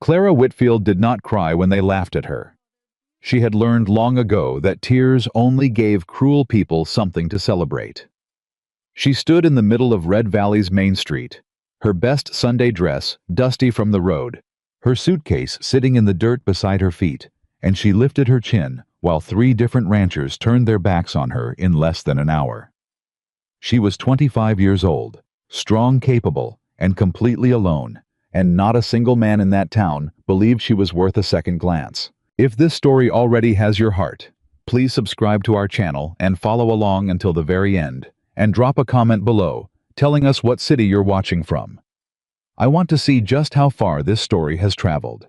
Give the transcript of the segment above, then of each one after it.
Clara Whitfield did not cry when they laughed at her. She had learned long ago that tears only gave cruel people something to celebrate. She stood in the middle of Red Valley's main street, her best Sunday dress dusty from the road, her suitcase sitting in the dirt beside her feet, and she lifted her chin while 3 different ranchers turned their backs on her in less than an hour. She was 25 years old, strong, capable, and completely alone, and not a single man in that town believed she was worth a second glance. If this story already has your heart, please subscribe to our channel and follow along until the very end, and drop a comment below telling us what city you're watching from. I want to see just how far this story has traveled.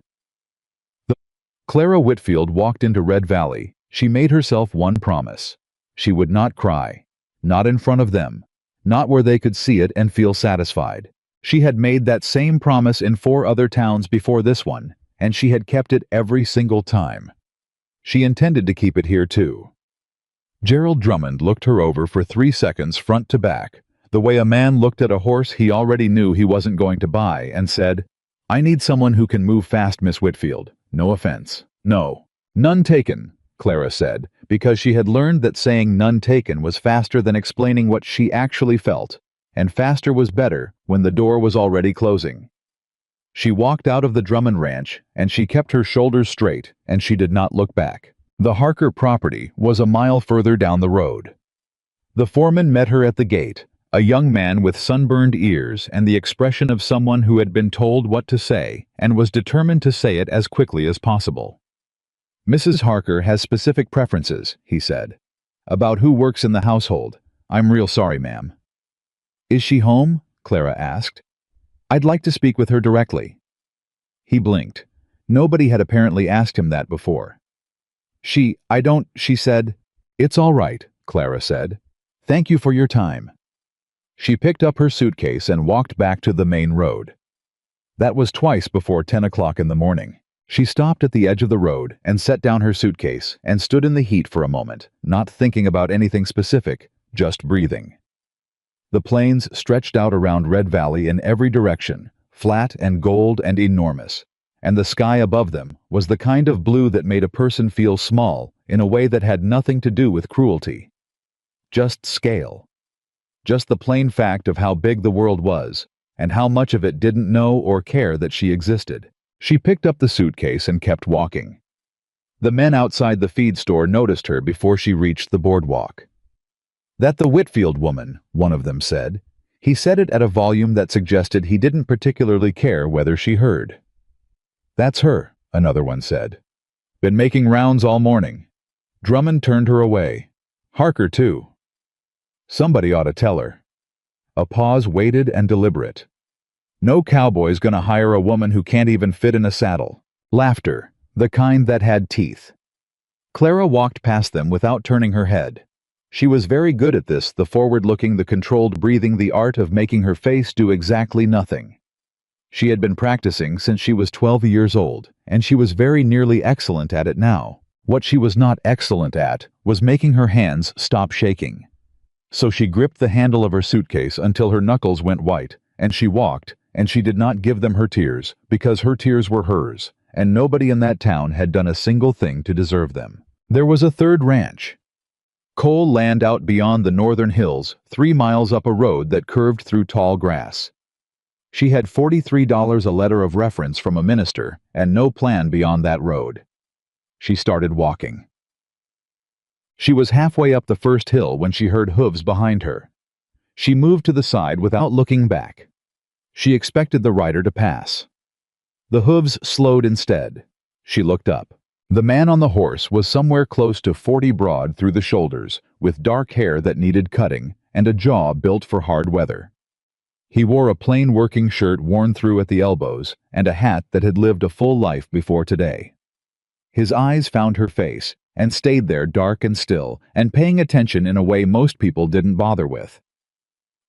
Clara Whitfield walked into Red Valley. She made herself one promise. She would not cry. Not in front of them. Not where they could see it and feel satisfied. She had made that same promise in 4 other towns before this one, and she had kept it every single time. She intended to keep it here too. Gerald Drummond looked her over for 3 seconds front to back, the way a man looked at a horse he already knew he wasn't going to buy, and said, "I need someone who can move fast, Miss Whitfield. No offense." "No. None taken," Clara said, because she had learned that saying none taken was faster than explaining what she actually felt, and faster was better when the door was already closing. She walked out of the Drummond ranch, and she kept her shoulders straight, and she did not look back. The Harker property was a mile further down the road. The foreman met her at the gate, a young man with sunburned ears and the expression of someone who had been told what to say and was determined to say it as quickly as possible. "Mrs. Harker has specific preferences," he said. "About who works in the household. I'm real sorry, ma'am." "Is she home?" Clara asked. "I'd like to speak with her directly." He blinked. Nobody had apparently asked him that before. She said. "It's all right," Clara said. "Thank you for your time." She picked up her suitcase and walked back to the main road. That was twice before 10 o'clock in the morning. She stopped at the edge of the road and set down her suitcase and stood in the heat for a moment, not thinking about anything specific, just breathing. The plains stretched out around Red Valley in every direction, flat and gold and enormous, and the sky above them was the kind of blue that made a person feel small in a way that had nothing to do with cruelty. Just scale. Just the plain fact of how big the world was, and how much of it didn't know or care that she existed. She picked up the suitcase and kept walking. The men outside the feed store noticed her before she reached the boardwalk. "That the Whitfield woman," one of them said. He said it at a volume that suggested he didn't particularly care whether she heard. "That's her," another one said. "Been making rounds all morning." Drummond turned her away. "Harker, too." "Somebody ought to tell her." A pause, weighted and deliberate. "No cowboy's gonna hire a woman who can't even fit in a saddle." Laughter, the kind that had teeth. Clara walked past them without turning her head. She was very good at this, the forward-looking, the controlled breathing, the art of making her face do exactly nothing. She had been practicing since she was 12 years old, and she was very nearly excellent at it now. What she was not excellent at was making her hands stop shaking. So she gripped the handle of her suitcase until her knuckles went white, and she walked, and she did not give them her tears, because her tears were hers, and nobody in that town had done a single thing to deserve them. There was a third ranch. Coal land out beyond the northern hills, 3 miles up a road that curved through tall grass. She had $43 a letter of reference from a minister, and no plan beyond that road. She started walking. She was halfway up the first hill when she heard hooves behind her. She moved to the side without looking back. She expected the rider to pass. The hooves slowed instead. She looked up. The man on the horse was somewhere close to 40 broad through the shoulders, with dark hair that needed cutting and a jaw built for hard weather. He wore a plain working shirt worn through at the elbows and a hat that had lived a full life before today. His eyes found her face and stayed there, dark and still, and paying attention in a way most people didn't bother with.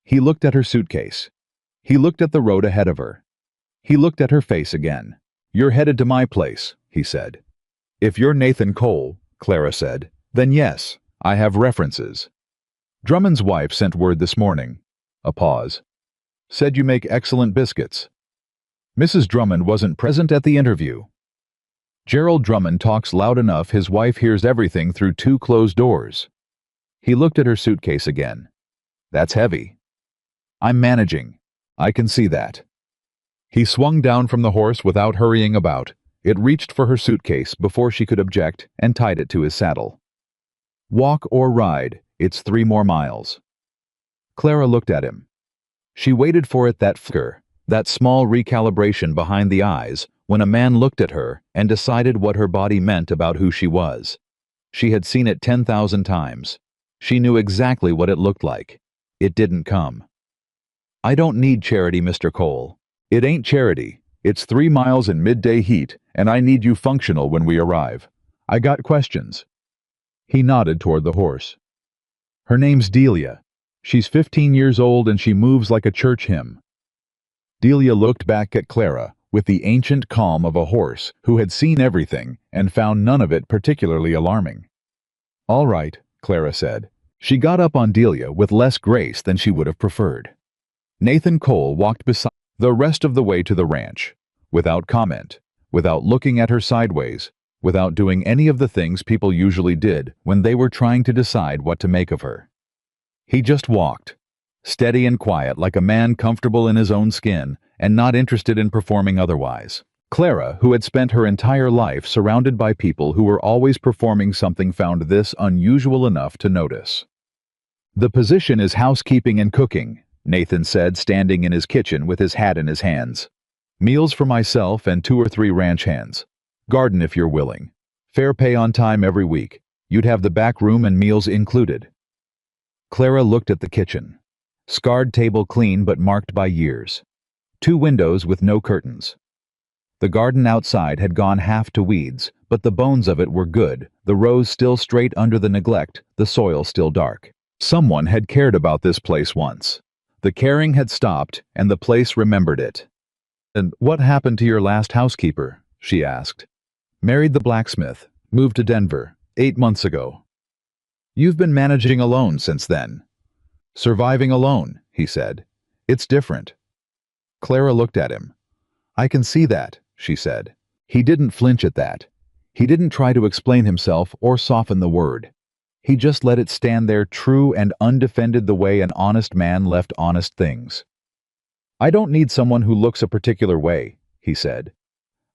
He looked at her suitcase. He looked at the road ahead of her. He looked at her face again. "You're headed to my place," he said. "If you're Nathan Cole," Clara said, "then yes, I have references. Drummond's wife sent word this morning." A pause. "Said you make excellent biscuits." Mrs. Drummond wasn't present at the interview. Gerald Drummond talks loud enough his wife hears everything through two closed doors. He looked at her suitcase again. That's heavy. I'm managing. I can see that. He swung down from the horse without hurrying about. It reached for her suitcase before she could object and tied it to his saddle. Walk or ride, it's 3 more miles. Clara looked at him. She waited for it, that flicker, that small recalibration behind the eyes, when a man looked at her and decided what her body meant about who she was. She had seen it 10,000 times. She knew exactly what it looked like. It didn't come. I don't need charity, Mr. Cole. It ain't charity. It's 3 miles in midday heat, and I need you functional when we arrive. I got questions. He nodded toward the horse. Her name's Delia. She's 15 years old and she moves like a church hymn. Delia looked back at Clara with the ancient calm of a horse who had seen everything and found none of it particularly alarming. All right, Clara said. She got up on Delia with less grace than she would have preferred. Nathan Cole walked beside the rest of the way to the ranch, without comment, without looking at her sideways, without doing any of the things people usually did when they were trying to decide what to make of her. He just walked, steady and quiet like a man comfortable in his own skin and not interested in performing otherwise. Clara, who had spent her entire life surrounded by people who were always performing something, found this unusual enough to notice. The position is housekeeping and cooking, Nathan said, standing in his kitchen with his hat in his hands. Meals for myself and 2 or 3 ranch hands. Garden if you're willing. Fair pay on time every week. You'd have the back room and meals included. Clara looked at the kitchen. Scarred table, clean but marked by years. 2 windows with no curtains. The garden outside had gone half to weeds, but the bones of it were good, the rows still straight under the neglect, the soil still dark. Someone had cared about this place once. The caring had stopped, and the place remembered it. And what happened to your last housekeeper? She asked. Married the blacksmith, moved to Denver, 8 months ago. You've been managing alone since then. Surviving alone, he said. It's different. Clara looked at him. I can see that, she said. He didn't flinch at that. He didn't try to explain himself or soften the word. He just let it stand there true and undefended the way an honest man left honest things. I don't need someone who looks a particular way, he said.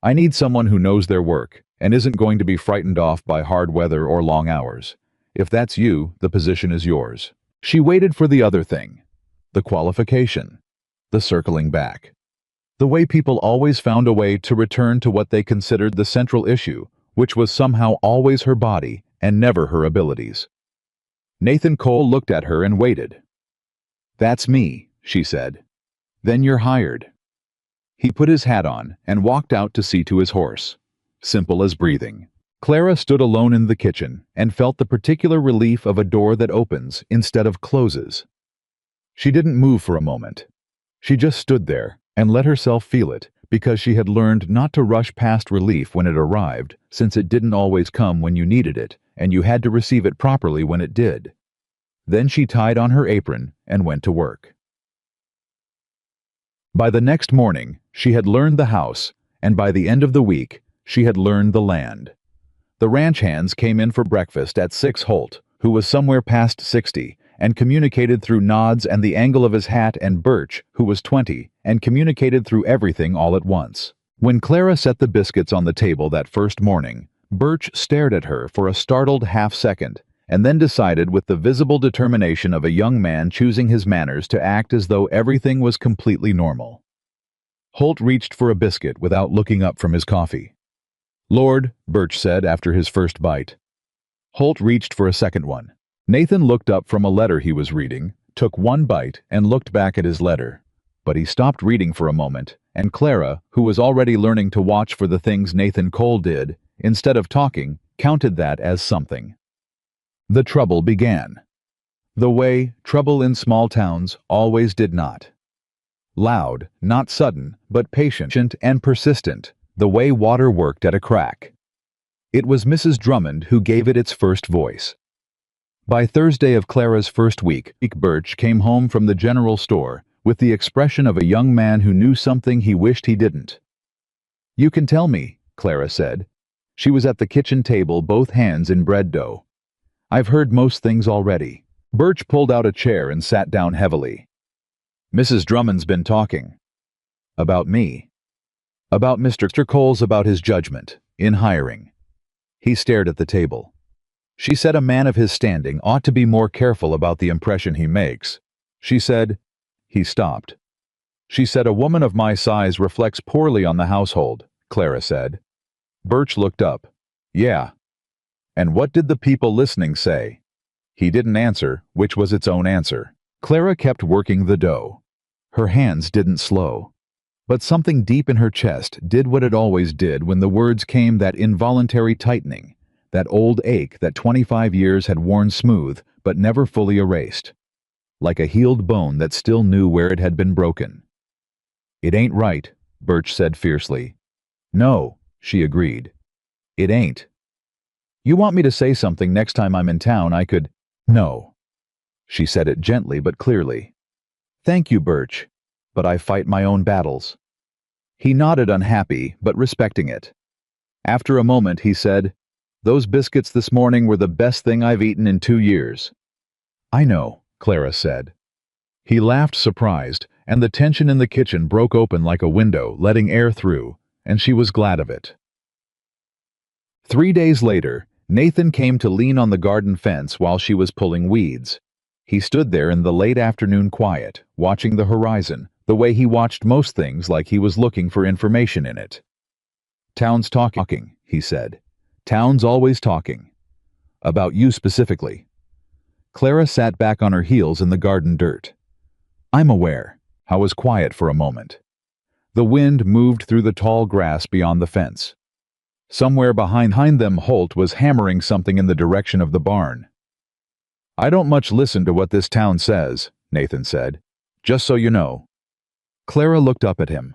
I need someone who knows their work and isn't going to be frightened off by hard weather or long hours. If that's you, the position is yours. She waited for the other thing. The qualification. The circling back. The way people always found a way to return to what they considered the central issue, which was somehow always her body and never her abilities. Nathan Cole looked at her and waited. That's me, she said. Then you're hired. He put his hat on and walked out to see to his horse. Simple as breathing. Clara stood alone in the kitchen and felt the particular relief of a door that opens instead of closes. She didn't move for a moment. She just stood there and let herself feel it, because she had learned not to rush past relief when it arrived, since it didn't always come when you needed it, and you had to receive it properly when it did. Then she tied on her apron and went to work. By the next morning, she had learned the house, and by the end of the week, she had learned the land. The ranch hands came in for breakfast at 6. Holt, who was somewhere past 60, and communicated through nods and the angle of his hat, and Birch, who was 20, and communicated through everything all at once. When Clara set the biscuits on the table that first morning, Birch stared at her for a startled half-second, and then decided with the visible determination of a young man choosing his manners to act as though everything was completely normal. Holt reached for a biscuit without looking up from his coffee. Lord, Birch said after his first bite. Holt reached for a second one. Nathan looked up from a letter he was reading, took one bite, and looked back at his letter. But he stopped reading for a moment, and Clara, who was already learning to watch for the things Nathan Cole did, instead of talking, counted that as something. The trouble began. The way trouble in small towns always did not. Loud, not sudden, but patient and persistent, the way water worked at a crack. It was Mrs. Drummond who gave it its first voice. By Thursday of Clara's first week, Birch came home from the general store with the expression of a young man who knew something he wished he didn't. "You can tell me," Clara said. She was at the kitchen table, both hands in bread dough. "I've heard most things already." Birch pulled out a chair and sat down heavily. "Mrs. Drummond's been talking." "About me?" "About Mr. Cole's, about his judgment in hiring." He stared at the table. "She said a man of his standing ought to be more careful about the impression he makes. She said—" He stopped. "She said a woman of my size reflects poorly on the household," Clara said. Birch looked up. "Yeah. And what did the people listening say?" He didn't answer, which was its own answer. Clara kept working the dough. Her hands didn't slow. But something deep in her chest did what it always did when the words came, that involuntary tightening, that old ache that 25 years had worn smooth but never fully erased. Like a healed bone that still knew where it had been broken. "It ain't right," Birch said fiercely. "No," she agreed. "It ain't. You want me to say something next time I'm in town? I could—" "No." She said it gently but clearly. "Thank you, Birch, but I fight my own battles." He nodded, unhappy but respecting it. After a moment he said, "Those biscuits this morning were the best thing I've eaten in 2 years." "I know," Clara said. He laughed, surprised, and the tension in the kitchen broke open like a window, letting air through, and she was glad of it. 3 days later, Nathan came to lean on the garden fence while she was pulling weeds. He stood there in the late afternoon quiet, watching the horizon, the way he watched most things, like he was looking for information in it. "Town's talking," he said. "Town's always talking. About you specifically." Clara sat back on her heels in the garden dirt. "I'm aware." I was quiet for a moment. The wind moved through the tall grass beyond the fence. Somewhere behind them, Holt was hammering something in the direction of the barn. "I don't much listen to what this town says," Nathan said. "Just so you know." Clara looked up at him.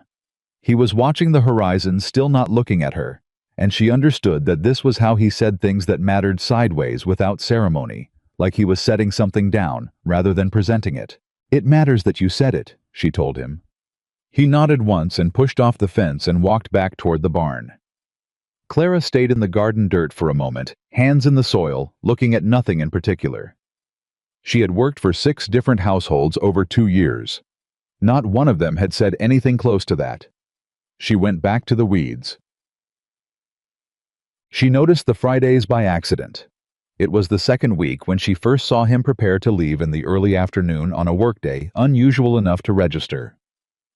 He was watching the horizon, still not looking at her, and she understood that this was how he said things that mattered, sideways, without ceremony, like he was setting something down rather than presenting it. "It matters that you said it," she told him. He nodded once and pushed off the fence and walked back toward the barn. Clara stayed in the garden dirt for a moment, hands in the soil, looking at nothing in particular. She had worked for 6 different households over 2 years. Not one of them had said anything close to that. She went back to the weeds. She noticed the Fridays by accident. It was the second week when she first saw him prepare to leave in the early afternoon on a workday unusual enough to register.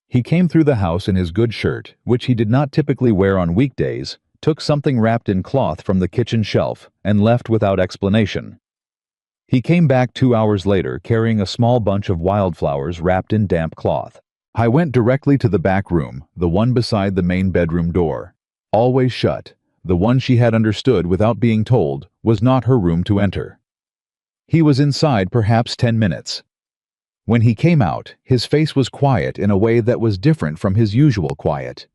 He came through the house in his good shirt, which he did not typically wear on weekdays, took something wrapped in cloth from the kitchen shelf, and left without explanation. He came back 2 hours later carrying a small bunch of wildflowers wrapped in damp cloth. I went directly to the back room, the one beside the main bedroom door. Always shut, the one she had understood without being told was not her room to enter. He was inside perhaps 10 minutes. When he came out, his face was quiet in a way that was different from his usual quiet.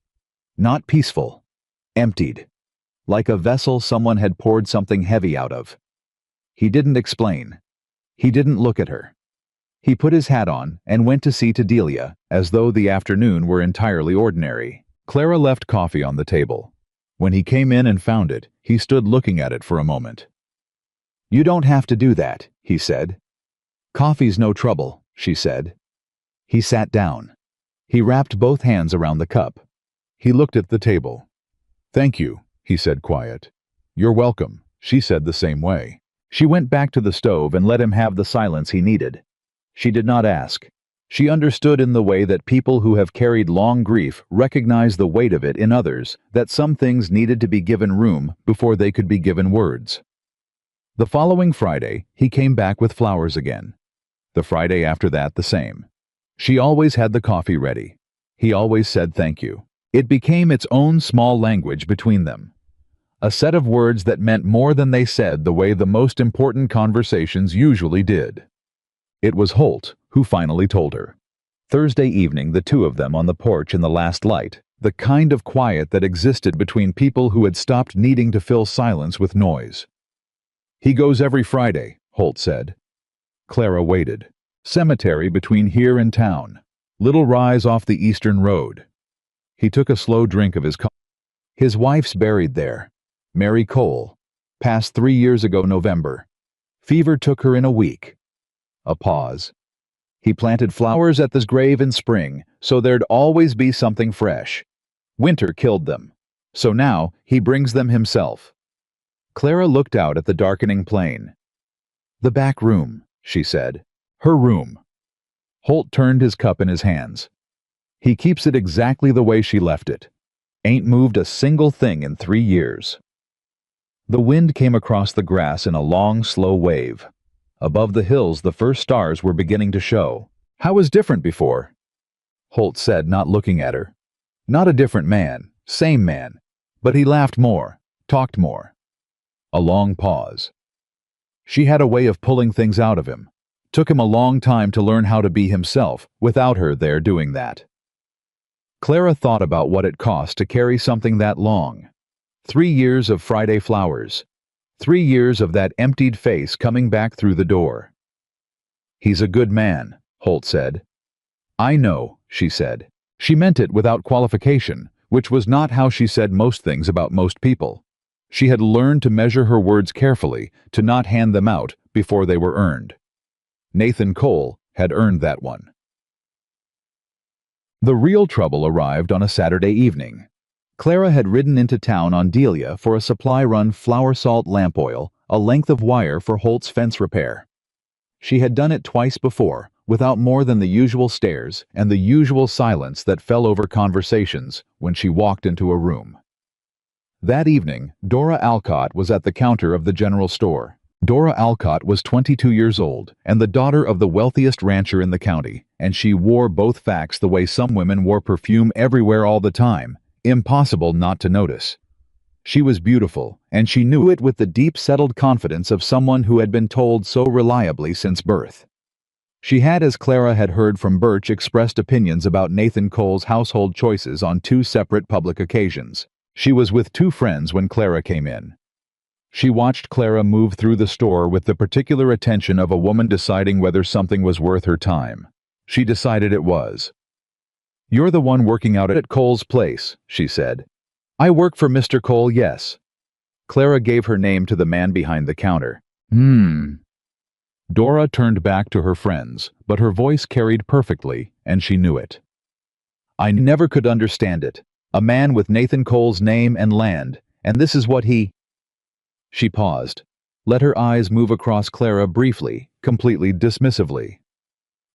Not peaceful. Emptied. Like a vessel someone had poured something heavy out of. He didn't explain. He didn't look at her. He put his hat on and went to see to Delia, as though the afternoon were entirely ordinary. Clara left coffee on the table. When he came in and found it, he stood looking at it for a moment. "You don't have to do that," he said. "Coffee's no trouble," she said. He sat down. He wrapped both hands around the cup. He looked at the table. "Thank you," he said, quiet. "You're welcome," she said the same way. She went back to the stove and let him have the silence he needed. She did not ask. She understood, in the way that people who have carried long grief recognize the weight of it in others, that some things needed to be given room before they could be given words. The following Friday, he came back with flowers again. The Friday after that, the same. She always had the coffee ready. He always said thank you. It became its own small language between them. A set of words that meant more than they said, the way the most important conversations usually did. It was Holt who finally told her. Thursday evening, the two of them on the porch in the last light, the kind of quiet that existed between people who had stopped needing to fill silence with noise. "He goes every Friday," Holt said. Clara waited. "Cemetery between here and town. Little rise off the eastern road. He took a slow drink of his coffee. His wife's buried there. Mary Cole. Passed 3 years ago November. Fever took her in a week. A pause. He planted flowers at this grave in spring, so there'd always be something fresh. Winter killed them. So now he brings them himself. Clara looked out at the darkening plain. The back room, she said. Her room. Holt turned his cup in his hands. He keeps it exactly the way she left it. Ain't moved a single thing in 3 years. The wind came across the grass in a long, slow wave. Above the hills, the first stars were beginning to show. How was different before? Holt said, not looking at her. Not a different man, same man. But he laughed more, talked more. A long pause. She had a way of pulling things out of him. Took him a long time to learn how to be himself, without her there doing that. Clara thought about what it cost to carry something that long. 3 years of Friday flowers. 3 years of that emptied face coming back through the door. He's a good man, Holt said. I know, she said. She meant it without qualification, which was not how she said most things about most people. She had learned to measure her words carefully, to not hand them out before they were earned. Nathan Cole had earned that one. The real trouble arrived on a Saturday evening. Clara had ridden into town on Delia for a supply-run flour salt lamp oil, a length of wire for Holt's fence repair. She had done it twice before, without more than the usual stares and the usual silence that fell over conversations when she walked into a room. That evening, Dora Alcott was at the counter of the general store. Dora Alcott was 22 years old and the daughter of the wealthiest rancher in the county, and she wore both facts the way some women wore perfume everywhere all the time, impossible not to notice. She was beautiful, and she knew it with the deep settled confidence of someone who had been told so reliably since birth. She had, as Clara had heard from Birch, expressed opinions about Nathan Cole's household choices on 2 separate public occasions. She was with 2 friends when Clara came in. She watched Clara move through the store with the particular attention of a woman deciding whether something was worth her time. She decided it was. You're the one working out at Cole's place, she said. I work for Mr. Cole, yes. Clara gave her name to the man behind the counter. Dora turned back to her friends, but her voice carried perfectly, and she knew it. I never could understand it. A man with Nathan Cole's name and land, and this is what he... She paused, let her eyes move across Clara briefly, completely dismissively.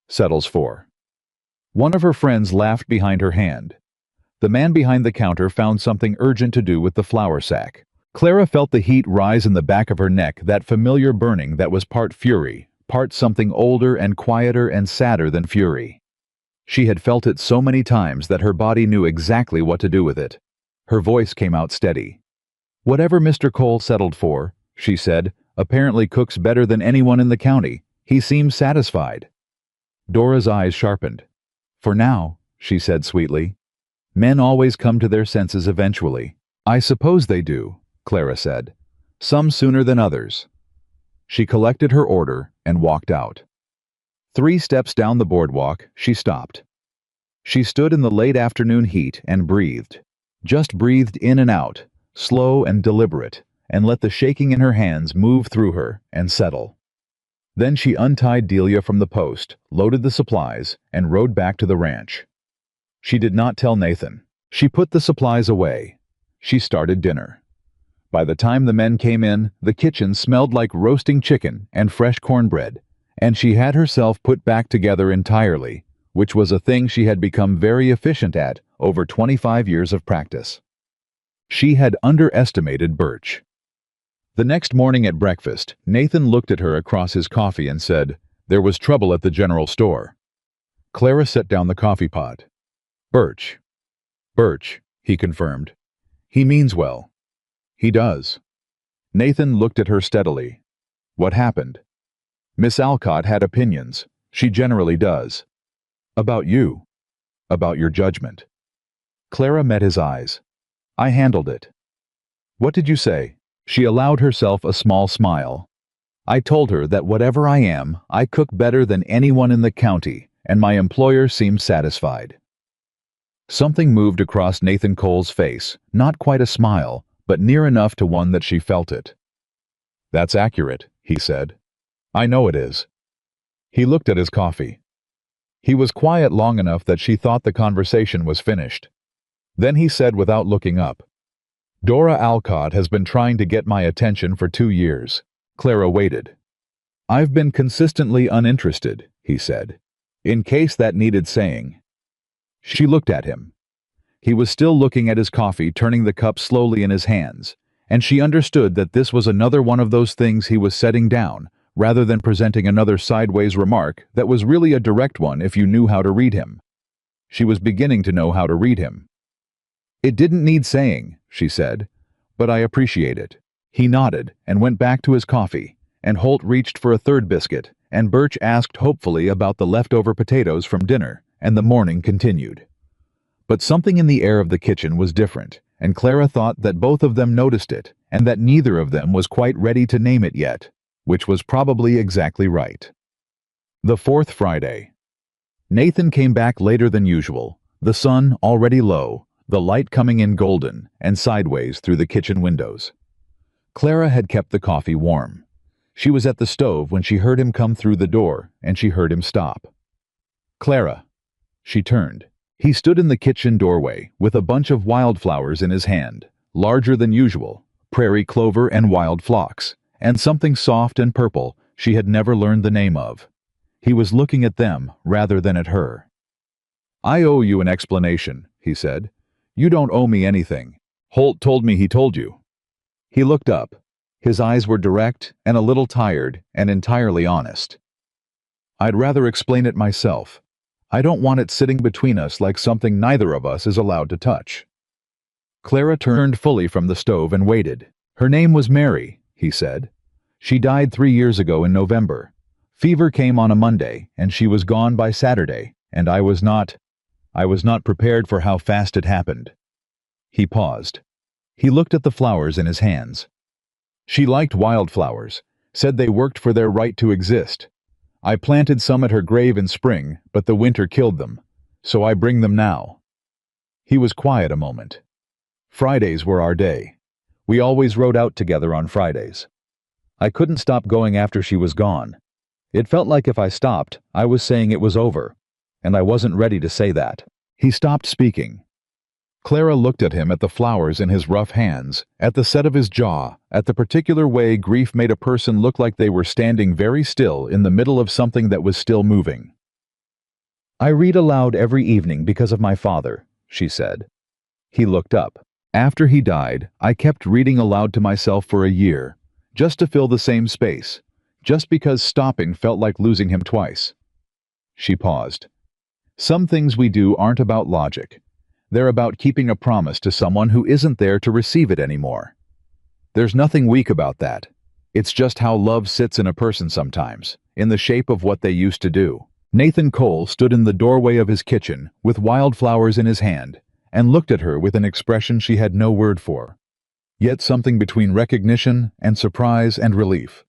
Settles for. One of her friends laughed behind her hand. The man behind the counter found something urgent to do with the flour sack. Clara felt the heat rise in the back of her neck, that familiar burning that was part fury, part something older and quieter and sadder than fury. She had felt it so many times that her body knew exactly what to do with it. Her voice came out steady. Whatever Mr. Cole settled for, she said, apparently cooks better than anyone in the county. He seems satisfied. Dora's eyes sharpened. For now, she said sweetly. Men always come to their senses eventually. I suppose they do, Clara said. Some sooner than others. She collected her order and walked out. 3 steps down the boardwalk, she stopped. She stood in the late afternoon heat and breathed. Just breathed in and out, slow and deliberate, and let the shaking in her hands move through her and settle. Then she untied Delia from the post, loaded the supplies, and rode back to the ranch. She did not tell Nathan. She put the supplies away. She started dinner. By the time the men came in, the kitchen smelled like roasting chicken and fresh cornbread, and she had herself put back together entirely, which was a thing she had become very efficient at over 25 years of practice. She had underestimated Birch. The next morning at breakfast, Nathan looked at her across his coffee and said, "There was trouble at the general store." Clara set down the coffee pot. "Birch." "Birch," he confirmed. "He means well." "He does." Nathan looked at her steadily. "What happened?" "Miss Alcott had opinions. She generally does." "About you." "About your judgment." Clara met his eyes. "I handled it." "What did you say?" She allowed herself a small smile. "I told her that whatever I am, I cook better than anyone in the county, and my employer seemed satisfied. Something moved across Nathan Cole's face, not quite a smile, but near enough to one that she felt it. "That's accurate," he said. "I know it is." He looked at his coffee. He was quiet long enough that she thought the conversation was finished. Then he said without looking up, "Dora Alcott has been trying to get my attention for 2 years." Clara waited. "I've been consistently uninterested," he said, in case that needed saying. She looked at him. He was still looking at his coffee, turning the cup slowly in his hands, and she understood that this was another one of those things he was setting down, rather than presenting another sideways remark that was really a direct one if you knew how to read him. She was beginning to know how to read him. "It didn't need saying," she said, "but I appreciate it." He nodded and went back to his coffee, and Holt reached for a third biscuit, and Birch asked hopefully about the leftover potatoes from dinner, and the morning continued. But something in the air of the kitchen was different, and Clara thought that both of them noticed it, and that neither of them was quite ready to name it yet, which was probably exactly right. The fourth Friday. Nathan came back later than usual, the sun already low, the light coming in golden and sideways through the kitchen windows. Clara had kept the coffee warm. She was at the stove when she heard him come through the door, and she heard him stop. "Clara." She turned. He stood in the kitchen doorway with a bunch of wildflowers in his hand, larger than usual, prairie clover and wild phlox, and something soft and purple she had never learned the name of. He was looking at them rather than at her. "I owe you an explanation," he said. "You don't owe me anything. Holt told me he told you." He looked up. His eyes were direct and a little tired and entirely honest. "I'd rather explain it myself. I don't want it sitting between us like something neither of us is allowed to touch." Clara turned fully from the stove and waited. "Her name was Mary," he said. "She died 3 years ago in November. Fever came on a Monday, and she was gone by Saturday, and I was not prepared for how fast it happened." He paused. He looked at the flowers in his hands. "She liked wildflowers, said they worked for their right to exist. I planted some at her grave in spring, but the winter killed them, so I bring them now." He was quiet a moment. "Fridays were our day. We always rode out together on Fridays. I couldn't stop going after she was gone. It felt like if I stopped, I was saying it was over, and I wasn't ready to say that." He stopped speaking. Clara looked at him, at the flowers in his rough hands, at the set of his jaw, at the particular way grief made a person look like they were standing very still in the middle of something that was still moving. "I read aloud every evening because of my father," she said. He looked up. "After he died, I kept reading aloud to myself for a year, just to fill the same space, just because stopping felt like losing him twice." She paused. "Some things we do aren't about logic. They're about keeping a promise to someone who isn't there to receive it anymore. There's nothing weak about that. It's just how love sits in a person sometimes, in the shape of what they used to do." Nathan Cole stood in the doorway of his kitchen with wildflowers in his hand and looked at her with an expression she had no word for, yet something between recognition and surprise and relief.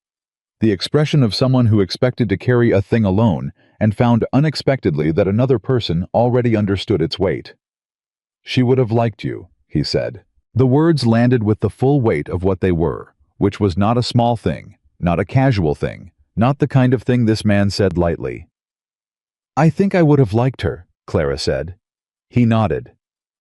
The expression of someone who expected to carry a thing alone and found unexpectedly that another person already understood its weight. "She would have liked you," he said. The words landed with the full weight of what they were, which was not a small thing, not a casual thing, not the kind of thing this man said lightly. "I think I would have liked her," Clara said. He nodded.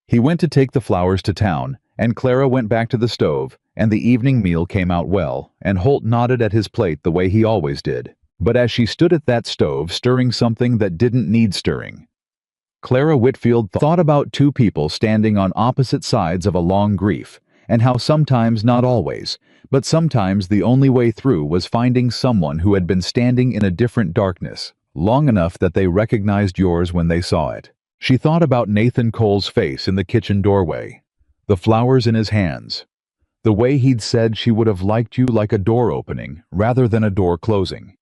He went to take the flowers to town, and Clara went back to the stove, and the evening meal came out well, and Holt nodded at his plate the way he always did. But as she stood at that stove stirring something that didn't need stirring, Clara Whitfield thought about two people standing on opposite sides of a long grief, and how sometimes, not always, but sometimes the only way through was finding someone who had been standing in a different darkness, long enough that they recognized yours when they saw it. She thought about Nathan Cole's face in the kitchen doorway, the flowers in his hands, the way he'd said she would have liked you like a door opening rather than a door closing.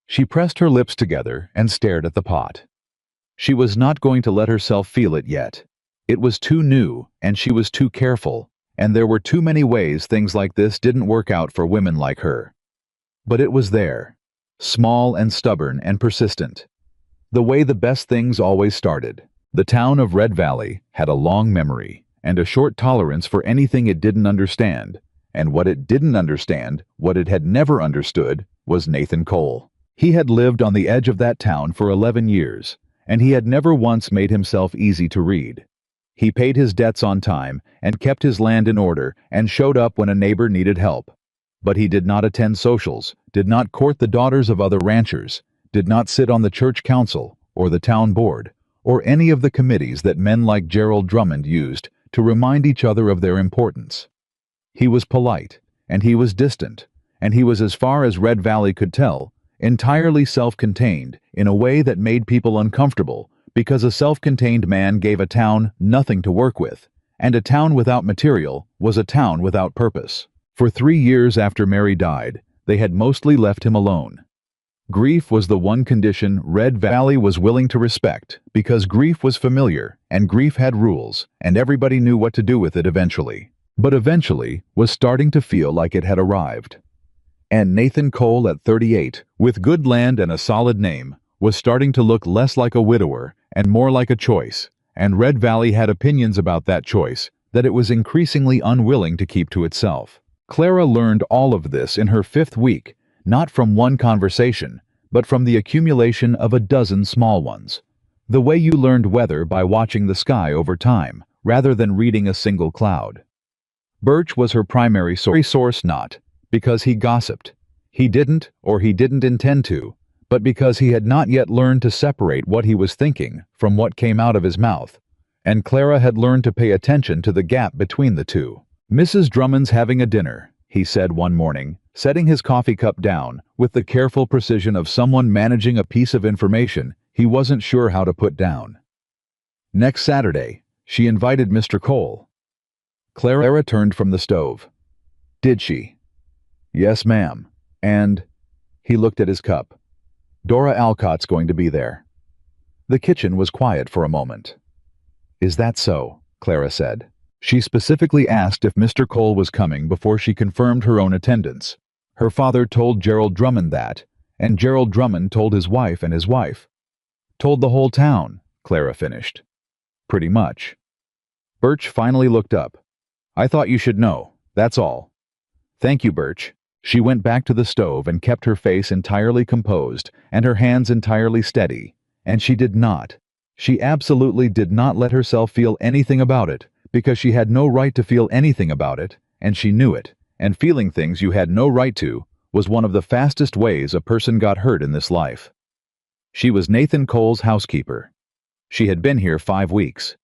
She pressed her lips together and stared at the pot. She was not going to let herself feel it yet. It was too new, and she was too careful, and there were too many ways things like this didn't work out for women like her. But it was there, small and stubborn and persistent. The way the best things always started. The town of Red Valley had a long memory and a short tolerance for anything it didn't understand, and what it didn't understand, what it had never understood, was Nathan Cole. He had lived on the edge of that town for 11 years, and he had never once made himself easy to read. He paid his debts on time and kept his land in order and showed up when a neighbor needed help. But he did not attend socials, did not court the daughters of other ranchers, did not sit on the church council or the town board, or any of the committees that men like Gerald Drummond used to remind each other of their importance. He was polite, and he was distant, and he was, as far as Red Valley could tell, entirely self-contained in a way that made people uncomfortable, because a self-contained man gave a town nothing to work with, and a town without material was a town without purpose. For 3 years after Mary died, they had mostly left him alone. Grief was the one condition Red Valley was willing to respect, because grief was familiar, and grief had rules, and everybody knew what to do with it eventually. But eventually was starting to feel like it had arrived. And Nathan Cole, at 38, with good land and a solid name, was starting to look less like a widower and more like a choice, and Red Valley had opinions about that choice that it was increasingly unwilling to keep to itself. Clara learned all of this in her 5th week, not from one conversation, but from the accumulation of a dozen small ones. The way you learned weather by watching the sky over time, rather than reading a single cloud. Birch was her primary source, not because he gossiped. He didn't, or he didn't intend to, but because he had not yet learned to separate what he was thinking from what came out of his mouth, and Clara had learned to pay attention to the gap between the two. "Mrs. Drummond's having a dinner," he said one morning, setting his coffee cup down with the careful precision of someone managing a piece of information he wasn't sure how to put down. "Next Saturday, she invited Mr. Cole." Clara turned from the stove. "Did she?" "Yes, ma'am. And—" he looked at his cup. "Dora Alcott's going to be there." The kitchen was quiet for a moment. "Is that so?" Clara said. She specifically asked if Mr. Cole was coming before she confirmed her own attendance. Her father told Gerald Drummond that, and Gerald Drummond told his wife and his wife. "Told the whole town," Clara finished. "Pretty much." Birch finally looked up. "I thought you should know, that's all." "Thank you, Birch." She went back to the stove and kept her face entirely composed and her hands entirely steady, and she absolutely did not let herself feel anything about it, because she had no right to feel anything about it, and she knew it, and feeling things you had no right to was one of the fastest ways a person got hurt in this life. She was Nathan Cole's housekeeper. She had been here 5 weeks.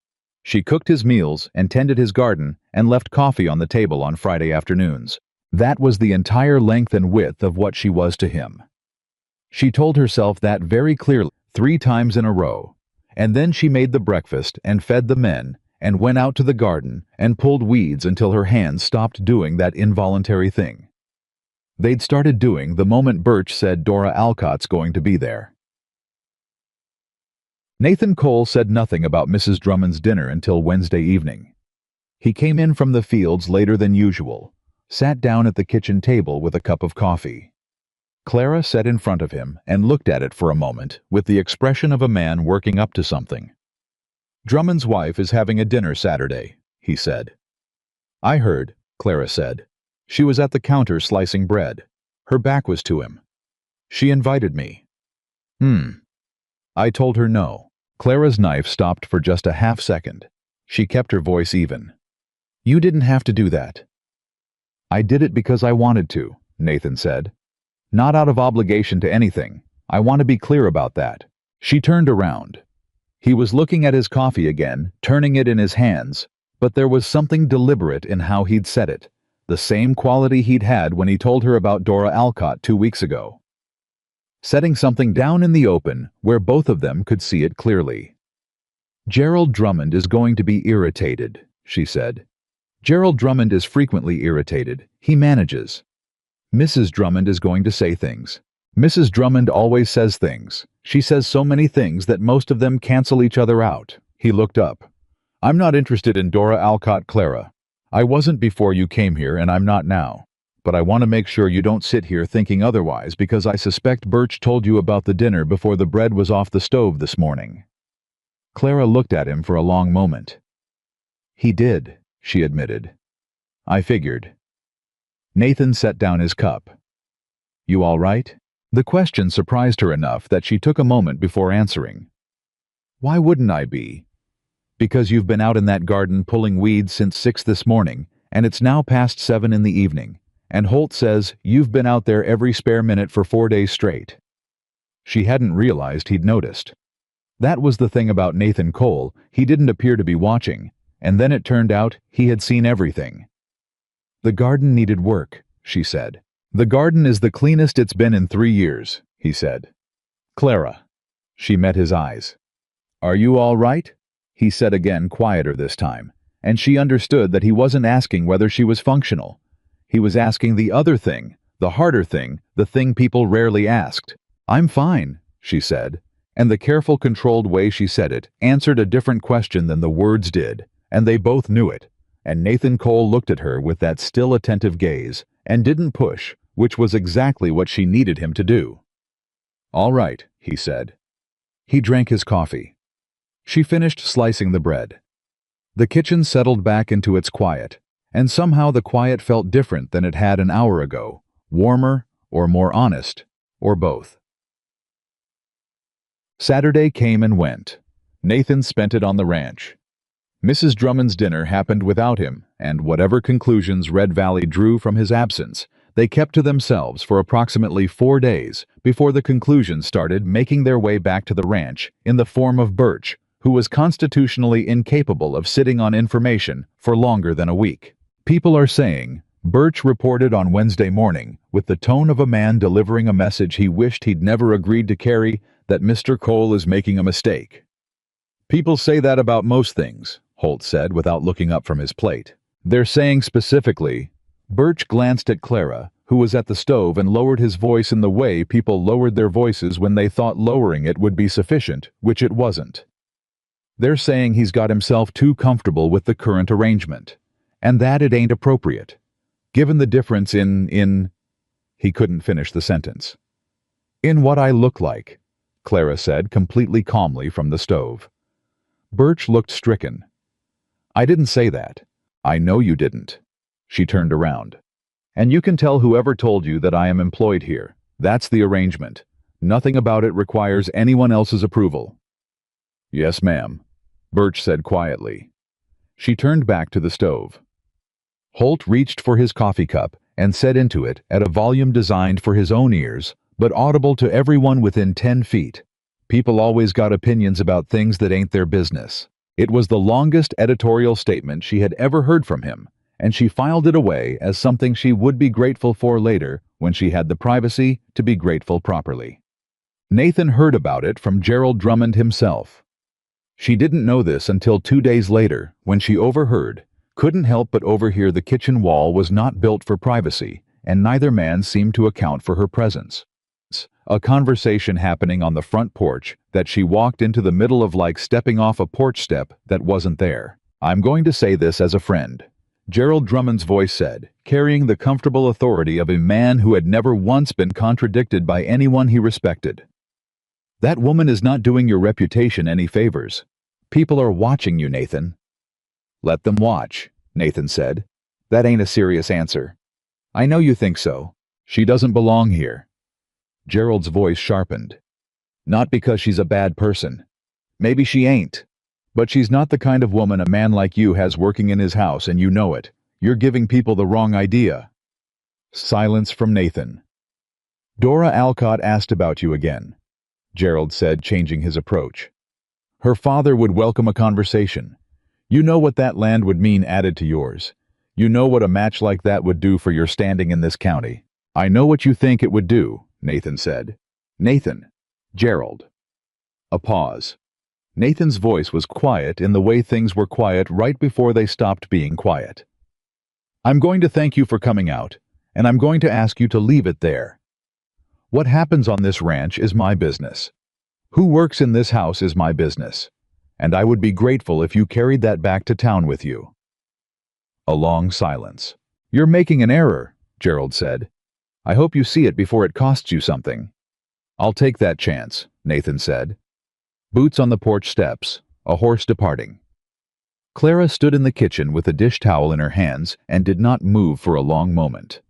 She cooked his meals and tended his garden and left coffee on the table on Friday afternoons. That was the entire length and width of what she was to him. She told herself that very clearly 3 times in a row, and then she made the breakfast and fed the men and went out to the garden and pulled weeds until her hands stopped doing that involuntary thing they'd started doing the moment Birch said Dora Alcott's going to be there. Nathan Cole said nothing about Mrs. Drummond's dinner until Wednesday evening. He came in from the fields later than usual, sat down at the kitchen table with a cup of coffee. Clara sat in front of him and looked at it for a moment with the expression of a man working up to something. "Drummond's wife is having a dinner Saturday," he said. "I heard," Clara said. "She was at the counter slicing bread. Her back was to him. She invited me." I told her no." Clara's knife stopped for just a half second. She kept her voice even. "You didn't have to do that." "I did it because I wanted to," Nathan said. "Not out of obligation to anything. I want to be clear about that." She turned around. He was looking at his coffee again, turning it in his hands, but there was something deliberate in how he'd said it, the same quality he'd had when he told her about Dora Alcott 2 weeks ago. Setting something down in the open where both of them could see it clearly. "Gerald Drummond is going to be irritated," she said. "Gerald Drummond is frequently irritated. He manages. Mrs. Drummond is going to say things. Mrs. Drummond always says things. She says so many things that most of them cancel each other out." He looked up. "I'm not interested in Dora Alcott, Clara. I wasn't before you came here, and I'm not now. But I want to make sure you don't sit here thinking otherwise because I suspect Birch told you about the dinner before the bread was off the stove this morning." Clara looked at him for a long moment. "He did," she admitted. "I figured." Nathan set down his cup. "You all right?" The question surprised her enough that she took a moment before answering. "Why wouldn't I be?" "Because you've been out in that garden pulling weeds since 6 this morning, and it's now past 7 in the evening, and Holt says you've been out there every spare minute for 4 days straight." She hadn't realized he'd noticed. That was the thing about Nathan Cole, he didn't appear to be watching, and then it turned out he had seen everything. "The garden needed work," she said. "The garden is the cleanest it's been in 3 years," he said. "Clara." She met his eyes. "Are you all right?" he said again, quieter this time, and she understood that he wasn't asking whether she was functional. He was asking the other thing, the harder thing, the thing people rarely asked. "I'm fine," she said, and the careful, controlled way she said it answered a different question than the words did, and they both knew it. And Nathan Cole looked at her with that still attentive gaze, and didn't push, which was exactly what she needed him to do. "All right," he said. He drank his coffee. She finished slicing the bread. The kitchen settled back into its quiet, and somehow the quiet felt different than it had an hour ago, warmer or more honest, or both. Saturday came and went. Nathan spent it on the ranch. Mrs. Drummond's dinner happened without him, and whatever conclusions Red Valley drew from his absence, they kept to themselves for approximately 4 days before the conclusions started making their way back to the ranch in the form of Birch, who was constitutionally incapable of sitting on information for longer than a week. People are saying, Birch reported on Wednesday morning, with the tone of a man delivering a message he wished he'd never agreed to carry, that Mr. Cole is making a mistake. "People say that about most things," Holt said without looking up from his plate. "They're saying specifically—" Birch glanced at Clara, who was at the stove, and lowered his voice in the way people lowered their voices when they thought lowering it would be sufficient, which it wasn't. "They're saying he's got himself too comfortable with the current arrangement, and that it ain't appropriate. Given the difference in—" He couldn't finish the sentence. "In what I look like," Clara said completely calmly from the stove. Birch looked stricken. "I didn't say that. I know you didn't." She turned around. "And you can tell whoever told you that I am employed here. That's the arrangement. Nothing about it requires anyone else's approval." "Yes, ma'am," Birch said quietly. She turned back to the stove. Holt reached for his coffee cup and set into it at a volume designed for his own ears, but audible to everyone within 10 feet. People always got opinions about things that ain't their business. It was the longest editorial statement she had ever heard from him, and she filed it away as something she would be grateful for later when she had the privacy to be grateful properly. Nathan heard about it from Gerald Drummond himself. She didn't know this until 2 days later, when she couldn't help but overhear the kitchen wall was not built for privacy, and neither man seemed to account for her presence. A conversation happening on the front porch that she walked into the middle of, like stepping off a porch step that wasn't there. "I'm going to say this as a friend," Gerald Drummond's voice said, carrying the comfortable authority of a man who had never once been contradicted by anyone he respected. "That woman is not doing your reputation any favors. People are watching you, Nathan." "Let them watch," Nathan said. "That ain't a serious answer." "I know you think so. She doesn't belong here." Gerald's voice sharpened. "Not because she's a bad person. Maybe she ain't. But she's not the kind of woman a man like you has working in his house, and you know it. You're giving people the wrong idea." Silence from Nathan. "Dora Alcott asked about you again," Gerald said, changing his approach. "Her father would welcome a conversation. You know what that land would mean added to yours. You know what a match like that would do for your standing in this county." "I know what you think it would do," Nathan said. "Nathan." "Gerald." A pause. Nathan's voice was quiet in the way things were quiet right before they stopped being quiet. "I'm going to thank you for coming out, and I'm going to ask you to leave it there. What happens on this ranch is my business. Who works in this house is my business, and I would be grateful if you carried that back to town with you." A long silence. "You're making an error," Gerald said. "I hope you see it before it costs you something." "I'll take that chance," Nathan said. Boots on the porch steps, a horse departing. Clara stood in the kitchen with a dish towel in her hands and did not move for a long moment.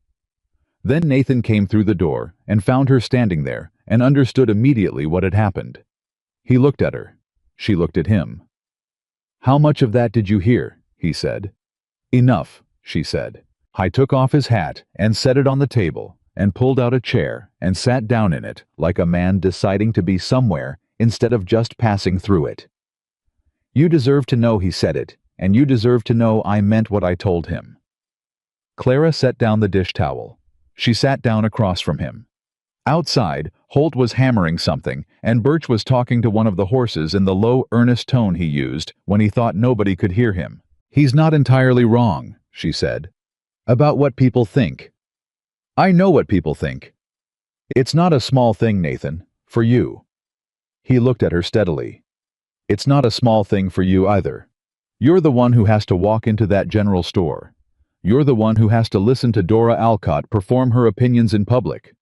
Then Nathan came through the door and found her standing there and understood immediately what had happened. He looked at her. She looked at him. "How much of that did you hear?" he said. "Enough," she said. I took off his hat and set it on the table and pulled out a chair and sat down in it like a man deciding to be somewhere instead of just passing through it. "You deserve to know he said it, and you deserve to know I meant what I told him." Clara set down the dish towel. She sat down across from him. Outside, Holt was hammering something, and Birch was talking to one of the horses in the low, earnest tone he used when he thought nobody could hear him. "He's not entirely wrong," she said, "about what people think. I know what people think. It's not a small thing, Nathan, for you." He looked at her steadily. "It's not a small thing for you either. You're the one who has to walk into that general store. You're the one who has to listen to Dora Alcott perform her opinions in public.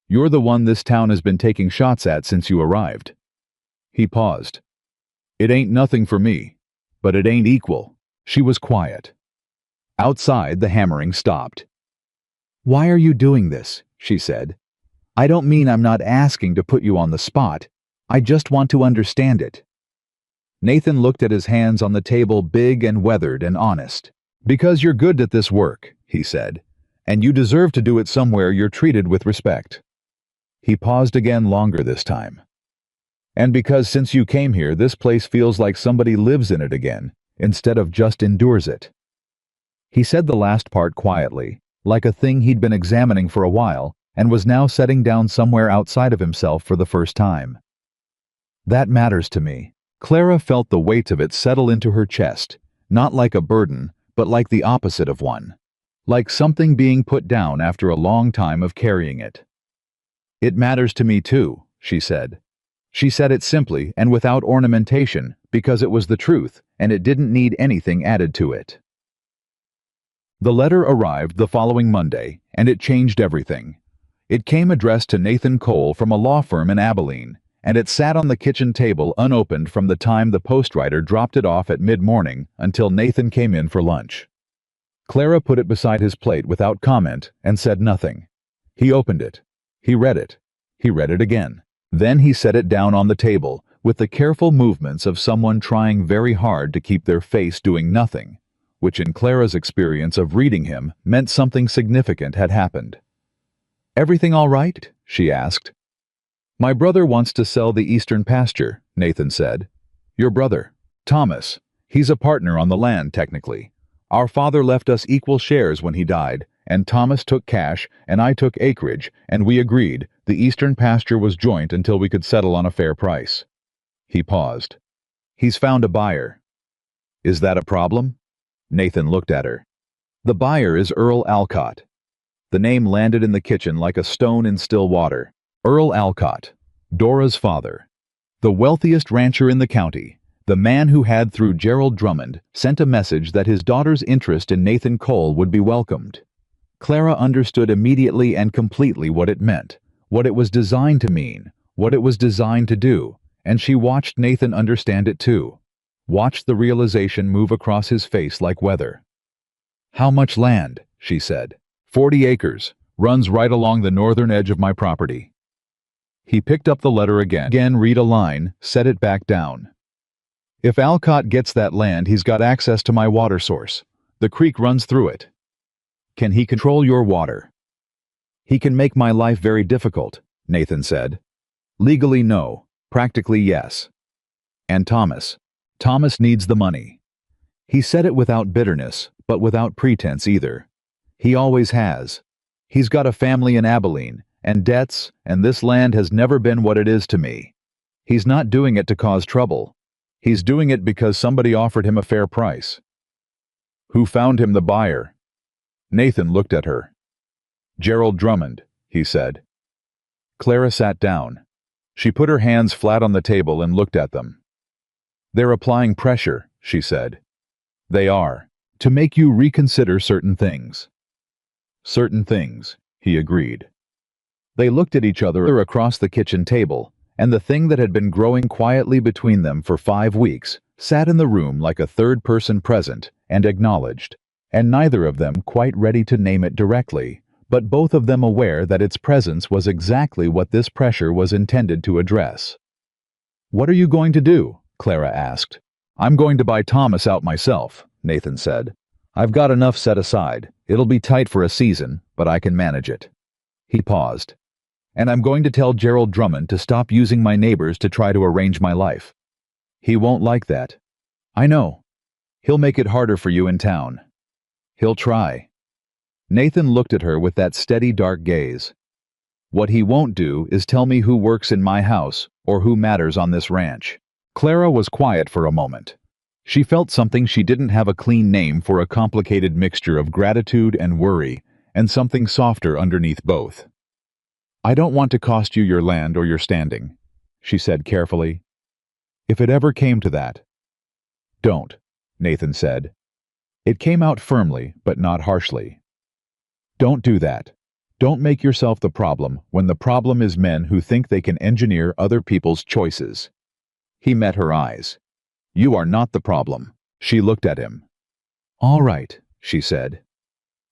You're the one this town has been taking shots at since you arrived." He paused. "It ain't nothing for me, but it ain't equal." She was quiet. Outside, the hammering stopped. "Why are you doing this?" she said. "I don't mean I'm not asking to put you on the spot. I just want to understand it." Nathan looked at his hands on the table, big and weathered and honest. "Because you're good at this work," he said, "and you deserve to do it somewhere you're treated with respect." He paused again, longer this time. "And because since you came here, this place feels like somebody lives in it again, instead of just endures it." He said the last part quietly, like a thing he'd been examining for a while and was now setting down somewhere outside of himself for the first time. "That matters to me." Clara felt the weight of it settle into her chest, not like a burden, but like the opposite of one. Like something being put down after a long time of carrying it. "It matters to me too," she said. She said it simply and without ornamentation because it was the truth and it didn't need anything added to it. The letter arrived the following Monday, and it changed everything. It came addressed to Nathan Cole from a law firm in Abilene, and it sat on the kitchen table unopened from the time the postwriter dropped it off at mid-morning until Nathan came in for lunch. Clara put it beside his plate without comment and said nothing. He opened it. He read it. He read it again. Then he set it down on the table with the careful movements of someone trying very hard to keep their face doing nothing, which in Clara's experience of reading him meant something significant had happened. "Everything all right?" she asked. "My brother wants to sell the eastern pasture," Nathan said. "Your brother, Thomas. He's a partner on the land, technically. Our father left us equal shares when he died, and Thomas took cash and I took acreage, and we agreed the eastern pasture was joint until we could settle on a fair price." He paused. "He's found a buyer." "Is that a problem?" Nathan looked at her. "The buyer is Earl Alcott." The name landed in the kitchen like a stone in still water. Earl Alcott, Dora's father. The wealthiest rancher in the county. The man who had, through Gerald Drummond, sent a message that his daughter's interest in Nathan Cole would be welcomed. Clara understood immediately and completely what it meant, what it was designed to mean, what it was designed to do, and she watched Nathan understand it too. Watched the realization move across his face like weather. "How much land?" she said. 40 acres. Runs right along the northern edge of my property." He picked up the letter again, read a line, set it back down. "If Alcott gets that land, he's got access to my water source. The creek runs through it." "Can he control your water?" "He can make my life very difficult," Nathan said. "Legally, no. Practically, yes." "And Thomas. Thomas needs the money." He said it without bitterness, but without pretense either. "He always has. He's got a family in Abilene, and debts, and this land has never been what it is to me. He's not doing it to cause trouble. He's doing it because somebody offered him a fair price." "Who found him the buyer?" Nathan looked at her. "Gerald Drummond," he said. Clara sat down. She put her hands flat on the table and looked at them. "They're applying pressure," she said. "They are, to make you reconsider certain things." Certain things, he agreed. They looked at each other across the kitchen table, and the thing that had been growing quietly between them for 5 weeks sat in the room like a third person present and acknowledged, and neither of them quite ready to name it directly, but both of them aware that its presence was exactly what this pressure was intended to address. "What are you going to do?" Clara asked. "I'm going to buy Thomas out myself," Nathan said. "I've got enough set aside. It'll be tight for a season, but I can manage it." He paused. "And I'm going to tell Gerald Drummond to stop using my neighbors to try to arrange my life." "He won't like that." "I know. He'll make it harder for you in town." "He'll try." Nathan looked at her with that steady dark gaze. "What he won't do is tell me who works in my house or who matters on this ranch." Clara was quiet for a moment. She felt something she didn't have a clean name for, a complicated mixture of gratitude and worry, and something softer underneath both. "I don't want to cost you your land or your standing," she said carefully. "If it ever came to that." "Don't," Nathan said. It came out firmly, but not harshly. "Don't do that. Don't make yourself the problem when the problem is men who think they can engineer other people's choices." He met her eyes. "You are not the problem." She looked at him. "All right," she said.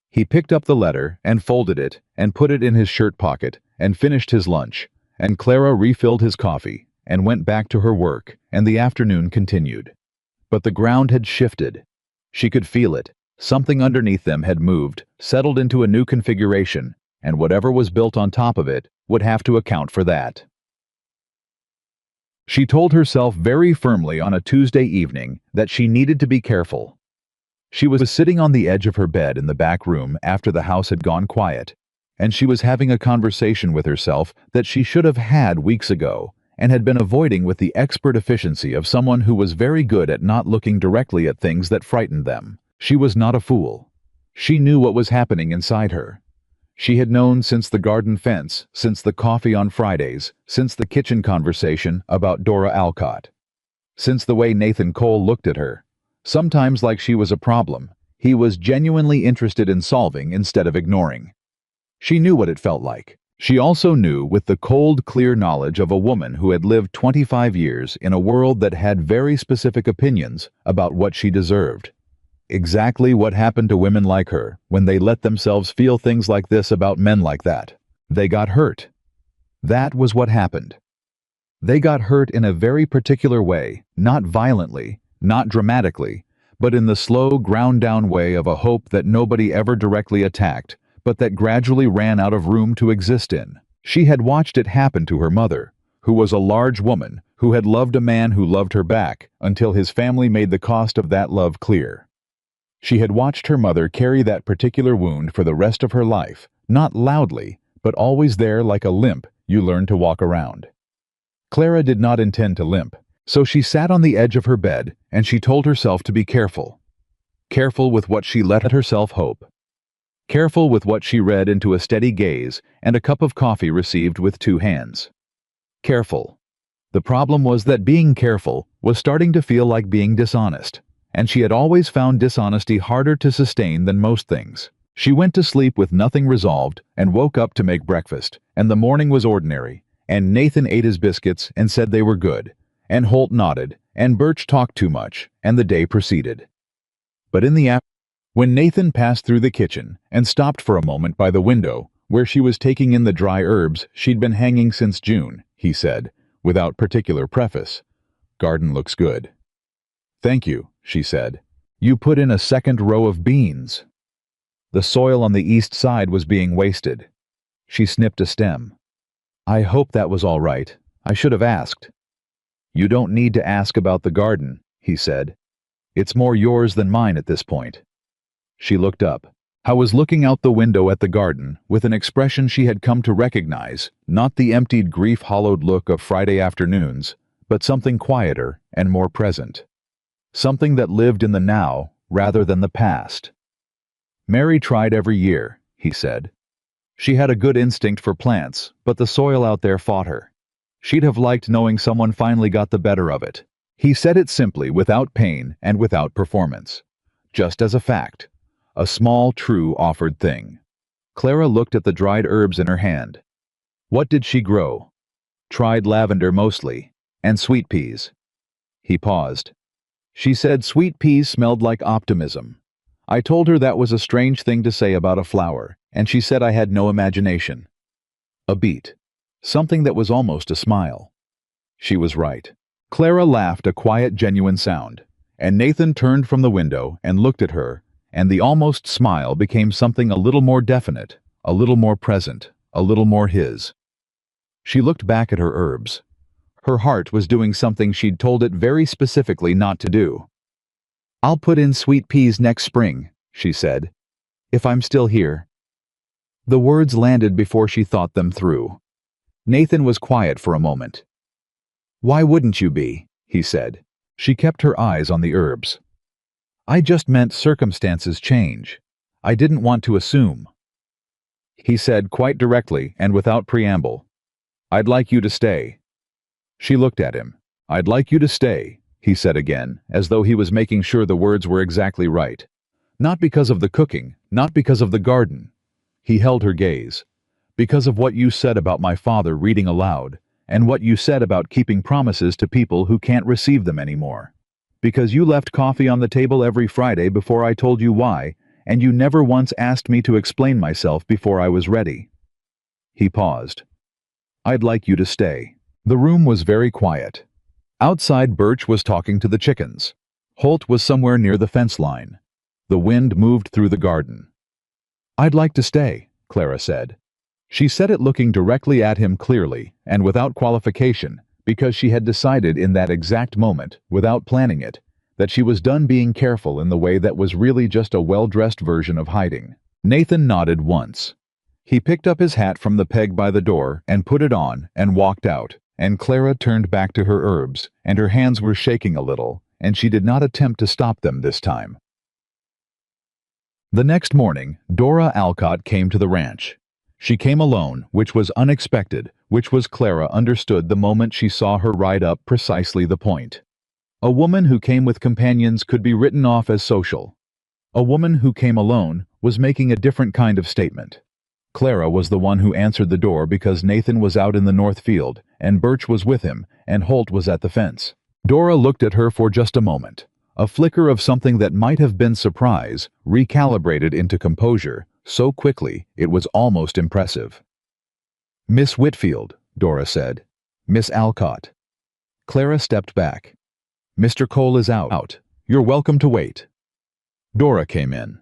He picked up the letter and folded it and put it in his shirt pocket and finished his lunch, and Clara refilled his coffee and went back to her work, and the afternoon continued. But the ground had shifted. She could feel it. Something underneath them had moved, settled into a new configuration, and whatever was built on top of it would have to account for that. She told herself very firmly on a Tuesday evening that she needed to be careful. She was sitting on the edge of her bed in the back room after the house had gone quiet, and she was having a conversation with herself that she should have had weeks ago and had been avoiding with the expert efficiency of someone who was very good at not looking directly at things that frightened them. She was not a fool. She knew what was happening inside her. She had known since the garden fence, since the coffee on Fridays, since the kitchen conversation about Dora Alcott. Since the way Nathan Cole looked at her. Sometimes like she was a problem he was genuinely interested in solving instead of ignoring. She knew what it felt like. She also knew with the cold, clear knowledge of a woman who had lived 25 years in a world that had very specific opinions about what she deserved. Exactly what happened to women like her when they let themselves feel things like this about men like that. They got hurt. That was what happened. They got hurt in a very particular way, not violently, not dramatically, but in the slow, ground-down way of a hope that nobody ever directly attacked, but that gradually ran out of room to exist in. She had watched it happen to her mother, who was a large woman who had loved a man who loved her back until his family made the cost of that love clear. She had watched her mother carry that particular wound for the rest of her life, not loudly, but always there like a limp you learn to walk around. Clara did not intend to limp, so she sat on the edge of her bed and she told herself to be careful. Careful with what she let herself hope. Careful with what she read into a steady gaze and a cup of coffee received with 2 hands. Careful. The problem was that being careful was starting to feel like being dishonest, and she had always found dishonesty harder to sustain than most things. She went to sleep with nothing resolved and woke up to make breakfast, and the morning was ordinary, and Nathan ate his biscuits and said they were good, and Holt nodded, and Birch talked too much, and the day proceeded. But in the afternoon, when Nathan passed through the kitchen and stopped for a moment by the window where she was taking in the dry herbs she'd been hanging since June, he said, without particular preface, "Garden looks good." "Thank you," she said. "You put in a second row of beans." The soil on the east side was being wasted. She snipped a stem. "I hope that was all right. I should have asked." "You don't need to ask about the garden," he said. "It's more yours than mine at this point." She looked up. I was looking out the window at the garden with an expression she had come to recognize, not the emptied, grief-hollowed look of Friday afternoons, but something quieter and more present. Something that lived in the now rather than the past. "Mary tried every year," he said. "She had a good instinct for plants, but the soil out there fought her. She'd have liked knowing someone finally got the better of it." He said it simply, without pain and without performance. Just as a fact. A small, true, offered thing. Clara looked at the dried herbs in her hand. What did she grow? Tried lavender mostly, and sweet peas. He paused. She said sweet peas smelled like optimism. I told her that was a strange thing to say about a flower, and she said I had no imagination. A beat. Something that was almost a smile. She was right. Clara laughed, a quiet, genuine sound, and Nathan turned from the window and looked at her, and the almost smile became something a little more definite, a little more present, a little more his. She looked back at her herbs. Her heart was doing something she'd told it very specifically not to do. I'll put in sweet peas next spring, she said, if I'm still here. The words landed before she thought them through. Nathan was quiet for a moment. Why wouldn't you be? He said. She kept her eyes on the herbs. I just meant circumstances change. I didn't want to assume. He said quite directly and without preamble. I'd like you to stay. She looked at him. I'd like you to stay, he said again, as though he was making sure the words were exactly right. Not because of the cooking, not because of the garden. He held her gaze. Because of what you said about my father reading aloud, and what you said about keeping promises to people who can't receive them anymore. Because you left coffee on the table every Friday before I told you why, and you never once asked me to explain myself before I was ready. He paused. I'd like you to stay. The room was very quiet. Outside, Birch was talking to the chickens. Holt was somewhere near the fence line. The wind moved through the garden. I'd like to stay, Clara said. She said it looking directly at him clearly and without qualification, because she had decided in that exact moment, without planning it, that she was done being careful in the way that was really just a well-dressed version of hiding. Nathan nodded once. He picked up his hat from the peg by the door and put it on and walked out, and Clara turned back to her herbs, and her hands were shaking a little, and she did not attempt to stop them this time. The next morning, Dora Alcott came to the ranch. She came alone, which was unexpected, which was Clara understood the moment she saw her ride up precisely the point. A woman who came with companions could be written off as social. A woman who came alone was making a different kind of statement. Clara was the one who answered the door because Nathan was out in the north field, and Birch was with him, and Holt was at the fence. Dora looked at her for just a moment. A flicker of something that might have been surprise, recalibrated into composure, so quickly it was almost impressive. Miss Whitfield, Dora said. Miss Alcott. Clara stepped back. Mr. Cole is out. You're welcome to wait. Dora came in.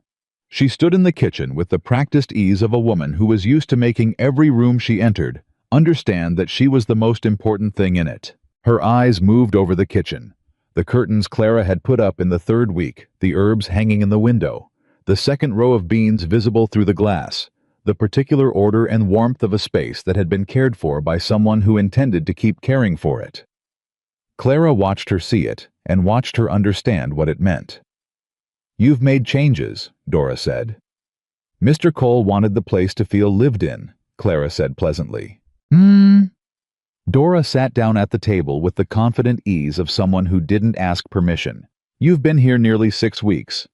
She stood in the kitchen with the practiced ease of a woman who was used to making every room she entered understand that she was the most important thing in it. Her eyes moved over the kitchen. The curtains Clara had put up in the third week, the herbs hanging in the window, the second row of beans visible through the glass, the particular order and warmth of a space that had been cared for by someone who intended to keep caring for it. Clara watched her see it, and watched her understand what it meant. You've made changes, Dora said. Mr. Cole wanted the place to feel lived in, Clara said pleasantly. Dora sat down at the table with the confident ease of someone who didn't ask permission. You've been here nearly 6 weeks.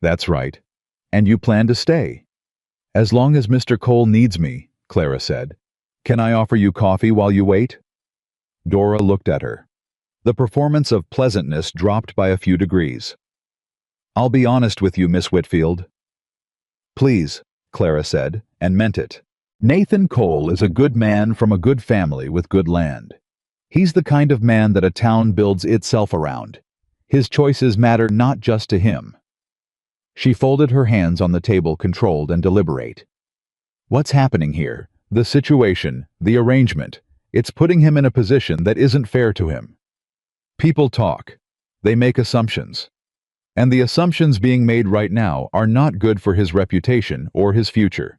That's right. And you plan to stay. As long as Mr. Cole needs me, Clara said. Can I offer you coffee while you wait? Dora looked at her. The performance of pleasantness dropped by a few degrees. I'll be honest with you, Miss Whitfield. Please, Clara said, and meant it. Nathan Cole is a good man from a good family with good land. He's the kind of man that a town builds itself around. His choices matter not just to him. She folded her hands on the table, controlled and deliberate. What's happening here? The situation, the arrangement. It's putting him in a position that isn't fair to him. People talk. They make assumptions. And the assumptions being made right now are not good for his reputation or his future.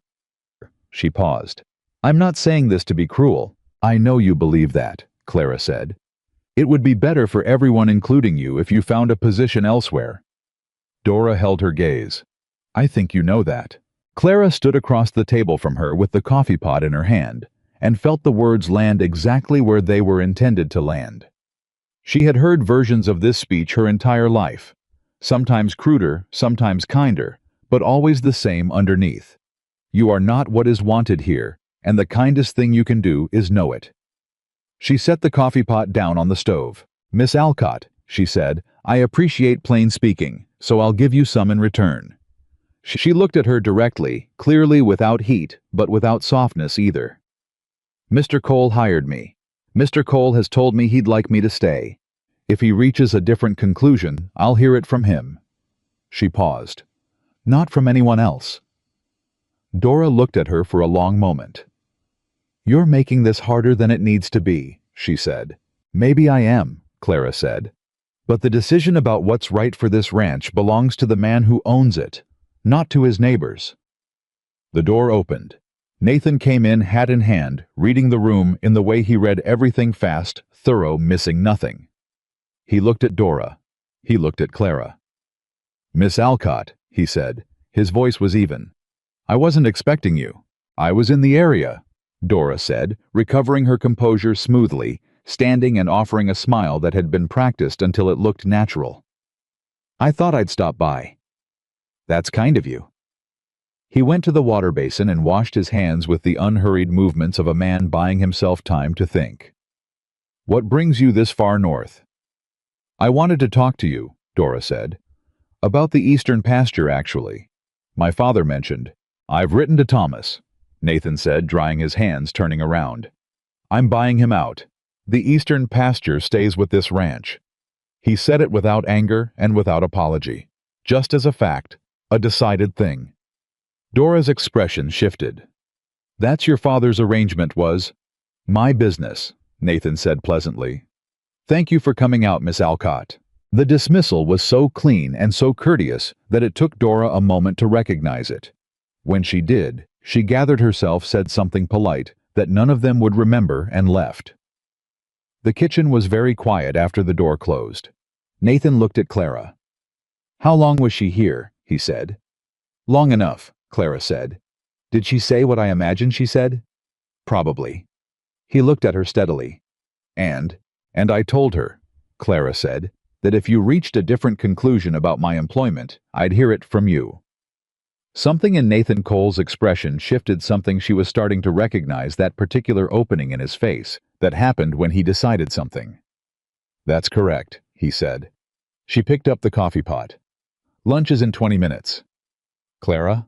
She paused. I'm not saying this to be cruel. I know you believe that, Clara said. It would be better for everyone, including you, if you found a position elsewhere. Dora held her gaze. I think you know that. Clara stood across the table from her with the coffee pot in her hand, and felt the words land exactly where they were intended to land. She had heard versions of this speech her entire life, sometimes cruder, sometimes kinder, but always the same underneath. You are not what is wanted here, and the kindest thing you can do is know it." She set the coffee pot down on the stove. "Miss Alcott," she said, "I appreciate plain speaking, so I'll give you some in return." She looked at her directly, clearly without heat, but without softness either. "Mr. Cole hired me. Mr. Cole has told me he'd like me to stay. If he reaches a different conclusion, I'll hear it from him." She paused. "Not from anyone else." Dora looked at her for a long moment. "You're making this harder than it needs to be," she said. "Maybe I am," Clara said. "But the decision about what's right for this ranch belongs to the man who owns it, not to his neighbors." The door opened. Nathan came in hat in hand, reading the room in the way he read everything fast, thorough, missing nothing. He looked at Dora. He looked at Clara. "Miss Alcott," he said. His voice was even. "I wasn't expecting you." "I was in the area," Dora said, recovering her composure smoothly, standing and offering a smile that had been practiced until it looked natural. "I thought I'd stop by." "That's kind of you." He went to the water basin and washed his hands with the unhurried movements of a man buying himself time to think. "What brings you this far north?" "I wanted to talk to you," Dora said. "About the eastern pasture, actually. My father mentioned." "I've written to Thomas," Nathan said, drying his hands, turning around. "I'm buying him out. The eastern pasture stays with this ranch." He said it without anger and without apology. Just as a fact, a decided thing. Dora's expression shifted. "That's your father's arrangement was?" "My business," Nathan said pleasantly. "Thank you for coming out, Miss Alcott." The dismissal was so clean and so courteous that it took Dora a moment to recognize it. When she did, she gathered herself, said something polite that none of them would remember, and left. The kitchen was very quiet after the door closed. Nathan looked at Clara. "How long was she here?" he said. "Long enough," Clara said. "Did she say what I imagined she said?" "Probably." He looked at her steadily. And I told her," Clara said, "that if you reached a different conclusion about my employment, I'd hear it from you." Something in Nathan Cole's expression shifted something she was starting to recognize, that particular opening in his face that happened when he decided something. "That's correct," he said. She picked up the coffee pot. "Lunch is in 20 minutes. Clara?"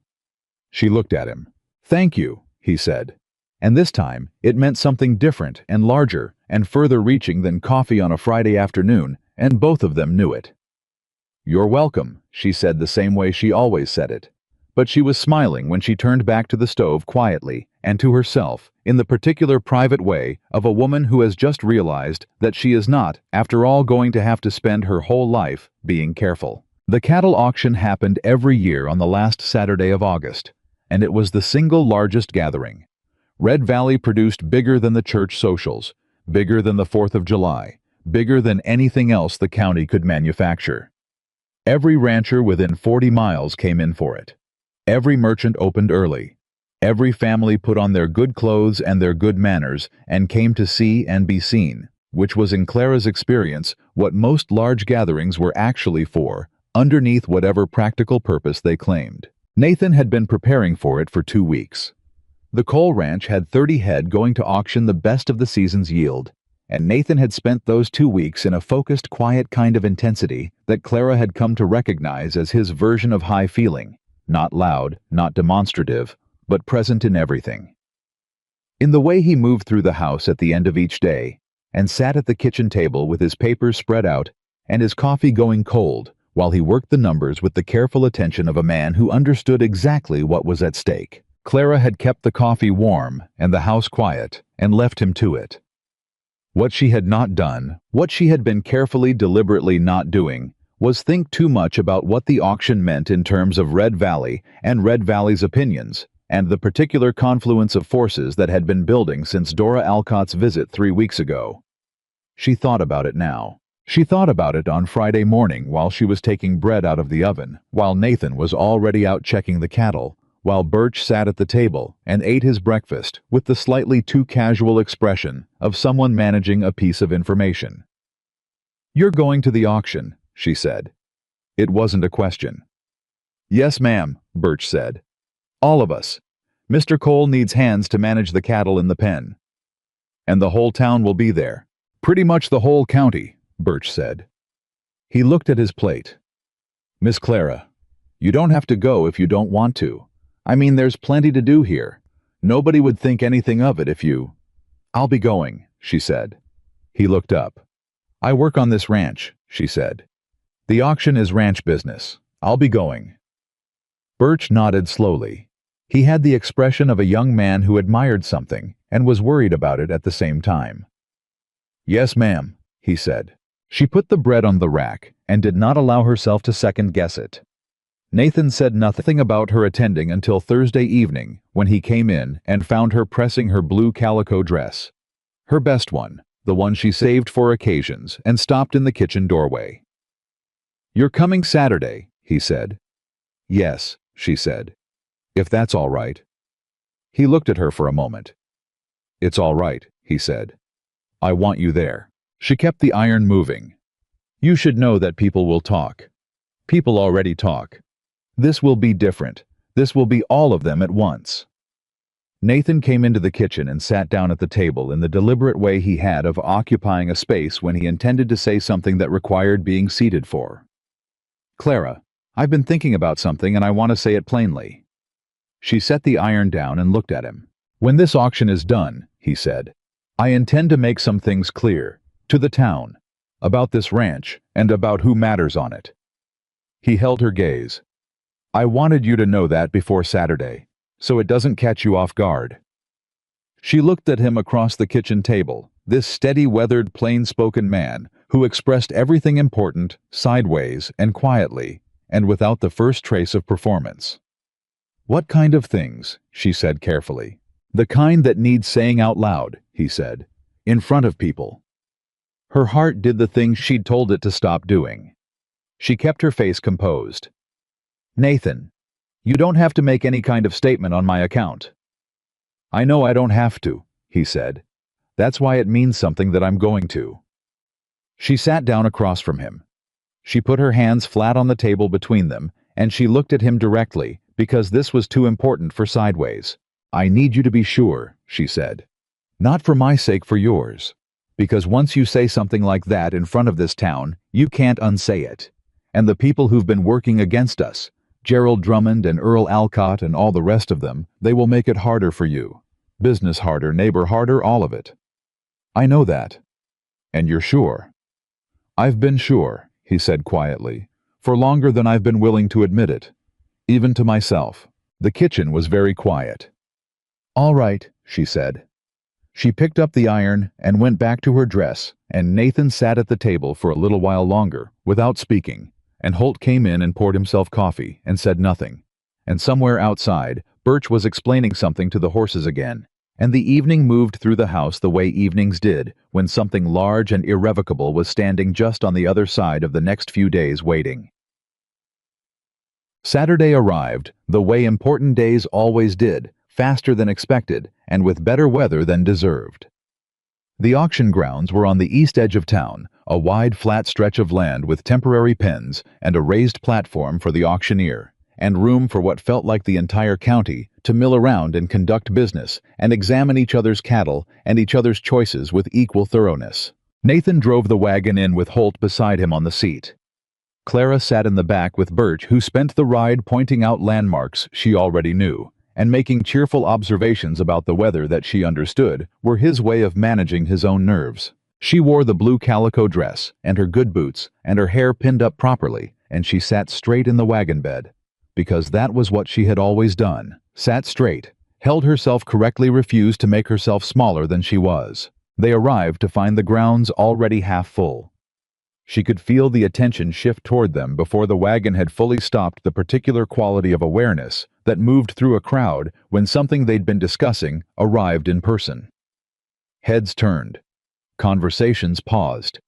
She looked at him. "Thank you," he said. And this time, it meant something different and larger and further reaching than coffee on a Friday afternoon, and both of them knew it. "You're welcome," she said the same way she always said it. But she was smiling when she turned back to the stove quietly and to herself in the particular private way of a woman who has just realized that she is not, after all, going to have to spend her whole life being careful. The cattle auction happened every year on the last Saturday of August, and it was the single largest gathering. Red Valley produced bigger than the church socials, bigger than the 4th of July, bigger than anything else the county could manufacture. Every rancher within 40 miles came in for it. Every merchant opened early. Every family put on their good clothes and their good manners and came to see and be seen, which was, in Clara's experience, what most large gatherings were actually for, underneath whatever practical purpose they claimed. Nathan had been preparing for it for 2 weeks. The Cole Ranch had 30 head going to auction, the best of the season's yield, and Nathan had spent those 2 weeks in a focused, quiet kind of intensity that Clara had come to recognize as his version of high feeling, not loud, not demonstrative, but present in everything. In the way he moved through the house at the end of each day, and sat at the kitchen table with his papers spread out and his coffee going cold, while he worked the numbers with the careful attention of a man who understood exactly what was at stake. Clara had kept the coffee warm and the house quiet and left him to it. What she had not done, what she had been carefully, deliberately not doing, was think too much about what the auction meant in terms of Red Valley and Red Valley's opinions, and the particular confluence of forces that had been building since Dora Alcott's visit 3 weeks ago. She thought about it now. She thought about it on Friday morning while she was taking bread out of the oven, while Nathan was already out checking the cattle, while Birch sat at the table and ate his breakfast with the slightly too casual expression of someone managing a piece of information. "You're going to the auction," she said. It wasn't a question. "Yes, ma'am," Birch said. "All of us. Mr. Cole needs hands to manage the cattle in the pen. And the whole town will be there. Pretty much the whole county, Birch said. He looked at his plate. Miss Clara, you don't have to go if you don't want to. I mean, there's plenty to do here. Nobody would think anything of it if you... I'll be going, she said. He looked up. I work on this ranch, she said. The auction is ranch business. I'll be going. Birch nodded slowly. He had the expression of a young man who admired something and was worried about it at the same time. Yes, ma'am, he said. She put the bread on the rack and did not allow herself to second-guess it. Nathan said nothing about her attending until Thursday evening when he came in and found her pressing her blue calico dress. Her best one, the one she saved for occasions, and stopped in the kitchen doorway. You're coming Saturday, he said. Yes, she said. If that's all right. He looked at her for a moment. It's all right, he said. I want you there. She kept the iron moving. You should know that people will talk. People already talk. This will be different. This will be all of them at once. Nathan came into the kitchen and sat down at the table in the deliberate way he had of occupying a space when he intended to say something that required being seated for. Clara, I've been thinking about something and I want to say it plainly. She set the iron down and looked at him. When this auction is done, he said, I intend to make some things clear, to the town, about this ranch and about who matters on it. He held her gaze. I wanted you to know that before Saturday, so it doesn't catch you off guard. She looked at him across the kitchen table, this steady-weathered, plain-spoken man who expressed everything important, sideways and quietly, and without the first trace of performance. What kind of things? She said carefully. The kind that needs saying out loud, he said, in front of people. Her heart did the thing she'd told it to stop doing. She kept her face composed. Nathan, you don't have to make any kind of statement on my account. I know I don't have to, he said. That's why it means something that I'm going to. She sat down across from him. She put her hands flat on the table between them, and she looked at him directly, because this was too important for sideways. I need you to be sure, she said. Not for my sake, for yours. Because once you say something like that in front of this town, you can't unsay it. And the people who've been working against us, Gerald Drummond and Earl Alcott and all the rest of them, they will make it harder for you. Business harder, neighbor harder, all of it. I know that. And you're sure. I've been sure, he said quietly, for longer than I've been willing to admit it. Even to myself. The kitchen was very quiet. All right, she said. She picked up the iron and went back to her dress, and Nathan sat at the table for a little while longer, without speaking, and Holt came in and poured himself coffee and said nothing. And somewhere outside, Birch was explaining something to the horses again, and the evening moved through the house the way evenings did when something large and irrevocable was standing just on the other side of the next few days waiting. Saturday arrived, the way important days always did, faster than expected, and with better weather than deserved. The auction grounds were on the east edge of town, a wide flat stretch of land with temporary pens and a raised platform for the auctioneer, and room for what felt like the entire county to mill around and conduct business and examine each other's cattle and each other's choices with equal thoroughness. Nathan drove the wagon in with Holt beside him on the seat. Clara sat in the back with Birch, who spent the ride pointing out landmarks she already knew, and making cheerful observations about the weather that she understood were his way of managing his own nerves. She wore the blue calico dress, and her good boots, and her hair pinned up properly, and she sat straight in the wagon bed. Because that was what she had always done. Sat straight, held herself correctly, refused to make herself smaller than she was. They arrived to find the grounds already half full. She could feel the attention shift toward them before the wagon had fully stopped the particular quality of awareness that moved through a crowd when something they'd been discussing arrived in person. Heads turned. Conversations paused.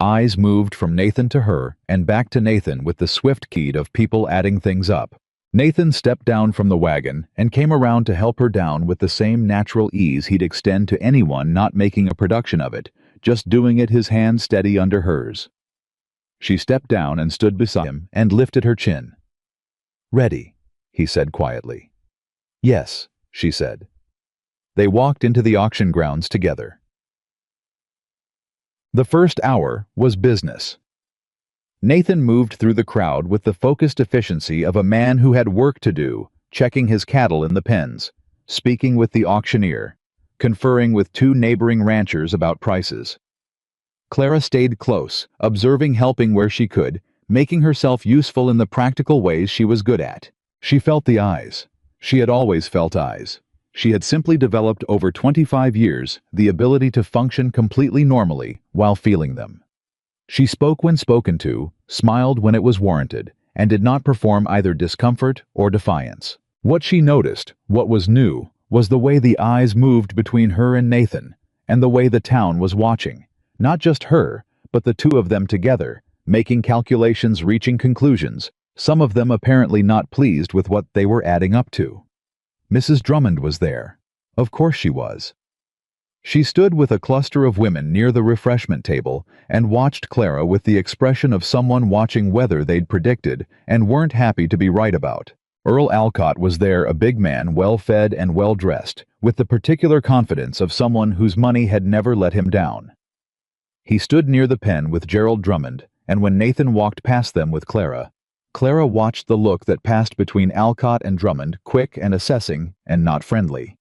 Eyes moved from Nathan to her and back to Nathan with the swift keyed of people adding things up. Nathan stepped down from the wagon and came around to help her down with the same natural ease he'd extend to anyone not making a production of it, just doing it, his hand steady under hers. She stepped down and stood beside him and lifted her chin. Ready, he said quietly. Yes, she said. They walked into the auction grounds together. The first hour was business. Nathan moved through the crowd with the focused efficiency of a man who had work to do, checking his cattle in the pens, speaking with the auctioneer, conferring with two neighboring ranchers about prices. Clara stayed close, observing, helping where she could, making herself useful in the practical ways she was good at. She felt the eyes. She had always felt eyes. She had simply developed over 25 years the ability to function completely normally while feeling them. She spoke when spoken to, smiled when it was warranted, and did not perform either discomfort or defiance. What she noticed, what was new, was the way the eyes moved between her and Nathan, and the way the town was watching. Not just her, but the two of them together, making calculations, reaching conclusions, some of them apparently not pleased with what they were adding up to. Mrs. Drummond was there. Of course she was. She stood with a cluster of women near the refreshment table and watched Clara with the expression of someone watching weather they'd predicted and weren't happy to be right about. Earl Alcott was there, a big man, well-fed and well-dressed, with the particular confidence of someone whose money had never let him down. He stood near the pen with Gerald Drummond, and when Nathan walked past them with Clara, Clara watched the look that passed between Alcott and Drummond, quick and assessing, and not friendly.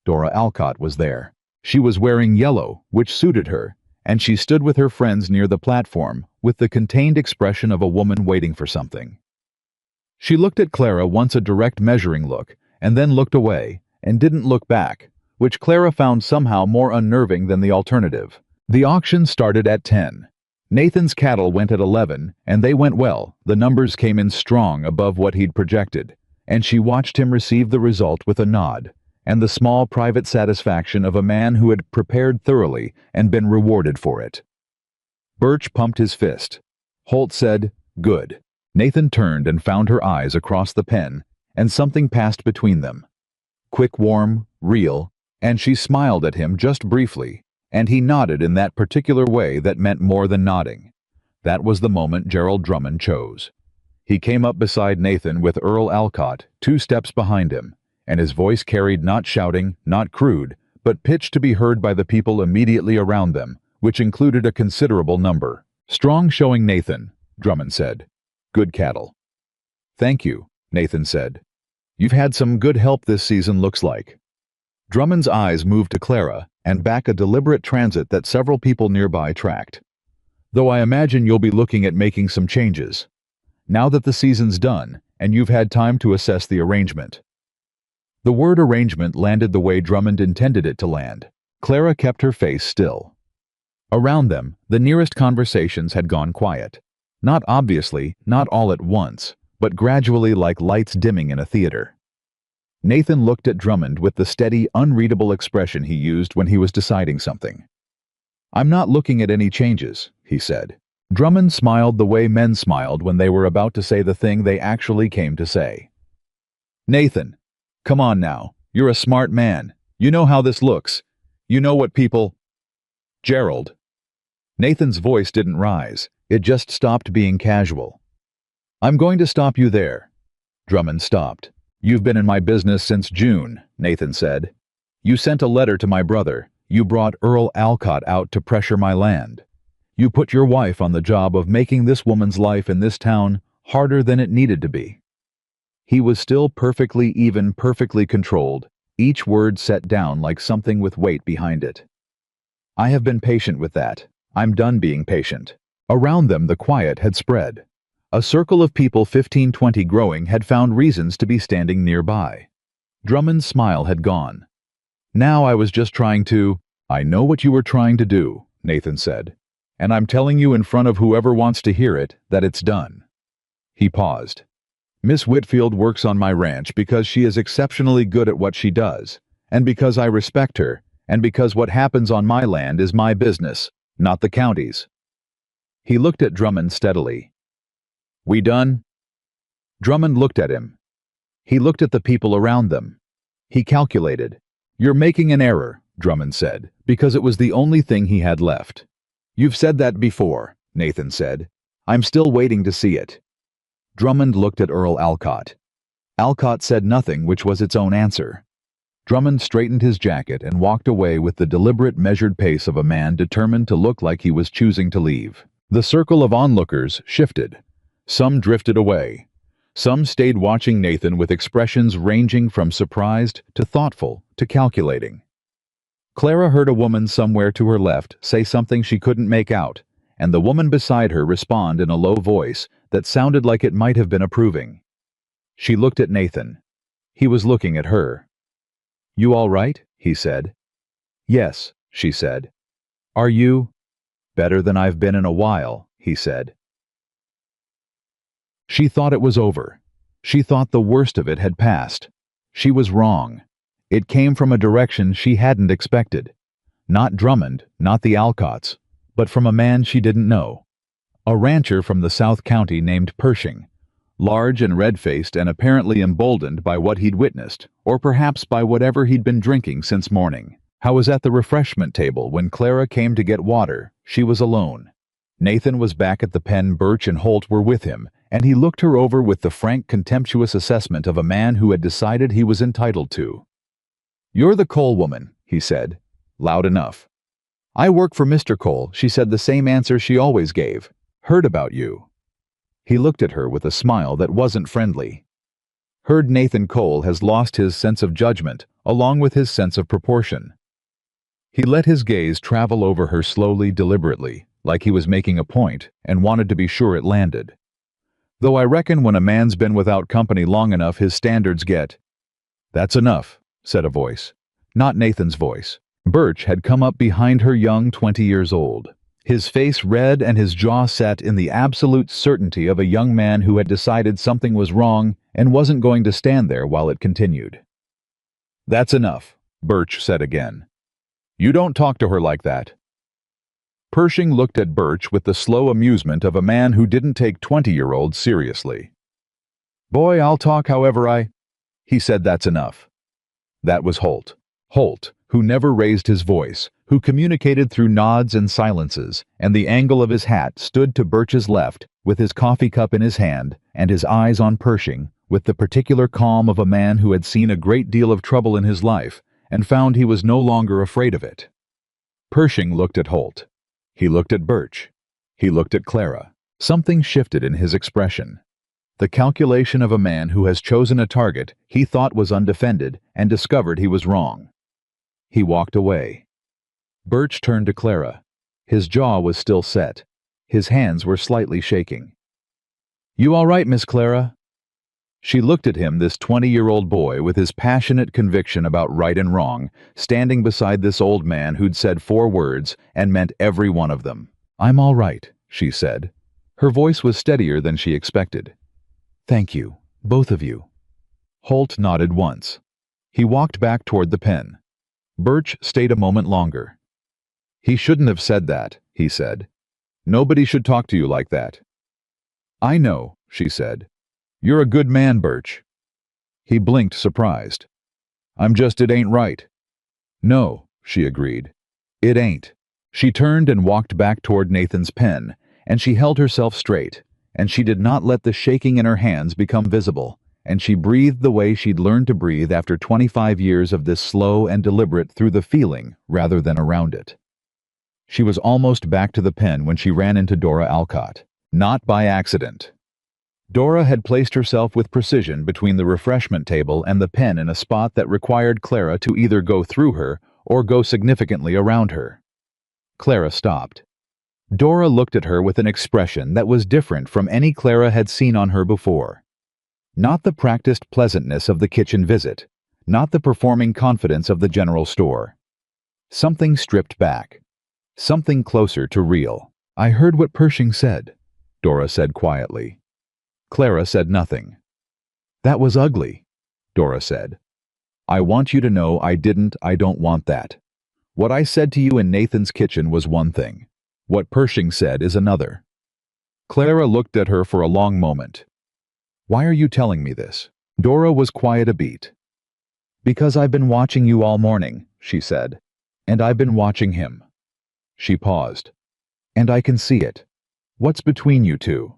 Dora Alcott was there. She was wearing yellow, which suited her, and she stood with her friends near the platform with the contained expression of a woman waiting for something. She looked at Clara once, a direct measuring look, and then looked away, and didn't look back, which Clara found somehow more unnerving than the alternative. The auction started at 10. Nathan's cattle went at 11, and they went well. The numbers came in strong above what he'd projected, and she watched him receive the result with a nod, and the small private satisfaction of a man who had prepared thoroughly and been rewarded for it. Birch pumped his fist. Holt said, "Good." Nathan turned and found her eyes across the pen, and something passed between them. Quick, warm, real, and she smiled at him just briefly, and he nodded in that particular way that meant more than nodding. That was the moment Gerald Drummond chose. He came up beside Nathan with Earl Alcott 2 steps behind him, and his voice carried not shouting, not crude, but pitched to be heard by the people immediately around them, which included a considerable number. "Strong showing, Nathan," Drummond said. "Good cattle." "Thank you," Nathan said. "You've had some good help this season, looks like." Drummond's eyes moved to Clara, and back, a deliberate transit that several people nearby tracked. "Though I imagine you'll be looking at making some changes. Now that the season's done, and you've had time to assess the arrangement." The word arrangement landed the way Drummond intended it to land. Clara kept her face still. Around them, the nearest conversations had gone quiet. Not obviously, not all at once, but gradually, like lights dimming in a theater. Nathan looked at Drummond with the steady, unreadable expression he used when he was deciding something. "I'm not looking at any changes," he said. Drummond smiled the way men smiled when they were about to say the thing they actually came to say. "Nathan, come on now. You're a smart man. You know how this looks. You know what people—" "Gerald." Nathan's voice didn't rise. It just stopped being casual. "I'm going to stop you there." Drummond stopped. "You've been in my business since June," Nathan said. "You sent a letter to my brother. You brought Earl Alcott out to pressure my land. You put your wife on the job of making this woman's life in this town harder than it needed to be." He was still perfectly even, perfectly controlled, each word set down like something with weight behind it. "I have been patient with that. I'm done being patient." Around them the quiet had spread. A circle of people 15-20 growing had found reasons to be standing nearby. Drummond's smile had gone. "Now I was just trying to—" "I know what you were trying to do," Nathan said. "And I'm telling you in front of whoever wants to hear it that it's done." He paused. "Miss Whitfield works on my ranch because she is exceptionally good at what she does, and because I respect her, and because what happens on my land is my business, not the county's." He looked at Drummond steadily. "We done?" Drummond looked at him. He looked at the people around them. He calculated. "You're making an error," Drummond said, because it was the only thing he had left. "You've said that before," Nathan said. "I'm still waiting to see it." Drummond looked at Earl Alcott. Alcott said nothing, which was its own answer. Drummond straightened his jacket and walked away with the deliberate, measured pace of a man determined to look like he was choosing to leave. The circle of onlookers shifted. Some drifted away. Some stayed watching Nathan with expressions ranging from surprised to thoughtful to calculating. Clara heard a woman somewhere to her left say something she couldn't make out, and the woman beside her respond in a low voice that sounded like it might have been approving. She looked at Nathan. He was looking at her. "You all right?" he said. "Yes," she said. "Are you?" "Better than I've been in a while," he said. She thought it was over. She thought the worst of it had passed. She was wrong. It came from a direction she hadn't expected. Not Drummond, not the Alcotts, but from a man she didn't know. A rancher from the South County named Pershing, large and red-faced and apparently emboldened by what he'd witnessed, or perhaps by whatever he'd been drinking since morning. How was at the refreshment table when Clara came to get water, she was alone. Nathan was back at the pen. Birch and Holt were with him, and he looked her over with the frank, contemptuous assessment of a man who had decided he was entitled to. "You're the Cole woman," he said, loud enough. "I work for Mr. Cole," she said, the same answer she always gave. "Heard about you." He looked at her with a smile that wasn't friendly. "Heard Nathan Cole has lost his sense of judgment, along with his sense of proportion." He let his gaze travel over her slowly, deliberately, like he was making a point and wanted to be sure it landed. "Though I reckon when a man's been without company long enough, his standards get—" "That's enough," said a voice. Not Nathan's voice. Birch had come up behind her, young, 20 years old. His face red and his jaw set in the absolute certainty of a young man who had decided something was wrong and wasn't going to stand there while it continued. "That's enough," Birch said again. "You don't talk to her like that." Pershing looked at Birch with the slow amusement of a man who didn't take 20-year-olds seriously. "Boy, I'll talk however He said that's enough. That was Holt. Holt, who never raised his voice, who communicated through nods and silences, and the angle of his hat stood to Birch's left, with his coffee cup in his hand, and his eyes on Pershing, with the particular calm of a man who had seen a great deal of trouble in his life, and found he was no longer afraid of it. Pershing looked at Holt. He looked at Birch. He looked at Clara. Something shifted in his expression. The calculation of a man who has chosen a target he thought was undefended and discovered he was wrong. He walked away. Birch turned to Clara. His jaw was still set. His hands were slightly shaking. "You all right, Miss Clara?" She looked at him, this 20-year-old boy with his passionate conviction about right and wrong, standing beside this old man who'd said 4 words and meant every one of them. "I'm all right," she said. Her voice was steadier than she expected. "Thank you, both of you." Holt nodded once. He walked back toward the pen. Birch stayed a moment longer. "He shouldn't have said that," he said. "Nobody should talk to you like that." "I know," she said. "You're a good man, Birch." He blinked, surprised. It ain't right." "No," she agreed. "It ain't." She turned and walked back toward Nathan's pen, and she held herself straight, and she did not let the shaking in her hands become visible, and she breathed the way she'd learned to breathe after 25 years of this slow and deliberate through the feeling rather than around it. She was almost back to the pen when she ran into Dora Alcott. Not by accident. Dora had placed herself with precision between the refreshment table and the pen in a spot that required Clara to either go through her or go significantly around her. Clara stopped. Dora looked at her with an expression that was different from any Clara had seen on her before. Not the practiced pleasantness of the kitchen visit, not the performing confidence of the general store. Something stripped back. Something closer to real. "I heard what Pershing said," Dora said quietly. Clara said nothing. "That was ugly," Dora said. "I want you to know I don't want that. What I said to you in Nathan's kitchen was one thing. What Pershing said is another." Clara looked at her for a long moment. "Why are you telling me this?" Dora was quiet a beat. "Because I've been watching you all morning," she said. "And I've been watching him." She paused. "And I can see it. What's between you two?"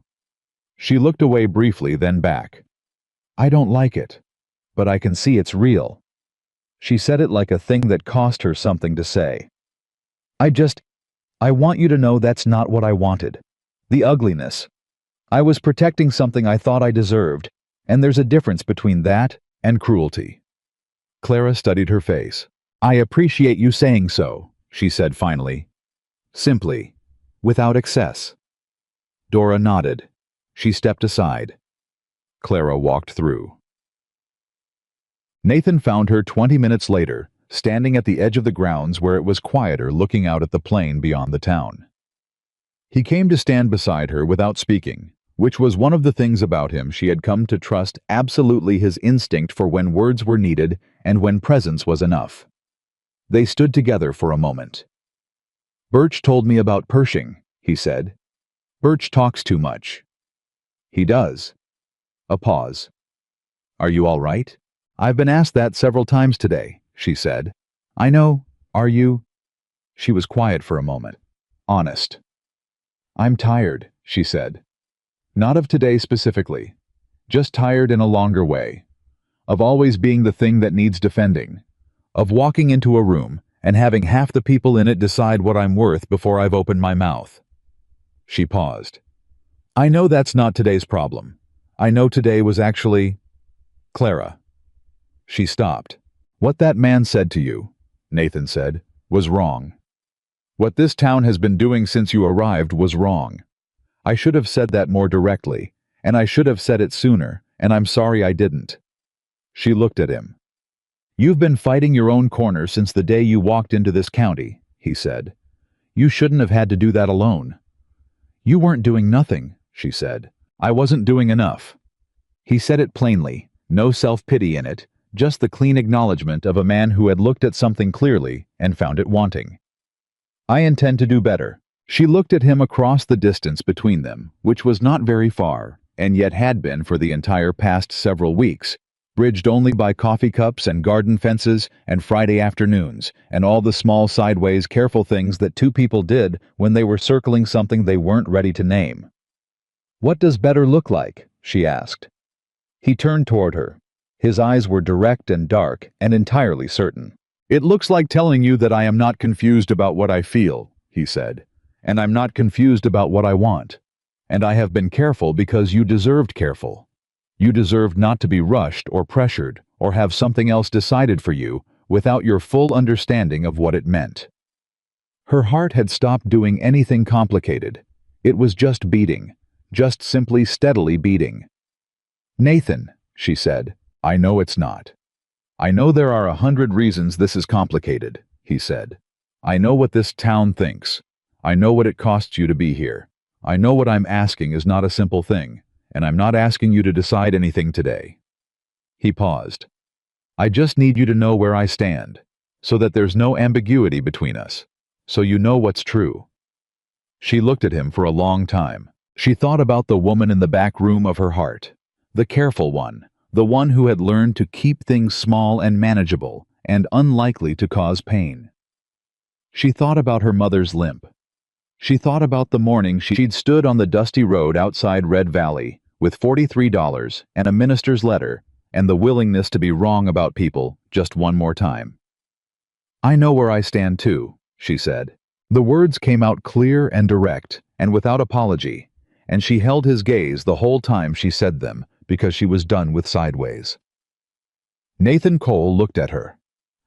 She looked away briefly, then back. "I don't like it. But I can see it's real." She said it like a thing that cost her something to say. I want you to know that's not what I wanted. The ugliness. I was protecting something I thought I deserved, and there's a difference between that and cruelty." Clara studied her face. "I appreciate you saying so," she said finally. Simply, without excess. Dora nodded. She stepped aside. Clara walked through. Nathan found her 20 minutes later, standing at the edge of the grounds where it was quieter, looking out at the plain beyond the town. He came to stand beside her without speaking, which was one of the things about him she had come to trust absolutely, his instinct for when words were needed and when presence was enough. They stood together for a moment. "Birch told me about Pershing," he said. "Birch talks too much." "He does." A pause. "Are you all right?" "I've been asked that several times today," she said. "I know. Are you?" She was quiet for a moment. Honest. "I'm tired," she said. "Not of today specifically. Just tired in a longer way. Of always being the thing that needs defending. Of walking into a room and having half the people in it decide what I'm worth before I've opened my mouth." She paused. "I know that's not today's problem. I know today was actually Clara." She stopped. "What that man said to you," Nathan said, "was wrong. What this town has been doing since you arrived was wrong. I should have said that more directly, and I should have said it sooner, and I'm sorry I didn't." She looked at him. "You've been fighting your own corner since the day you walked into this county," he said. "You shouldn't have had to do that alone." "You weren't doing nothing," she said. "I wasn't doing enough." He said it plainly, no self-pity in it, just the clean acknowledgement of a man who had looked at something clearly and found it wanting. "I intend to do better." She looked at him across the distance between them, which was not very far, and yet had been for the entire past several weeks, bridged only by coffee cups and garden fences and Friday afternoons, and all the small sideways careful things that two people did when they were circling something they weren't ready to name. "What does better look like?" she asked. He turned toward her. His eyes were direct and dark and entirely certain. "It looks like telling you that I am not confused about what I feel," he said, "and I'm not confused about what I want. And I have been careful because you deserved careful. You deserved not to be rushed or pressured or have something else decided for you without your full understanding of what it meant." Her heart had stopped doing anything complicated. It was just beating, just simply steadily beating. "Nathan," she said, "I know it's not. I know there are 100 reasons this is complicated," he said. "I know what this town thinks. I know what it costs you to be here. I know what I'm asking is not a simple thing, and I'm not asking you to decide anything today." He paused. "I just need you to know where I stand, so that there's no ambiguity between us, so you know what's true." She looked at him for a long time. She thought about the woman in the back room of her heart, the careful one, the one who had learned to keep things small and manageable and unlikely to cause pain. She thought about her mother's limp. She thought about the morning she'd stood on the dusty road outside Red Valley with $43 and a minister's letter and the willingness to be wrong about people just one more time. "I know where I stand too," she said. The words came out clear and direct and without apology, and she held his gaze the whole time she said them because she was done with sideways. Nathan Cole looked at her.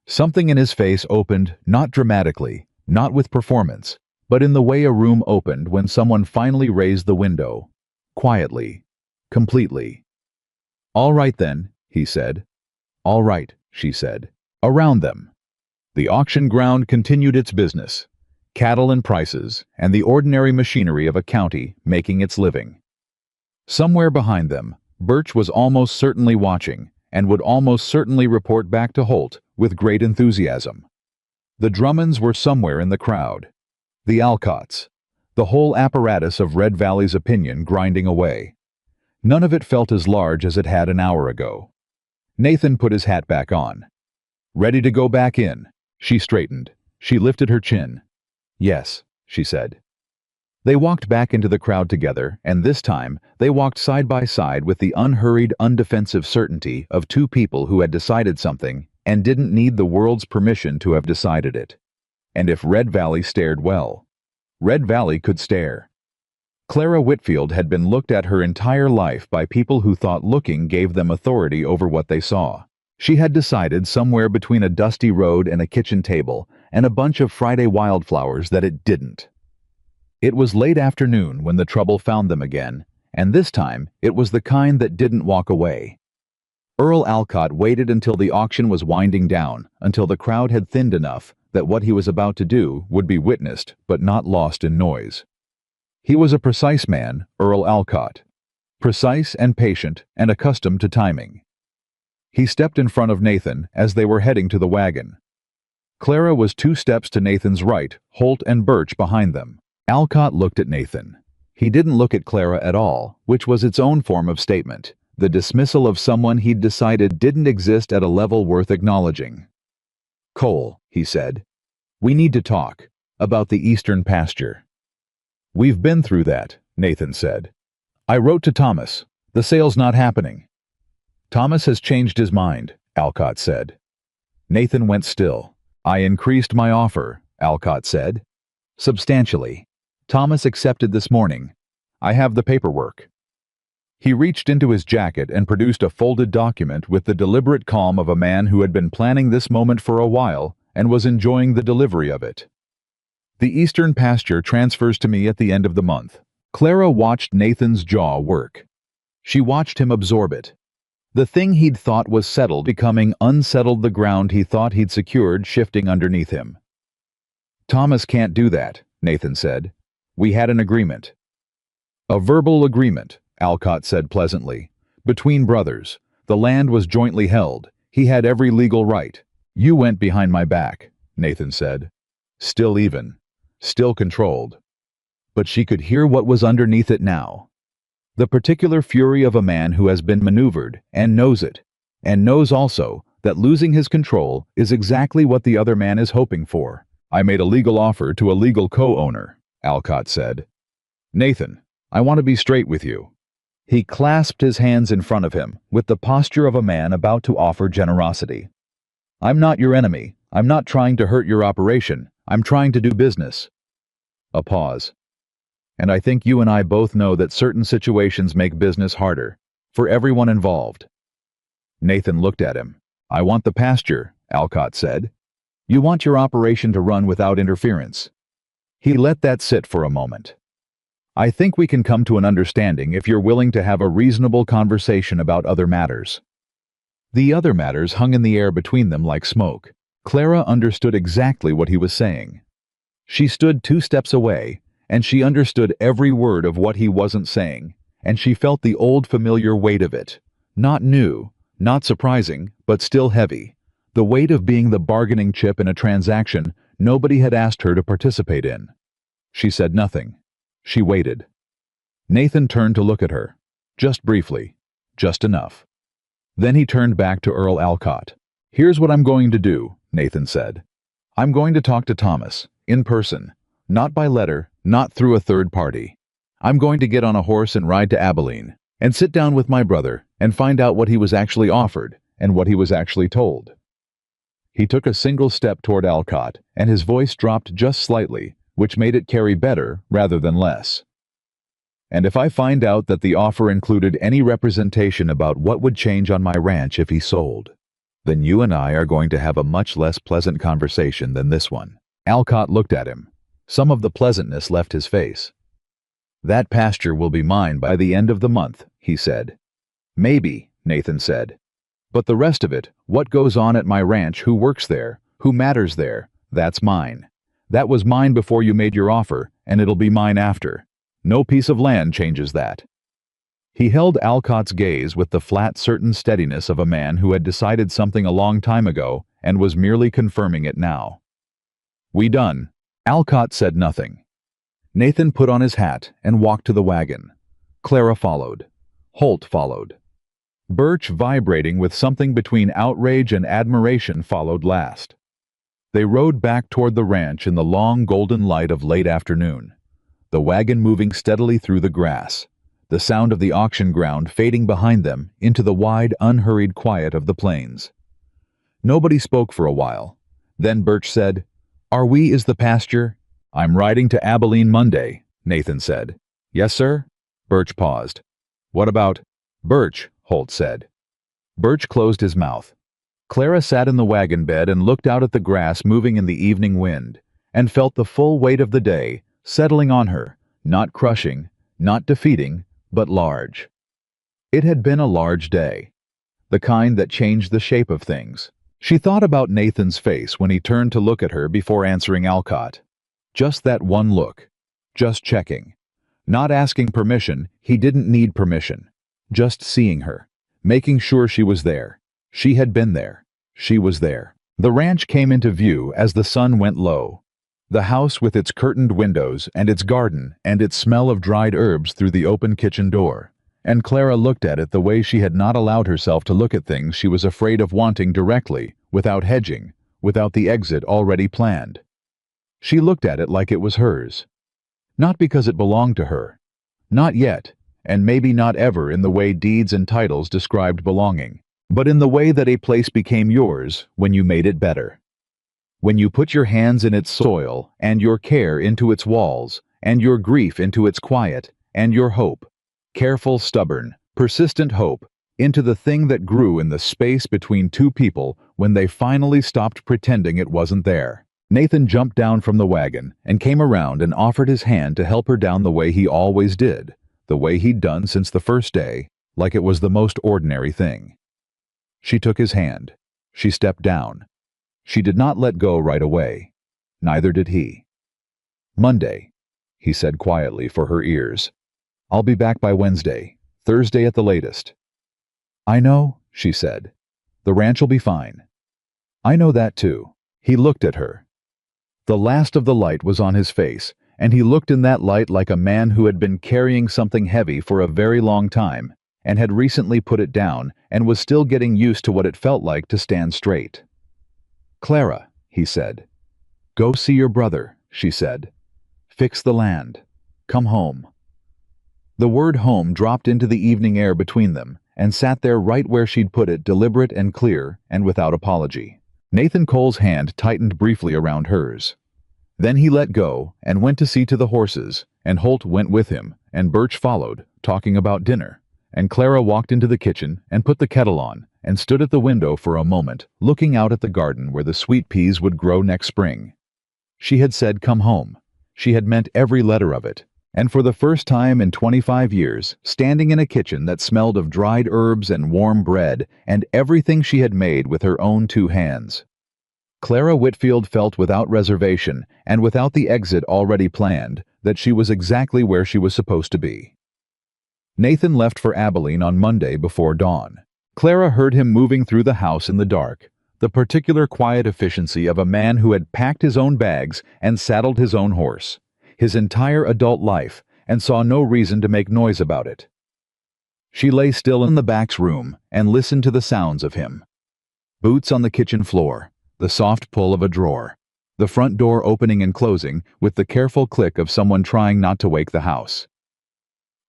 Something in his face opened, not dramatically, not with performance, but in the way a room opened when someone finally raised the window. Quietly. Completely. "All right then," he said. "All right," she said. Around them. The auction ground continued its business. Cattle and prices, and the ordinary machinery of a county making its living. Somewhere behind them, Birch was almost certainly watching, and would almost certainly report back to Holt with great enthusiasm. The Drummonds were somewhere in the crowd. The Alcotts. The whole apparatus of Red Valley's opinion grinding away. None of it felt as large as it had an hour ago. Nathan put his hat back on. "Ready to go back in?" She straightened. She lifted her chin. "Yes," she said. They walked back into the crowd together, and this time they walked side by side with the unhurried, undefensive certainty of two people who had decided something and didn't need the world's permission to have decided it. And if Red Valley stared well, Red Valley could stare. Clara Whitfield had been looked at her entire life by people who thought looking gave them authority over what they saw. She had decided somewhere between a dusty road and a kitchen table and a bunch of Friday wildflowers that it didn't. It was late afternoon when the trouble found them again, and this time it was the kind that didn't walk away. Earl Alcott waited until the auction was winding down, until the crowd had thinned enough that what he was about to do would be witnessed but not lost in noise. He was a precise man, Earl Alcott. Precise and patient and accustomed to timing. He stepped in front of Nathan as they were heading to the wagon. Clara was 2 steps to Nathan's right, Holt and Birch behind them. Alcott looked at Nathan. He didn't look at Clara at all, which was its own form of statement, the dismissal of someone he'd decided didn't exist at a level worth acknowledging. "Cole," he said, "we need to talk about the eastern pasture." "We've been through that," Nathan said. "I wrote to Thomas. The sale's not happening." "Thomas has changed his mind," Alcott said. Nathan went still. "I increased my offer," Alcott said. "Substantially. Thomas accepted this morning. I have the paperwork." He reached into his jacket and produced a folded document with the deliberate calm of a man who had been planning this moment for a while and was enjoying the delivery of it. "The eastern pasture transfers to me at the end of the month." Clara watched Nathan's jaw work. She watched him absorb it. The thing he'd thought was settled becoming unsettled, the ground he thought he'd secured shifting underneath him. "Thomas can't do that," Nathan said. "We had an agreement." "A verbal agreement," Alcott said pleasantly. "Between brothers. The land was jointly held. He had every legal right." "You went behind my back," Nathan said. "Still even. Still controlled." But she could hear what was underneath it now. The particular fury of a man who has been maneuvered and knows it, and knows also that losing his control is exactly what the other man is hoping for. "I made a legal offer to a legal co-owner," Alcott said. "Nathan, I want to be straight with you." He clasped his hands in front of him with the posture of a man about to offer generosity. "I'm not your enemy. I'm not trying to hurt your operation. I'm trying to do business." A pause. "And I think you and I both know that certain situations make business harder, for everyone involved." Nathan looked at him. "I want the pasture," Alcott said. "You want your operation to run without interference." He let that sit for a moment. "I think we can come to an understanding if you're willing to have a reasonable conversation about other matters." The other matters hung in the air between them like smoke. Clara understood exactly what he was saying. She stood 2 steps away, and she understood every word of what he wasn't saying, and she felt the old familiar weight of it. Not new, not surprising, but still heavy. The weight of being the bargaining chip in a transaction nobody had asked her to participate in. She said nothing. She waited. Nathan turned to look at her. Just briefly. Just enough. Then he turned back to Earl Alcott. "Here's what I'm going to do," Nathan said. "I'm going to talk to Thomas, in person. Not by letter, not through a third party. I'm going to get on a horse and ride to Abilene, and sit down with my brother and find out what he was actually offered and what he was actually told." He took a single step toward Alcott, and his voice dropped just slightly, which made it carry better rather than less. "And if I find out that the offer included any representation about what would change on my ranch if he sold, then you and I are going to have a much less pleasant conversation than this one." Alcott looked at him. Some of the pleasantness left his face. "That pasture will be mine by the end of the month," he said. "Maybe," Nathan said. "But the rest of it, what goes on at my ranch, who works there, who matters there, that's mine. That was mine before you made your offer, and it'll be mine after. No piece of land changes that." He held Alcott's gaze with the flat, certain steadiness of a man who had decided something a long time ago and was merely confirming it now. "We done." Alcott said nothing. Nathan put on his hat and walked to the wagon. Clara followed. Holt followed. Birch, vibrating with something between outrage and admiration, followed last. They rode back toward the ranch in the long golden light of late afternoon, the wagon moving steadily through the grass, the sound of the auction ground fading behind them into the wide, unhurried quiet of the plains. Nobody spoke for a while. Then Birch said, "Are we is the pasture?" "I'm riding to Abilene Monday," Nathan said. "Yes, sir?" Birch paused. "What about—" "Birch," Holt said. Birch closed his mouth. Clara sat in the wagon bed and looked out at the grass moving in the evening wind, and felt the full weight of the day settling on her, not crushing, not defeating, but large. It had been a large day, the kind that changed the shape of things. She thought about Nathan's face when he turned to look at her before answering Alcott. Just that one look. Just checking. Not asking permission, he didn't need permission. Just seeing her. Making sure she was there. She had been there. She was there. The ranch came into view as the sun went low. The house with its curtained windows and its garden and its smell of dried herbs through the open kitchen door. And Clara looked at it the way she had not allowed herself to look at things she was afraid of wanting directly, without hedging, without the exit already planned. She looked at it like it was hers. Not because it belonged to her. Not yet, and maybe not ever in the way deeds and titles described belonging, but in the way that a place became yours when you made it better. When you put your hands in its soil, and your care into its walls, and your grief into its quiet, and your hope, careful, stubborn, persistent hope, into the thing that grew in the space between two people when they finally stopped pretending it wasn't there. Nathan jumped down from the wagon and came around and offered his hand to help her down the way he always did, the way he'd done since the first day, like it was the most ordinary thing. She took his hand. She stepped down. She did not let go right away. Neither did he. "Monday," he said quietly for her ears. "I'll be back by Wednesday, Thursday at the latest." "I know," she said. "The ranch'll be fine." "I know that too." He looked at her. The last of the light was on his face, and he looked in that light like a man who had been carrying something heavy for a very long time, and had recently put it down and was still getting used to what it felt like to stand straight. "Clara," he said. "Go see your brother," she said. "Fix the land. Come home." The word home dropped into the evening air between them, and sat there right where she'd put it, deliberate and clear, and without apology. Nathan Cole's hand tightened briefly around hers. Then he let go and went to see to the horses, and Holt went with him, and Birch followed, talking about dinner, and Clara walked into the kitchen and put the kettle on, and stood at the window for a moment, looking out at the garden where the sweet peas would grow next spring. She had said, "Come home." She had meant every letter of it. And for the first time in 25 years, standing in a kitchen that smelled of dried herbs and warm bread, and everything she had made with her own two hands. Clara Whitfield felt without reservation, and without the exit already planned, that she was exactly where she was supposed to be. Nathan left for Abilene on Monday before dawn. Clara heard him moving through the house in the dark, the particular quiet efficiency of a man who had packed his own bags and saddled his own horse, his entire adult life, and saw no reason to make noise about it. She lay still in the back room and listened to the sounds of him. Boots on the kitchen floor, the soft pull of a drawer, the front door opening and closing with the careful click of someone trying not to wake the house.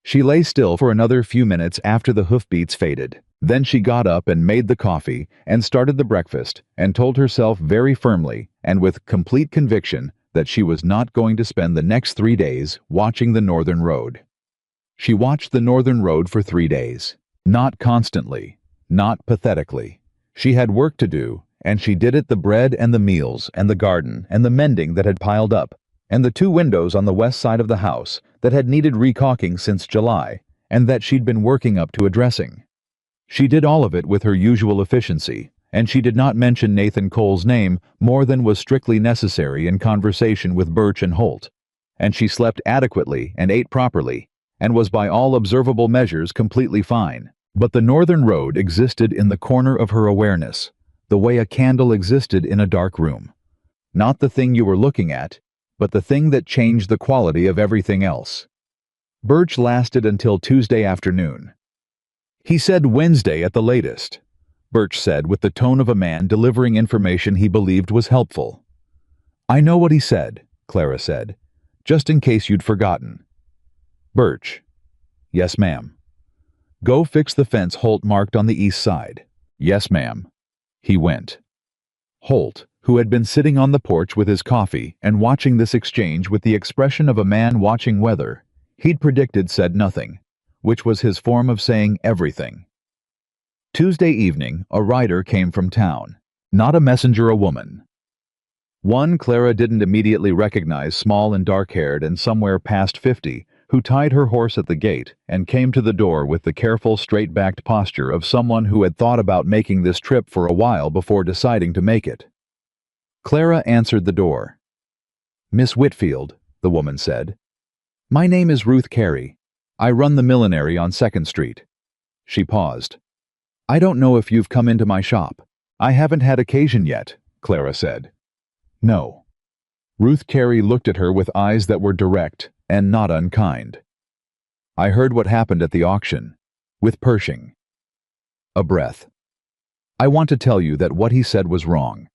She lay still for another few minutes after the hoofbeats faded. Then she got up and made the coffee and started the breakfast, and told herself very firmly and with complete conviction that she was not going to spend the next 3 days watching the Northern Road. She watched the Northern Road for 3 days. Not constantly, not pathetically. She had work to do, and she did it: the bread and the meals and the garden and the mending that had piled up, and the 2 windows on the west side of the house that had needed recaulking since July, and that she'd been working up to addressing. She did all of it with her usual efficiency, and she did not mention Nathan Cole's name more than was strictly necessary in conversation with Birch and Holt. And she slept adequately and ate properly, and was by all observable measures completely fine. But the Northern Road existed in the corner of her awareness, the way a candle existed in a dark room. Not the thing you were looking at, but the thing that changed the quality of everything else. Birch lasted until Tuesday afternoon. "He said Wednesday at the latest," Birch said with the tone of a man delivering information he believed was helpful. "I know what he said," Clara said, "just in case you'd forgotten." Birch: "Yes, ma'am." "Go fix the fence Holt marked on the east side." "Yes, ma'am." He went. Holt, who had been sitting on the porch with his coffee and watching this exchange with the expression of a man watching weather he'd predicted, said nothing, which was his form of saying everything. Tuesday evening, a rider came from town. Not a messenger, a woman. One Clara didn't immediately recognize, small and dark-haired and somewhere past 50, who tied her horse at the gate and came to the door with the careful, straight-backed posture of someone who had thought about making this trip for a while before deciding to make it. Clara answered the door. "Miss Whitfield," the woman said. "My name is Ruth Carey. I run the millinery on 2nd Street. She paused. "I don't know if you've come into my shop." "I haven't had occasion yet," Clara said. "No." Ruth Carey looked at her with eyes that were direct and not unkind. "I heard what happened at the auction, with Pershing." A breath. "I want to tell you that what he said was wrong.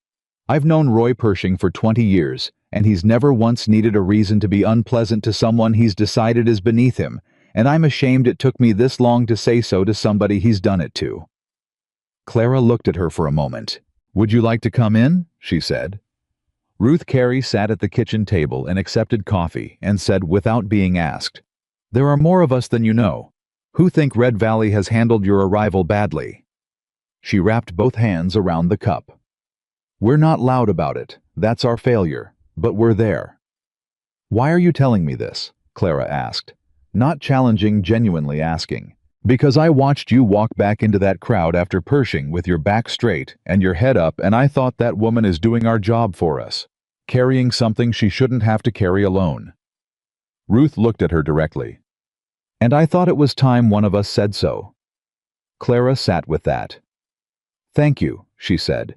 I've known Roy Pershing for 20 years, and he's never once needed a reason to be unpleasant to someone he's decided is beneath him, and I'm ashamed it took me this long to say so to somebody he's done it to." Clara looked at her for a moment. "Would you like to come in?" she said. Ruth Carey sat at the kitchen table and accepted coffee and said without being asked, "There are more of us than you know, who think Red Valley has handled your arrival badly." She wrapped both hands around the cup. "We're not loud about it, that's our failure, but we're there." "Why are you telling me this?" Clara asked, not challenging, genuinely asking. "Because I watched you walk back into that crowd after Pershing with your back straight and your head up, and I thought that woman is doing our job for us, carrying something she shouldn't have to carry alone." Ruth looked at her directly. "And I thought it was time one of us said so." Clara sat with that. "Thank you," she said.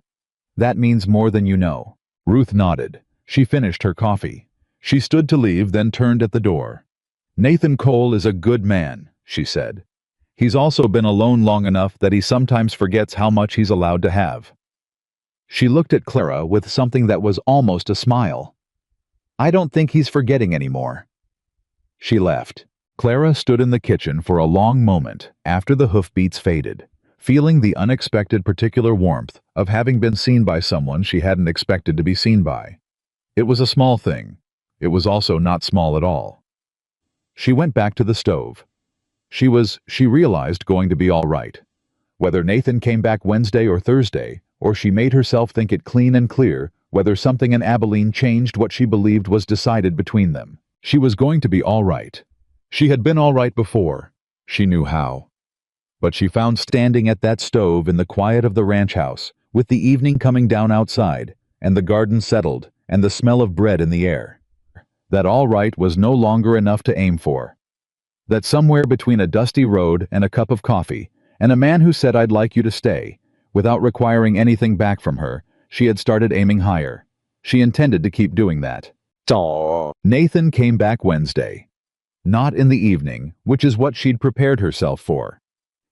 "That means more than you know." Ruth nodded. She finished her coffee. She stood to leave, then turned at the door. "Nathan Cole is a good man," she said. "He's also been alone long enough that he sometimes forgets how much he's allowed to have." She looked at Clara with something that was almost a smile. "I don't think he's forgetting anymore." She left. Clara stood in the kitchen for a long moment after the hoofbeats faded, feeling the unexpected particular warmth of having been seen by someone she hadn't expected to be seen by. It was a small thing. It was also not small at all. She went back to the stove. She realized, going to be all right. Whether Nathan came back Wednesday or Thursday, or she made herself think it clean and clear, whether something in Abilene changed what she believed was decided between them, she was going to be all right. She had been all right before. She knew how. But she found standing at that stove in the quiet of the ranch house, with the evening coming down outside, and the garden settled, and the smell of bread in the air, that all right was no longer enough to aim for. That somewhere between a dusty road and a cup of coffee, and a man who said, "I'd like you to stay," without requiring anything back from her, she had started aiming higher. She intended to keep doing that. Nathan came back Wednesday. Not in the evening, which is what she'd prepared herself for.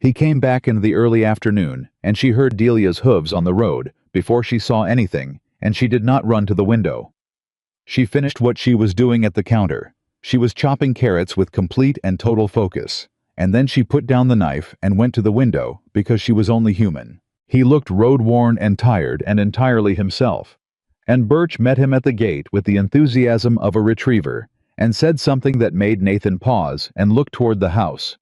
He came back in the early afternoon, and she heard Delia's hooves on the road before she saw anything, and she did not run to the window. She finished what she was doing at the counter. She was chopping carrots with complete and total focus, and then she put down the knife and went to the window because she was only human. He looked road-worn and tired and entirely himself, and Birch met him at the gate with the enthusiasm of a retriever and said something that made Nathan pause and look toward the house.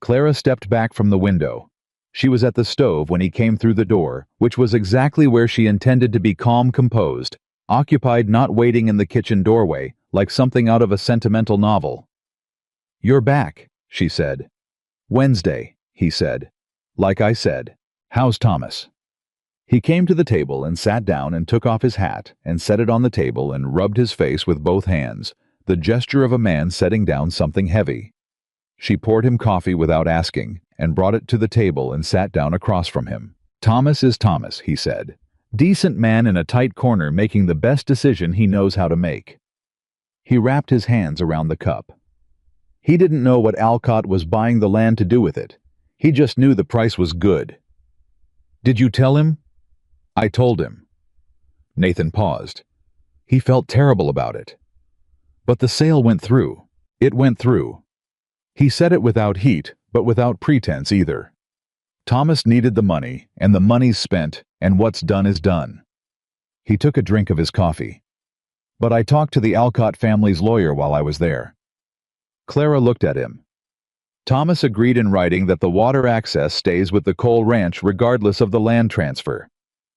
Clara stepped back from the window. She was at the stove when he came through the door, which was exactly where she intended to be, calm, composed, occupied, not waiting in the kitchen doorway like something out of a sentimental novel. "You're back," she said. "Wednesday," he said. "Like I said. How's Thomas?" He came to the table and sat down and took off his hat and set it on the table and rubbed his face with both hands, the gesture of a man setting down something heavy. She poured him coffee without asking and brought it to the table and sat down across from him. "Thomas is Thomas," he said. "Decent man in a tight corner making the best decision he knows how to make." He wrapped his hands around the cup. He didn't know what Alcott was buying the land to do with it. He just knew the price was good. "Did you tell him?" "I told him." Nathan paused. He felt terrible about it. But the sale went through. It went through. He said it without heat, but without pretense either. Thomas needed the money, and the money's spent, and what's done is done. He took a drink of his coffee. But I talked to the Alcott family's lawyer while I was there. Clara looked at him. Thomas agreed in writing that the water access stays with the Cole Ranch regardless of the land transfer.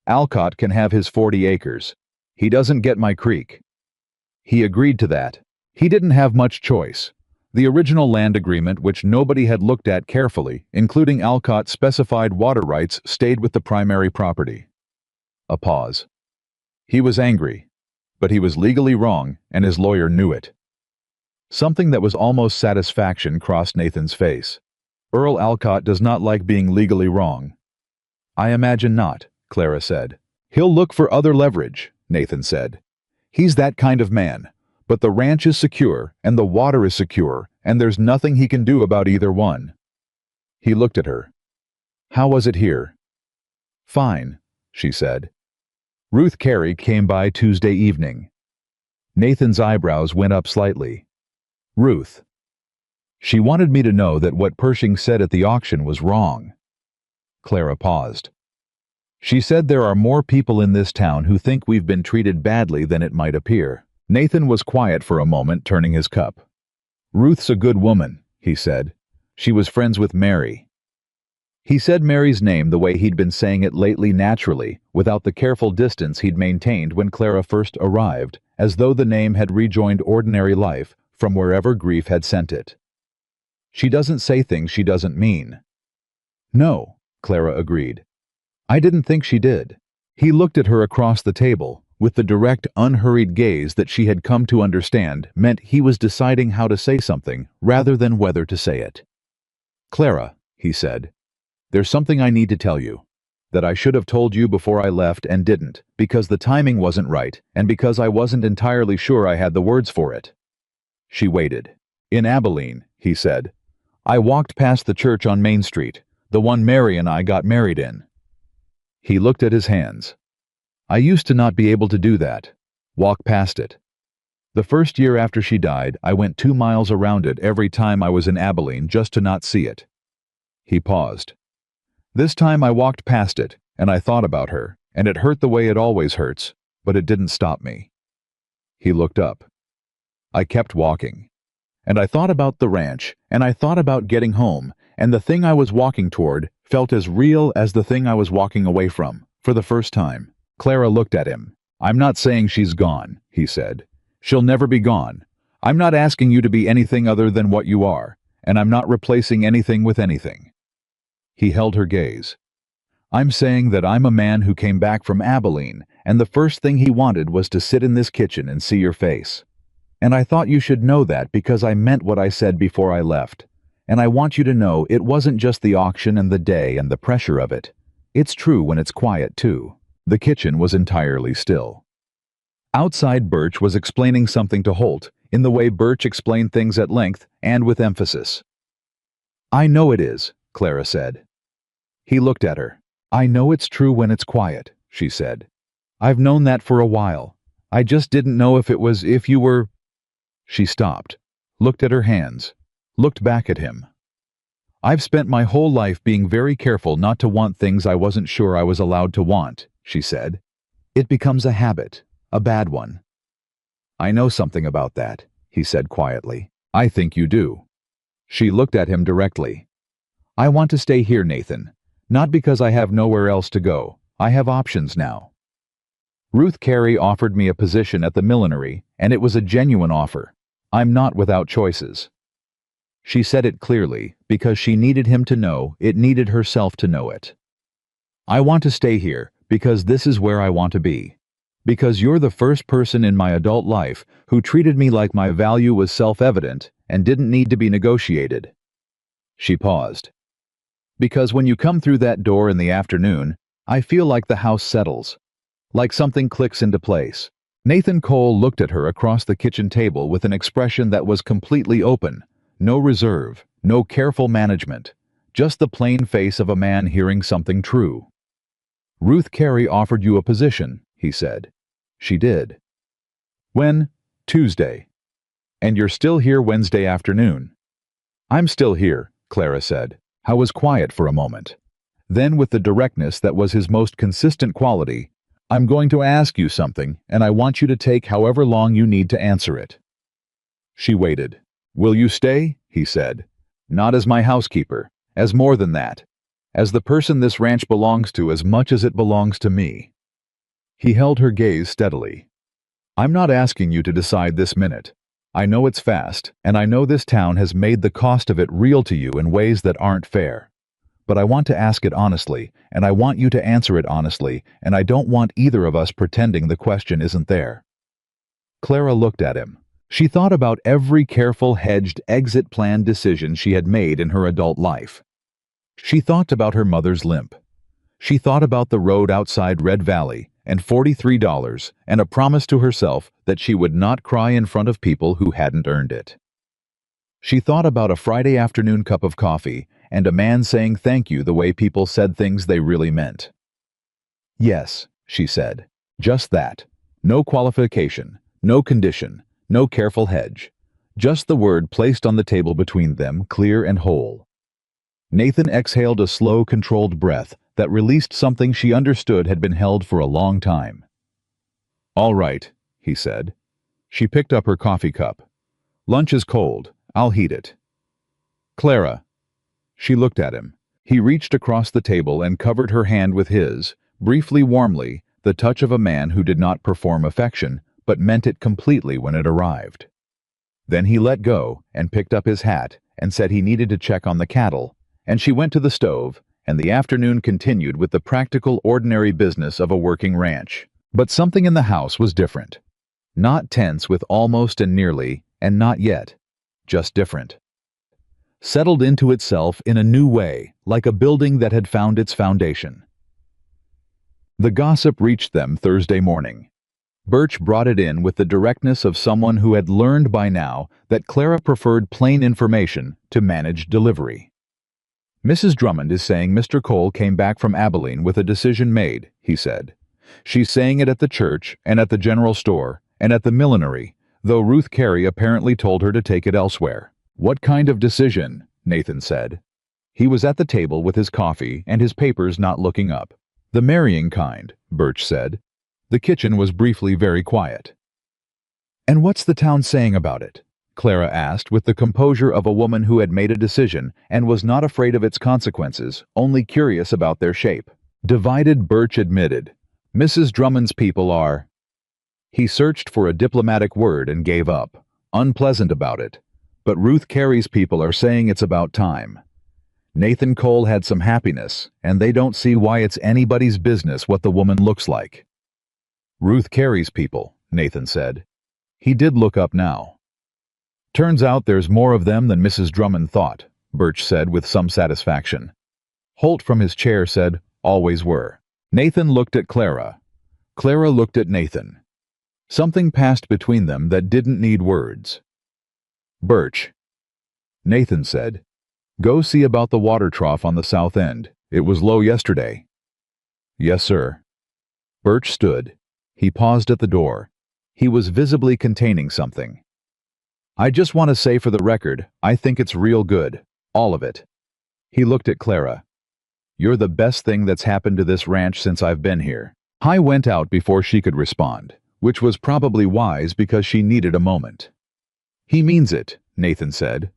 Alcott can have his 40 acres. He doesn't get my creek. He agreed to that. He didn't have much choice. The original land agreement, which nobody had looked at carefully, including Alcott's specified water rights, stayed with the primary property. A pause. He was angry, but he was legally wrong, and his lawyer knew it. Something that was almost satisfaction crossed Nathan's face. Earl Alcott does not like being legally wrong. I imagine not, Clara said. He'll look for other leverage, Nathan said. He's that kind of man. But the ranch is secure, and the water is secure, and there's nothing he can do about either one. He looked at her. How was it here? Fine, she said. Ruth Carey came by Tuesday evening. Nathan's eyebrows went up slightly. Ruth. She wanted me to know that what Pershing said at the auction was wrong. Clara paused. She said there are more people in this town who think we've been treated badly than it might appear. Nathan was quiet for a moment, turning his cup. Ruth's a good woman, he said. She was friends with Mary. He said Mary's name the way he'd been saying it lately, naturally, without the careful distance he'd maintained when Clara first arrived, as though the name had rejoined ordinary life from wherever grief had sent it. She doesn't say things she doesn't mean. No, Clara agreed. I didn't think she did. He looked at her across the table, with the direct, unhurried gaze that she had come to understand meant he was deciding how to say something rather than whether to say it. Clara, he said, there's something I need to tell you. That I should have told you before I left and didn't, because the timing wasn't right, and because I wasn't entirely sure I had the words for it. She waited. In Abilene, he said. I walked past the church on Main Street, the one Mary and I got married in. He looked at his hands. I used to not be able to do that. Walk past it. The first year after she died, I went 2 miles around it every time I was in Abilene just to not see it. He paused. This time I walked past it, and I thought about her, and it hurt the way it always hurts, but it didn't stop me. He looked up. I kept walking. And I thought about the ranch, and I thought about getting home, and the thing I was walking toward felt as real as the thing I was walking away from, for the first time. Clara looked at him. I'm not saying she's gone, he said. She'll never be gone. I'm not asking you to be anything other than what you are, and I'm not replacing anything with anything. He held her gaze. I'm saying that I'm a man who came back from Abilene, and the first thing he wanted was to sit in this kitchen and see your face. And I thought you should know that because I meant what I said before I left. And I want you to know it wasn't just the auction and the day and the pressure of it. It's true when it's quiet, too. The kitchen was entirely still. Outside, Birch was explaining something to Holt, in the way Birch explained things at length and with emphasis. I know it is, Clara said. He looked at her. I know it's true when it's quiet, she said. I've known that for a while. I just didn't know if you were... She stopped, looked at her hands, looked back at him. I've spent my whole life being very careful not to want things I wasn't sure I was allowed to want, she said. It becomes a habit, a bad one. I know something about that, he said quietly. I think you do. She looked at him directly. I want to stay here, Nathan. Not because I have nowhere else to go. I have options now. Ruth Carey offered me a position at the millinery, and it was a genuine offer. I'm not without choices. She said it clearly, because she needed him to know it, needed herself to know it. I want to stay here, because this is where I want to be. Because you're the first person in my adult life who treated me like my value was self-evident and didn't need to be negotiated. She paused. Because when you come through that door in the afternoon, I feel like the house settles. Like something clicks into place. Nathan Cole looked at her across the kitchen table with an expression that was completely open. No reserve, no careful management. Just the plain face of a man hearing something true. Ruth Carey offered you a position, he said. She did. When? Tuesday. And you're still here Wednesday afternoon. I'm still here, Clara said. Howe was quiet for a moment. Then, with the directness that was his most consistent quality, I'm going to ask you something, and I want you to take however long you need to answer it. She waited. Will you stay? He said. Not as my housekeeper, as more than that. As the person this ranch belongs to as much as it belongs to me. He held her gaze steadily. I'm not asking you to decide this minute. I know it's fast, and I know this town has made the cost of it real to you in ways that aren't fair. But I want to ask it honestly, and I want you to answer it honestly, and I don't want either of us pretending the question isn't there. Clara looked at him. She thought about every careful, hedged exit plan decision she had made in her adult life. She thought about her mother's limp. She thought about the road outside Red Valley and $43 and a promise to herself that she would not cry in front of people who hadn't earned it. She thought about a Friday afternoon cup of coffee and a man saying thank you the way people said things they really meant. Yes, she said. Just that. No qualification, no condition, no careful hedge. Just the word placed on the table between them, clear and whole. Nathan exhaled a slow, controlled breath that released something she understood had been held for a long time. All right, he said. She picked up her coffee cup. Lunch is cold. I'll heat it. Clara. She looked at him. He reached across the table and covered her hand with his, briefly warmly, the touch of a man who did not perform affection, but meant it completely when it arrived. Then he let go and picked up his hat and said he needed to check on the cattle, and she went to the stove, and the afternoon continued with the practical, ordinary business of a working ranch. But something in the house was different. Not tense with almost and nearly, and not yet. Just different. Settled into itself in a new way, like a building that had found its foundation. The gossip reached them Thursday morning. Birch brought it in with the directness of someone who had learned by now that Clara preferred plain information to managed delivery. Mrs. Drummond is saying Mr. Cole came back from Abilene with a decision made, he said. She's saying it at the church and at the general store and at the millinery, though Ruth Carey apparently told her to take it elsewhere. What kind of decision? Nathan said. He was at the table with his coffee and his papers, not looking up. The marrying kind, Birch said. The kitchen was briefly very quiet. And what's the town saying about it? Clara asked with the composure of a woman who had made a decision and was not afraid of its consequences, only curious about their shape. Divided, Birch admitted. Mrs. Drummond's people are... He searched for a diplomatic word and gave up, unpleasant about it. But Ruth Carey's people are saying it's about time. Nathan Cole had some happiness, and they don't see why it's anybody's business what the woman looks like. Ruth Carey's people, Nathan said. He did look up now. Turns out there's more of them than Mrs. Drummond thought, Birch said with some satisfaction. Holt from his chair said, always were. Nathan looked at Clara. Clara looked at Nathan. Something passed between them that didn't need words. Birch. Nathan said, go see about the water trough on the south end. It was low yesterday. Yes, sir. Birch stood. He paused at the door. He was visibly containing something. I just want to say for the record, I think it's real good. All of it. He looked at Clara. You're the best thing that's happened to this ranch since I've been here. I went out before she could respond, which was probably wise because she needed a moment. He means it, Nathan said.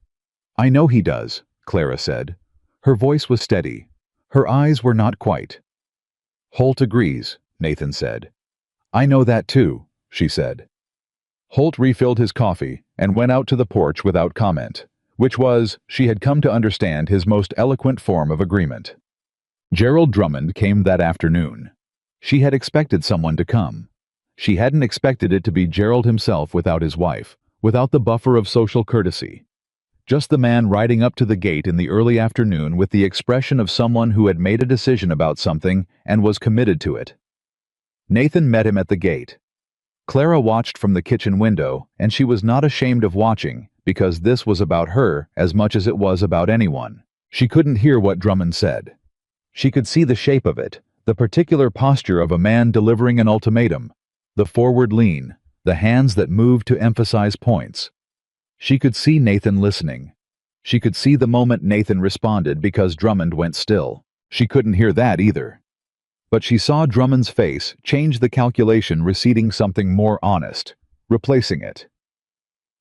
I know he does, Clara said. Her voice was steady. Her eyes were not quite. Holt agrees, Nathan said. I know that too, she said. Holt refilled his coffee and went out to the porch without comment, which was, she had come to understand, his most eloquent form of agreement. Gerald Drummond came that afternoon. She had expected someone to come. She hadn't expected it to be Gerald himself without his wife, without the buffer of social courtesy. Just the man riding up to the gate in the early afternoon with the expression of someone who had made a decision about something and was committed to it. Nathan met him at the gate. Clara watched from the kitchen window, and she was not ashamed of watching, because this was about her as much as it was about anyone. She couldn't hear what Drummond said. She could see the shape of it, the particular posture of a man delivering an ultimatum, the forward lean, the hands that moved to emphasize points. She could see Nathan listening. She could see the moment Nathan responded because Drummond went still. She couldn't hear that either. But she saw Drummond's face change, the calculation receding, something more honest, replacing it.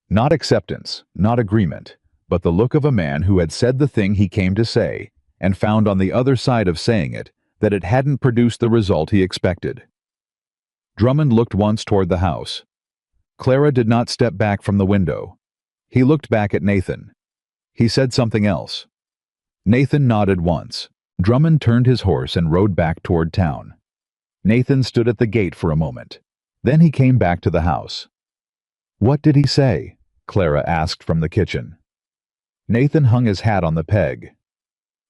Not acceptance, not agreement, but the look of a man who had said the thing he came to say, and found on the other side of saying it that it hadn't produced the result he expected. Drummond looked once toward the house. Clara did not step back from the window. He looked back at Nathan. He said something else. Nathan nodded once. Drummond turned his horse and rode back toward town. Nathan stood at the gate for a moment. Then he came back to the house. "What did he say?" Clara asked from the kitchen. Nathan hung his hat on the peg.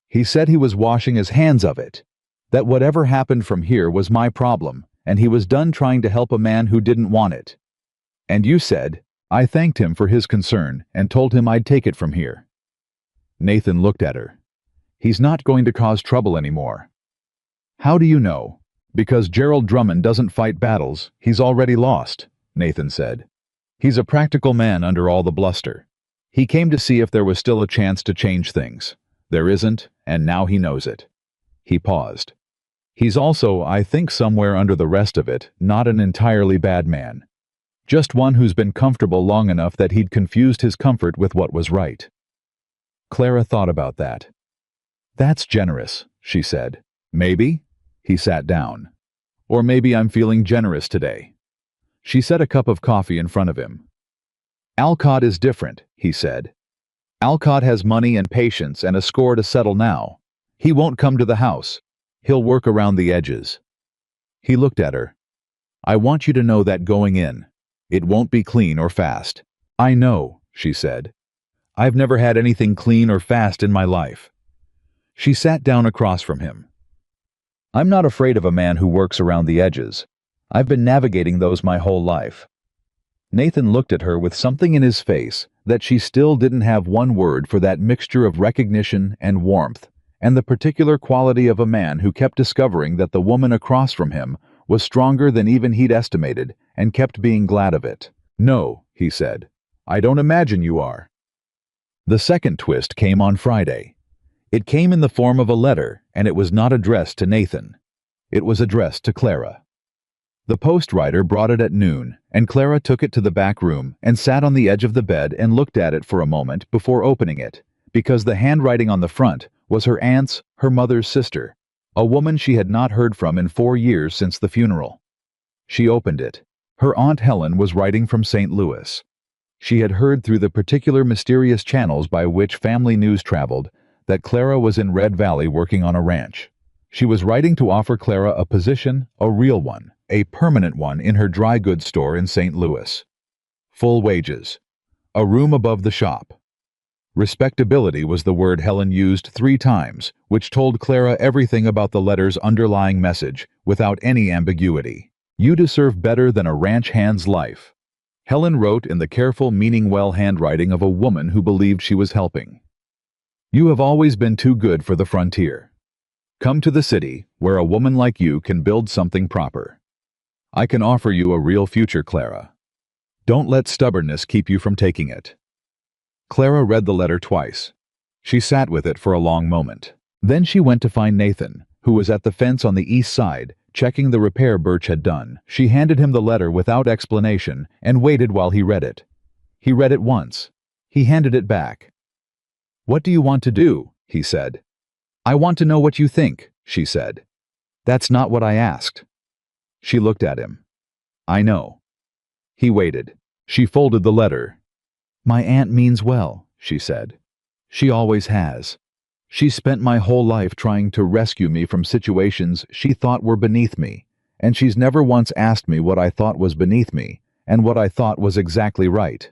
"He said he was washing his hands of it. That whatever happened from here was my problem, and he was done trying to help a man who didn't want it. And you said," I thanked him for his concern and told him I'd take it from here. Nathan looked at her. "He's not going to cause trouble anymore." "How do you know?" "Because Gerald Drummond doesn't fight battles he's already lost," Nathan said. "He's a practical man under all the bluster. He came to see if there was still a chance to change things. There isn't, and now he knows it." He paused. "He's also, I think somewhere under the rest of it, not an entirely bad man. Just one who's been comfortable long enough that he'd confused his comfort with what was right." Clara thought about that. "That's generous," she said. "Maybe." He sat down. "Or maybe I'm feeling generous today." She set a cup of coffee in front of him. "Alcott is different," he said. "Alcott has money and patience and a score to settle now. He won't come to the house. He'll work around the edges." He looked at her. "I want you to know that going in. It won't be clean or fast." "I know," she said. "I've never had anything clean or fast in my life." She sat down across from him. "I'm not afraid of a man who works around the edges. I've been navigating those my whole life." Nathan looked at her with something in his face that she still didn't have one word for, that mixture of recognition and warmth, and the particular quality of a man who kept discovering that the woman across from him was stronger than even he'd estimated, and kept being glad of it. "No," he said. "I don't imagine you are." The second twist came on Friday. It came in the form of a letter, and it was not addressed to Nathan. It was addressed to Clara. The post rider brought it at noon, and Clara took it to the back room and sat on the edge of the bed and looked at it for a moment before opening it, because the handwriting on the front was her aunt's, her mother's sister, a woman she had not heard from in 4 years since the funeral. She opened it. Her Aunt Helen was writing from St. Louis. She had heard through the particular mysterious channels by which family news traveled that Clara was in Red Valley working on a ranch. She was writing to offer Clara a position, a real one, a permanent one, in her dry goods store in St. Louis. Full wages. A room above the shop. Respectability was the word Helen used 3 times, which told Clara everything about the letter's underlying message, without any ambiguity. You deserve better than a ranch hand's life. Helen wrote in the careful, meaning-well handwriting of a woman who believed she was helping. You have always been too good for the frontier. Come to the city, where a woman like you can build something proper. I can offer you a real future, Clara. Don't let stubbornness keep you from taking it. Clara read the letter twice. She sat with it for a long moment. Then she went to find Nathan, who was at the fence on the east side, checking the repair Birch had done. She handed him the letter without explanation and waited while he read it. He read it once. He handed it back. What do you want to do? He said. I want to know what you think, she said. That's not what I asked. She looked at him. I know. He waited. She folded the letter. My aunt means well, she said. She always has. She spent my whole life trying to rescue me from situations she thought were beneath me, and she's never once asked me what I thought was beneath me, and what I thought was exactly right.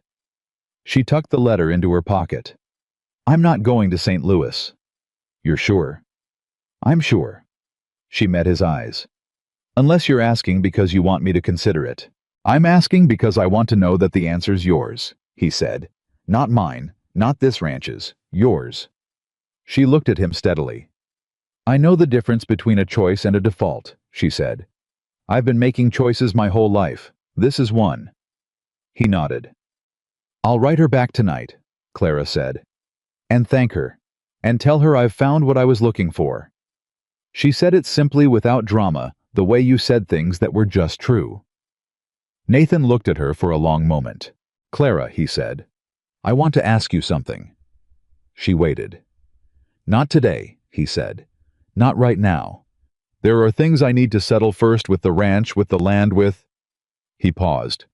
She tucked the letter into her pocket. I'm not going to St. Louis. You're sure? I'm sure. She met his eyes. Unless you're asking because you want me to consider it. I'm asking because I want to know that the answer's yours, he said. Not mine, not this ranch's, yours. She looked at him steadily. I know the difference between a choice and a default, she said. I've been making choices my whole life. This is one. He nodded. I'll write her back tonight, Clara said. And thank her. And tell her I've found what I was looking for. She said it simply without drama, the way you said things that were just true. Nathan looked at her for a long moment. "Clara," he said, "I want to ask you something." She waited. "Not today," he said. "Not right now. There are things I need to settle first with the ranch, with the land, with—" He paused.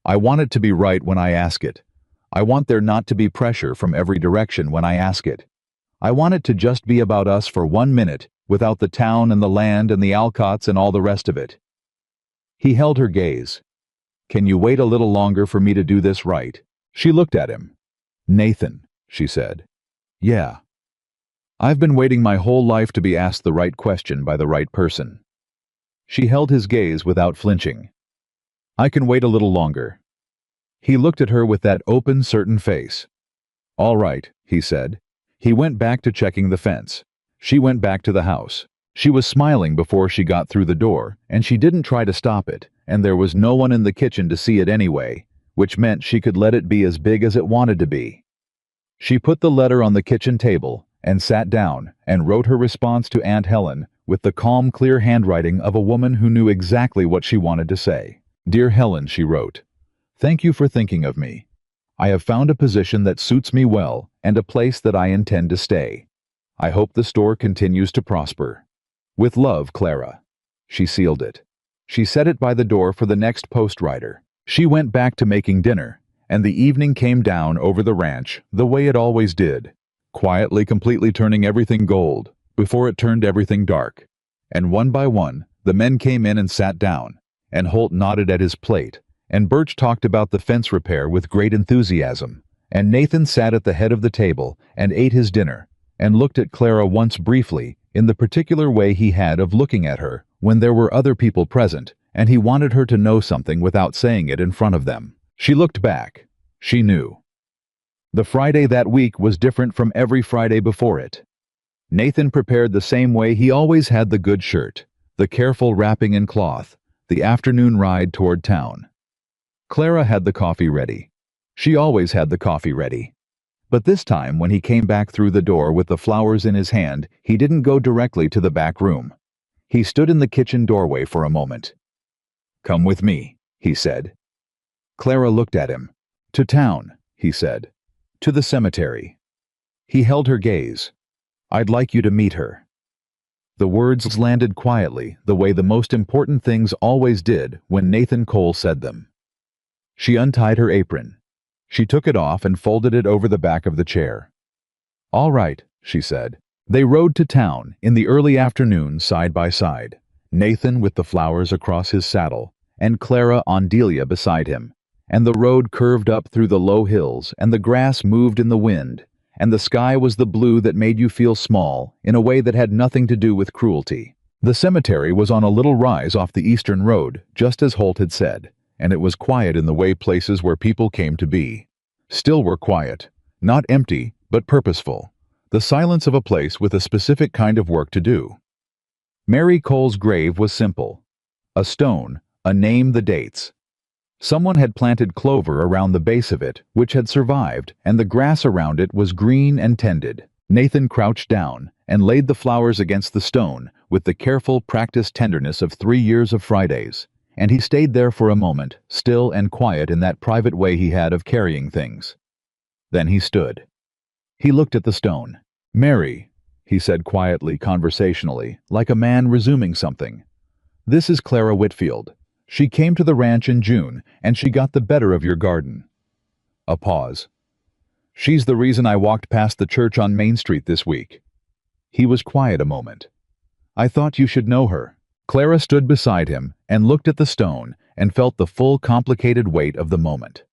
"I want it to be right when I ask it. I want there not to be pressure from every direction when I ask it. I want it to just be about us for 1 minute, without the town and the land and the Alcotts and all the rest of it." He held her gaze. "Can you wait a little longer for me to do this right?" She looked at him. "Nathan," she said. "Yeah. I've been waiting my whole life to be asked the right question by the right person." She held his gaze without flinching. "I can wait a little longer." He looked at her with that open, certain face. "All right," he said. He went back to checking the fence. She went back to the house. She was smiling before she got through the door, and she didn't try to stop it, and there was no one in the kitchen to see it anyway, which meant she could let it be as big as it wanted to be. She put the letter on the kitchen table and sat down and wrote her response to Aunt Helen with the calm, clear handwriting of a woman who knew exactly what she wanted to say. "Dear Helen," she wrote, "thank you for thinking of me. I have found a position that suits me well and a place that I intend to stay. I hope the store continues to prosper. With love, Clara." She sealed it. She set it by the door for the next post rider. She went back to making dinner, and the evening came down over the ranch the way it always did, quietly, completely turning everything gold before it turned everything dark. And one by one, the men came in and sat down, and Holt nodded at his plate, and Birch talked about the fence repair with great enthusiasm, and Nathan sat at the head of the table and ate his dinner, and looked at Clara once briefly in the particular way he had of looking at her when there were other people present, and he wanted her to know something without saying it in front of them. She looked back. She knew. The Friday that week was different from every Friday before it. Nathan prepared the same way he always had: the good shirt, the careful wrapping in cloth, the afternoon ride toward town. Clara had the coffee ready. She always had the coffee ready. But this time, when he came back through the door with the flowers in his hand, he didn't go directly to the back room. He stood in the kitchen doorway for a moment. "Come with me," he said. Clara looked at him. "To town," he said. "To the cemetery." He held her gaze. "I'd like you to meet her." The words landed quietly, the way the most important things always did when Nathan Cole said them. She untied her apron. She took it off and folded it over the back of the chair. "All right," she said. They rode to town in the early afternoon side by side, Nathan with the flowers across his saddle, and Clara on Delia beside him, and the road curved up through the low hills, and the grass moved in the wind, and the sky was the blue that made you feel small in a way that had nothing to do with cruelty. The cemetery was on a little rise off the eastern road, just as Holt had said, and it was quiet in the way places where people came to be still were quiet, not empty, but purposeful, the silence of a place with a specific kind of work to do. Mary Cole's grave was simple: a stone, a name, the dates. Someone had planted clover around the base of it, which had survived, and the grass around it was green and tended. Nathan crouched down and laid the flowers against the stone with the careful, practiced tenderness of 3 years of Fridays, and he stayed there for a moment, still and quiet in that private way he had of carrying things. Then he stood. He looked at the stone. "Mary," he said quietly, conversationally, like a man resuming something. "This is Clara Whitfield. She came to the ranch in June, and she got the better of your garden." A pause. "She's the reason I walked past the church on Main Street this week." He was quiet a moment. "I thought you should know her." Clara stood beside him and looked at the stone and felt the full, complicated weight of the moment.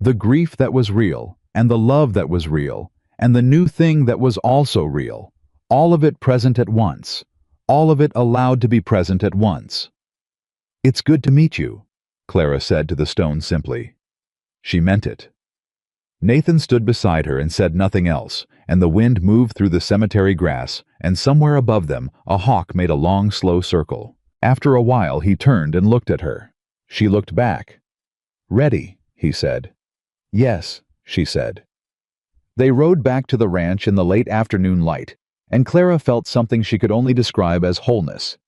The grief that was real, and the love that was real, and the new thing that was also real, all of it present at once, all of it allowed to be present at once. "It's good to meet you," Clara said to the stone simply. She meant it. Nathan stood beside her and said nothing else, and the wind moved through the cemetery grass, and somewhere above them a hawk made a long, slow circle. After a while he turned and looked at her. She looked back. "Ready," he said. "Yes," she said. They rode back to the ranch in the late afternoon light, and Clara felt something she could only describe as wholeness.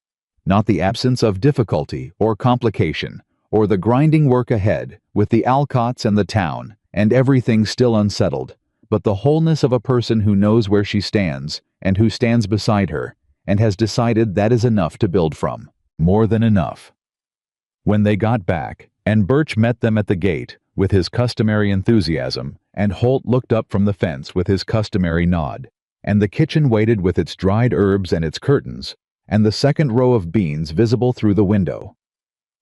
Not the absence of difficulty or complication, or the grinding work ahead with the Alcotts and the town, and everything still unsettled, but the wholeness of a person who knows where she stands, and who stands beside her, and has decided that is enough to build from. More than enough. When they got back, and Birch met them at the gate with his customary enthusiasm, and Holt looked up from the fence with his customary nod, and the kitchen waited with its dried herbs and its curtains, and the second row of beans visible through the window,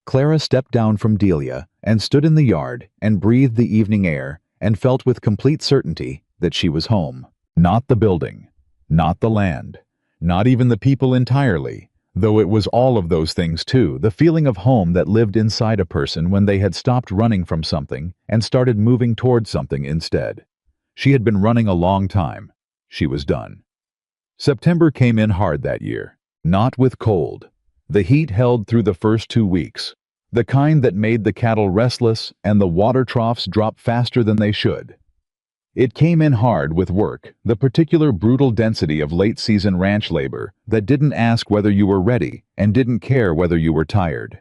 Clara stepped down from Delia and stood in the yard and breathed the evening air and felt with complete certainty that she was home. Not the building, not the land, not even the people entirely, though it was all of those things too, the feeling of home that lived inside a person when they had stopped running from something and started moving towards something instead. She had been running a long time. She was done. September came in hard that year, not with cold. The heat held through the first 2 weeks, the kind that made the cattle restless and the water troughs drop faster than they should. It came in hard with work, the particular brutal density of late-season ranch labor that didn't ask whether you were ready and didn't care whether you were tired.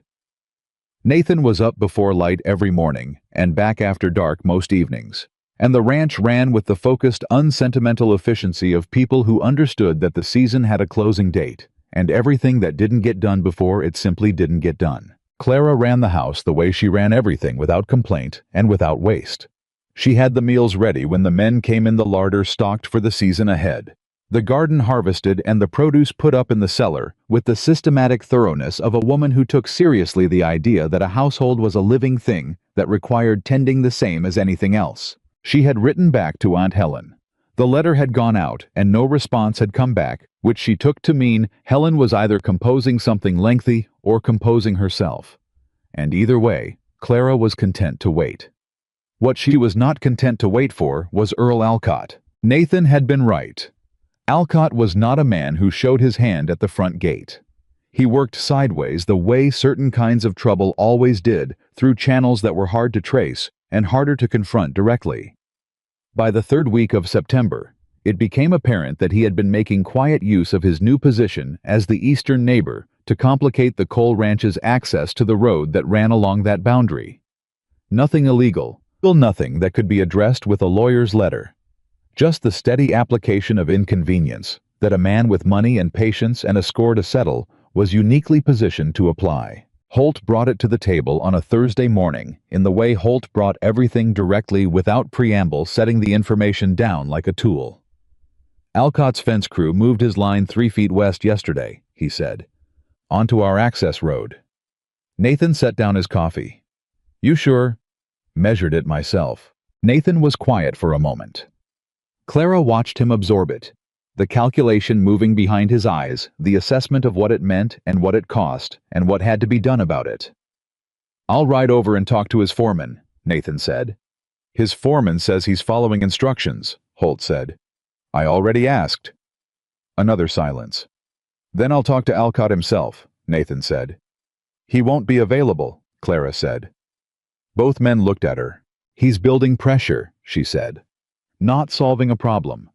Nathan was up before light every morning and back after dark most evenings, and the ranch ran with the focused, unsentimental efficiency of people who understood that the season had a closing date, and everything that didn't get done before it simply didn't get done. Clara ran the house the way she ran everything, without complaint and without waste. She had the meals ready when the men came in, the larder stocked for the season ahead, the garden harvested and the produce put up in the cellar, with the systematic thoroughness of a woman who took seriously the idea that a household was a living thing that required tending the same as anything else. She had written back to Aunt Helen. The letter had gone out and no response had come back, which she took to mean Helen was either composing something lengthy or composing herself. And either way, Clara was content to wait. What she was not content to wait for was Earl Alcott. Nathan had been right. Alcott was not a man who showed his hand at the front gate. He worked sideways the way certain kinds of trouble always did, through channels that were hard to trace and harder to confront directly. By the 3rd week of September, it became apparent that he had been making quiet use of his new position as the eastern neighbor to complicate the coal ranch's access to the road that ran along that boundary. Nothing illegal, nothing that could be addressed with a lawyer's letter. Just the steady application of inconvenience that a man with money and patience and a score to settle was uniquely positioned to apply. Holt brought it to the table on a Thursday morning in the way Holt brought everything directly, without preamble, setting the information down like a tool. Alcott's fence crew moved his line 3 feet west yesterday, he said, onto our access road. Nathan set down his coffee. You sure? Measured it myself. Nathan was quiet for a moment. Clara watched him absorb it, the calculation moving behind his eyes, the assessment of what it meant and what it cost and what had to be done about it. I'll ride over and talk to his foreman, Nathan said. His foreman says he's following instructions, Holt said. I already asked. Another silence. Then I'll talk to Alcott himself, Nathan said. He won't be available, Clara said. Both men looked at her. He's building pressure, she said. Not solving a problem.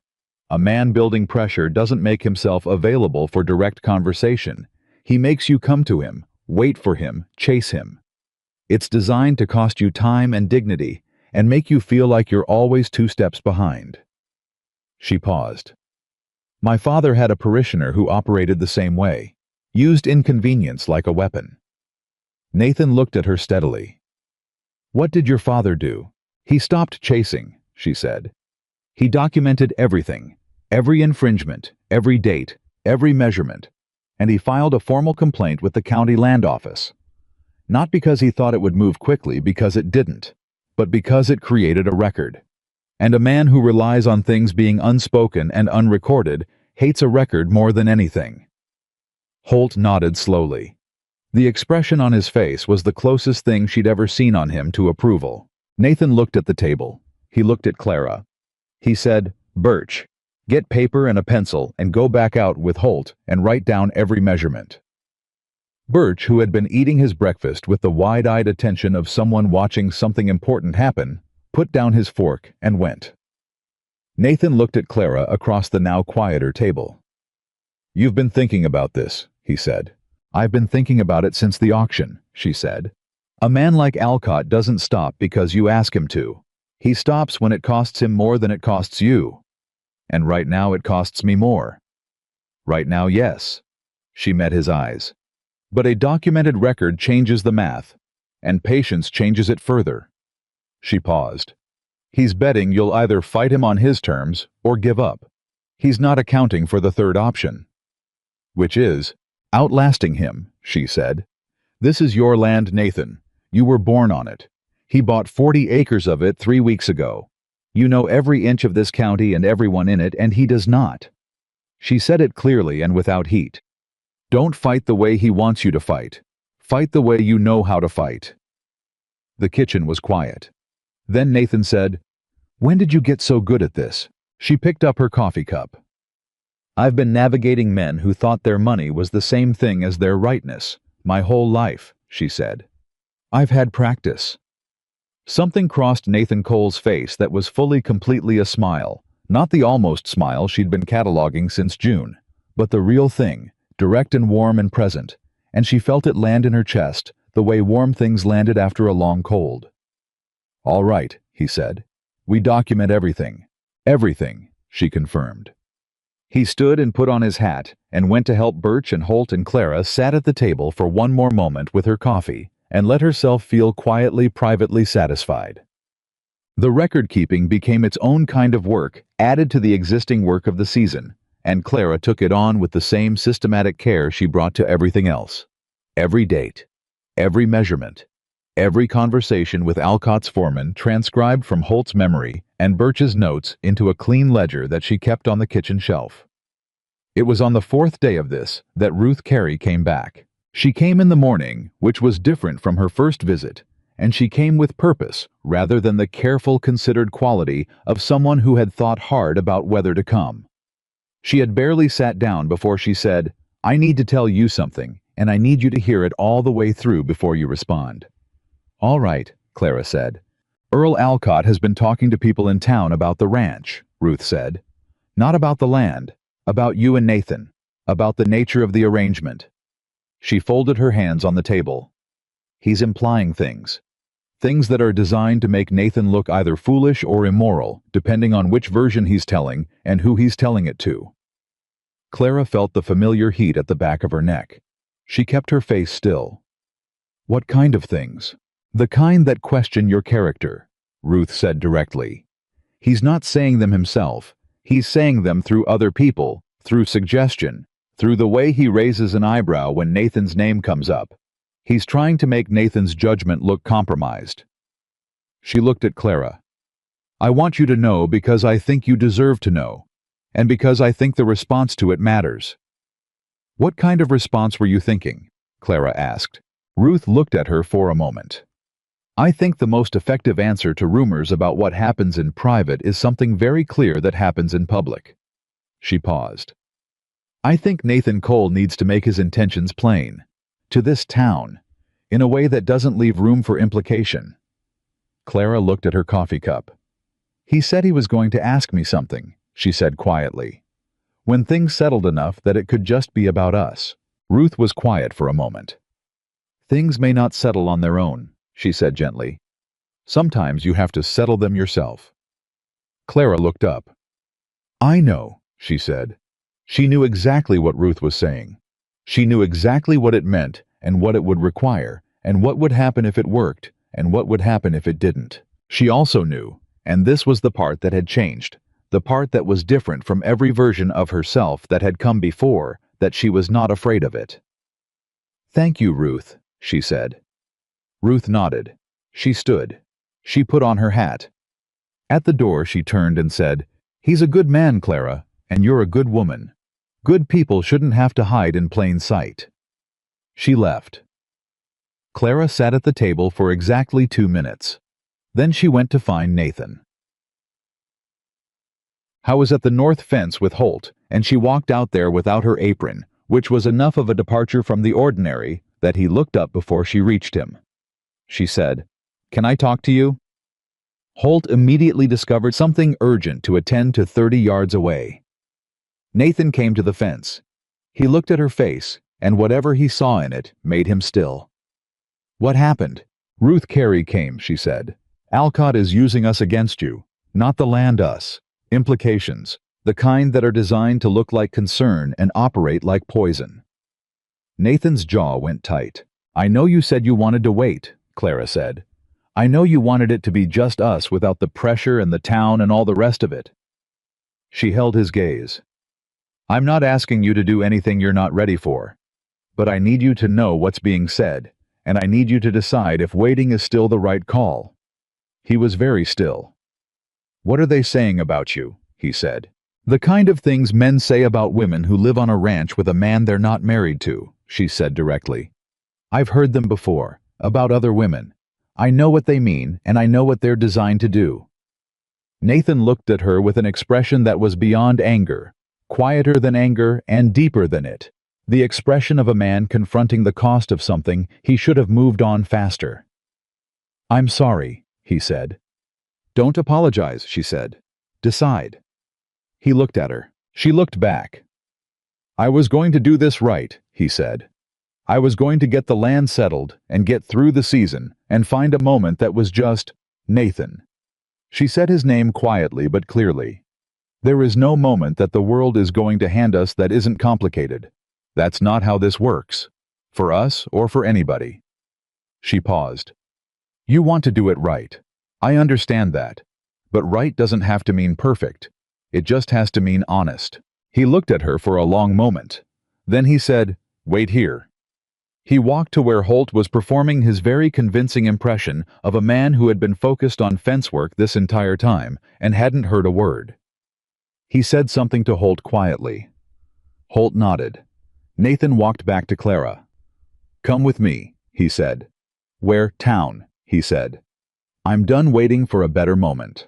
A man building pressure doesn't make himself available for direct conversation. He makes you come to him, wait for him, chase him. It's designed to cost you time and dignity and make you feel like you're always 2 steps behind. She paused. My father had a parishioner who operated the same way, used inconvenience like a weapon. Nathan looked at her steadily. What did your father do? He stopped chasing, she said. He documented everything, every infringement, every date, every measurement, and he filed a formal complaint with the county land office. Not because he thought it would move quickly, because it didn't, but because it created a record. And a man who relies on things being unspoken and unrecorded hates a record more than anything. Holt nodded slowly. The expression on his face was the closest thing she'd ever seen on him to approval. Nathan looked at the table. He looked at Clara. He said, Birch, get paper and a pencil and go back out with Holt and write down every measurement. Birch, who had been eating his breakfast with the wide-eyed attention of someone watching something important happen, put down his fork and went. Nathan looked at Clara across the now quieter table. "You've been thinking about this," he said. "I've been thinking about it since the auction," she said. "A man like Alcott doesn't stop because you ask him to. He stops when it costs him more than it costs you. And right now it costs me more." "Right now, yes." She met his eyes. "But a documented record changes the math, and patience changes it further." She paused. "He's betting you'll either fight him on his terms or give up. He's not accounting for the third option." "Which is outlasting him," she said. "This is your land, Nathan. You were born on it. He bought 40 acres of it 3 weeks ago. You know every inch of this county and everyone in it, and he does not." She said it clearly and without heat. "Don't fight the way he wants you to fight. Fight the way you know how to fight." The kitchen was quiet. Then Nathan said, "When did you get so good at this?" She picked up her coffee cup. "I've been navigating men who thought their money was the same thing as their rightness my whole life," she said. "I've had practice." Something crossed Nathan Cole's face that was fully completely a smile, not the almost smile she'd been cataloging since June, but the real thing, direct and warm and present, and she felt it land in her chest the way warm things landed after a long cold. "All right," he said. "We document everything." "Everything," she confirmed. He stood and put on his hat and went to help Birch, and Holt and Clara sat at the table for one more moment with her coffee and let herself feel quietly, privately satisfied. The record-keeping became its own kind of work, added to the existing work of the season, and Clara took it on with the same systematic care she brought to everything else. Every date, every measurement, every conversation with Alcott's foreman transcribed from Holt's memory and Birch's notes into a clean ledger that she kept on the kitchen shelf. It was on the 4th day of this that Ruth Carey came back. She came in the morning, which was different from her first visit, and she came with purpose rather than the careful, considered quality of someone who had thought hard about whether to come. She had barely sat down before she said, "I need to tell you something, and I need you to hear it all the way through before you respond." "All right," Clara said. "Earl Alcott has been talking to people in town about the ranch," Ruth said. "Not about the land, about you and Nathan, about the nature of the arrangement." She folded her hands on the table. "He's implying things. Things that are designed to make Nathan look either foolish or immoral, depending on which version he's telling and who he's telling it to." Clara felt the familiar heat at the back of her neck. She kept her face still. "What kind of things?" "The kind that question your character," Ruth said directly. "He's not saying them himself. He's saying them through other people, through suggestion, through the way he raises an eyebrow when Nathan's name comes up. He's trying to make Nathan's judgment look compromised." She looked at Clara. "I want you to know because I think you deserve to know, and because I think the response to it matters." "What kind of response were you thinking?" Clara asked. Ruth looked at her for a moment. "I think the most effective answer to rumors about what happens in private is something very clear that happens in public." She paused. "I think Nathan Cole needs to make his intentions plain. To this town. In a way that doesn't leave room for implication." Clara looked at her coffee cup. "He said he was going to ask me something," she said quietly. "When things settled enough that it could just be about us." Ruth was quiet for a moment. "Things may not settle on their own," she said gently. "Sometimes you have to settle them yourself." Clara looked up. "I know," she said. She knew exactly what Ruth was saying. She knew exactly what it meant and what it would require, and what would happen if it worked, and what would happen if it didn't. She also knew, and this was the part that had changed, the part that was different from every version of herself that had come before, that she was not afraid of it. "Thank you, Ruth," she said. Ruth nodded. She stood. She put on her hat. At the door she turned and said, "He's a good man, Clara, and you're a good woman. Good people shouldn't have to hide in plain sight." She left. Clara sat at the table for exactly 2 minutes. Then she went to find Nathan. I was at the north fence with Holt, and she walked out there without her apron, which was enough of a departure from the ordinary that he looked up before she reached him. She said, "Can I talk to you?" Holt immediately discovered something urgent to attend to 30 yards away. Nathan came to the fence. He looked at her face, and whatever he saw in it made him still. "What happened?" "Ruth Carey came," she said. "Alcott is using us against you, not the land us. Implications, the kind that are designed to look like concern and operate like poison." Nathan's jaw went tight. "I know you said you wanted to wait," Clara said. "I know you wanted it to be just us without the pressure and the town and all the rest of it." She held his gaze. "I'm not asking you to do anything you're not ready for. But I need you to know what's being said, and I need you to decide if waiting is still the right call." He was very still. "What are they saying about you?" he said. "The kind of things men say about women who live on a ranch with a man they're not married to," she said directly. "I've heard them before, about other women. I know what they mean, and I know what they're designed to do." Nathan looked at her with an expression that was beyond anger, quieter than anger and deeper than it. The expression of a man confronting the cost of something he should have moved on faster. "I'm sorry," he said. "Don't apologize," she said. "Decide." He looked at her. She looked back. "I was going to do this right," he said. "I was going to get the land settled and get through the season and find a moment that was just Nathan." She said his name quietly but clearly. "There is no moment that the world is going to hand us that isn't complicated. That's not how this works, for us or for anybody." She paused. "You want to do it right. I understand that. But right doesn't have to mean perfect. It just has to mean honest." He looked at her for a long moment. Then he said, "Wait here." He walked to where Holt was performing his very convincing impression of a man who had been focused on fence work this entire time and hadn't heard a word. He said something to Holt quietly. Holt nodded. Nathan walked back to Clara. "Come with me," he said. "Where town," he said. "I'm done waiting for a better moment."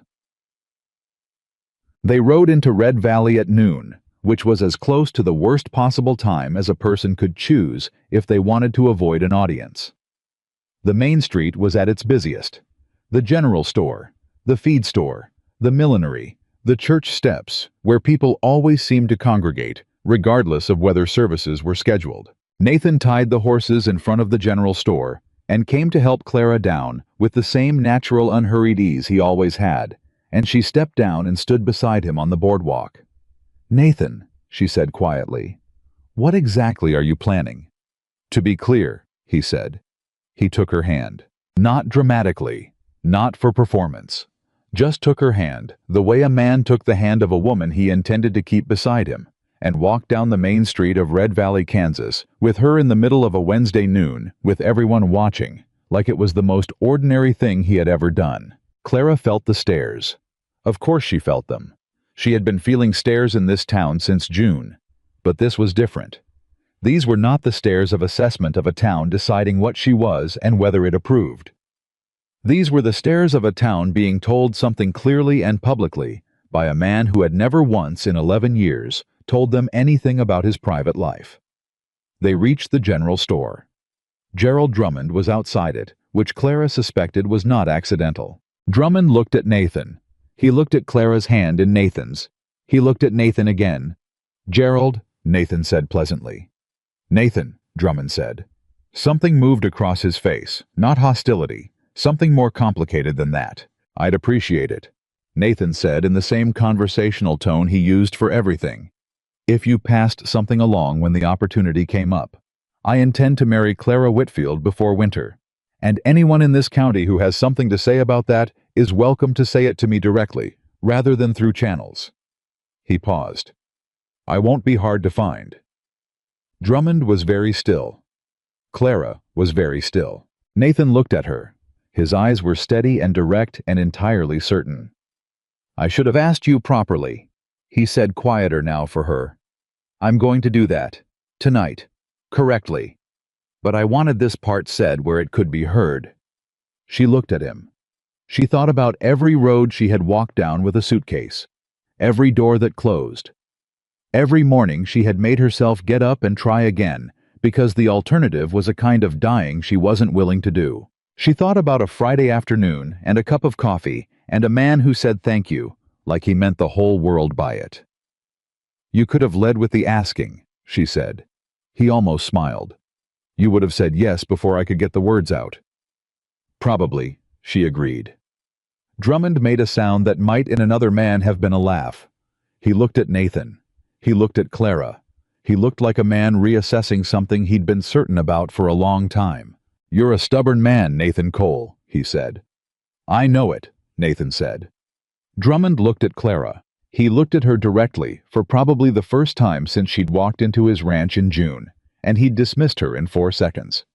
They rode into Red Valley at noon, which was as close to the worst possible time as a person could choose if they wanted to avoid an audience. The main street was at its busiest. The general store, the feed store, the millinery, the church steps, where people always seemed to congregate, regardless of whether services were scheduled. Nathan tied the horses in front of the general store and came to help Clara down with the same natural unhurried ease he always had, and she stepped down and stood beside him on the boardwalk. "Nathan," she said quietly, "what exactly are you planning?" "To be clear," he said. He took her hand. Not dramatically, not for performance. Just took her hand, the way a man took the hand of a woman he intended to keep beside him, and walked down the main street of Red Valley, Kansas, with her in the middle of a Wednesday noon, with everyone watching, like it was the most ordinary thing he had ever done. Clara felt the stares. Of course she felt them. She had been feeling stares in this town since June. But this was different. These were not the stares of assessment of a town deciding what she was and whether it approved. These were the stares of a town being told something clearly and publicly by a man who had never once in 11 years told them anything about his private life. They reached the general store. Gerald Drummond was outside it, which Clara suspected was not accidental. Drummond looked at Nathan. He looked at Clara's hand in Nathan's. He looked at Nathan again. "Gerald," Nathan said pleasantly. "Nathan," Drummond said. Something moved across his face, not hostility, something more complicated than that. "I'd appreciate it," Nathan said in the same conversational tone he used for everything. "If you passed something along when the opportunity came up. I intend to marry Clara Whitfield before winter, and anyone in this county who has something to say about that is welcome to say it to me directly, rather than through channels." He paused. "I won't be hard to find." Drummond was very still. Clara was very still. Nathan looked at her. His eyes were steady and direct and entirely certain. "I should have asked you properly," he said, quieter now for her. "I'm going to do that. Tonight. Correctly. But I wanted this part said where it could be heard." She looked at him. She thought about every road she had walked down with a suitcase, every door that closed. Every morning she had made herself get up and try again, because the alternative was a kind of dying she wasn't willing to do. She thought about a Friday afternoon and a cup of coffee and a man who said thank you, like he meant the whole world by it. "You could have led with the asking," she said. He almost smiled. You would have said yes before I could get the words out. Probably, she agreed. Drummond made a sound that might in another man have been a laugh. He looked at Nathan. He looked at Clara. He looked like a man reassessing something he'd been certain about for a long time. You're a stubborn man, Nathan Cole, he said. I know it, Nathan said. Drummond looked at Clara. He looked at her directly for probably the first time since she'd walked into his ranch in June, and he'd dismissed her in 4 seconds.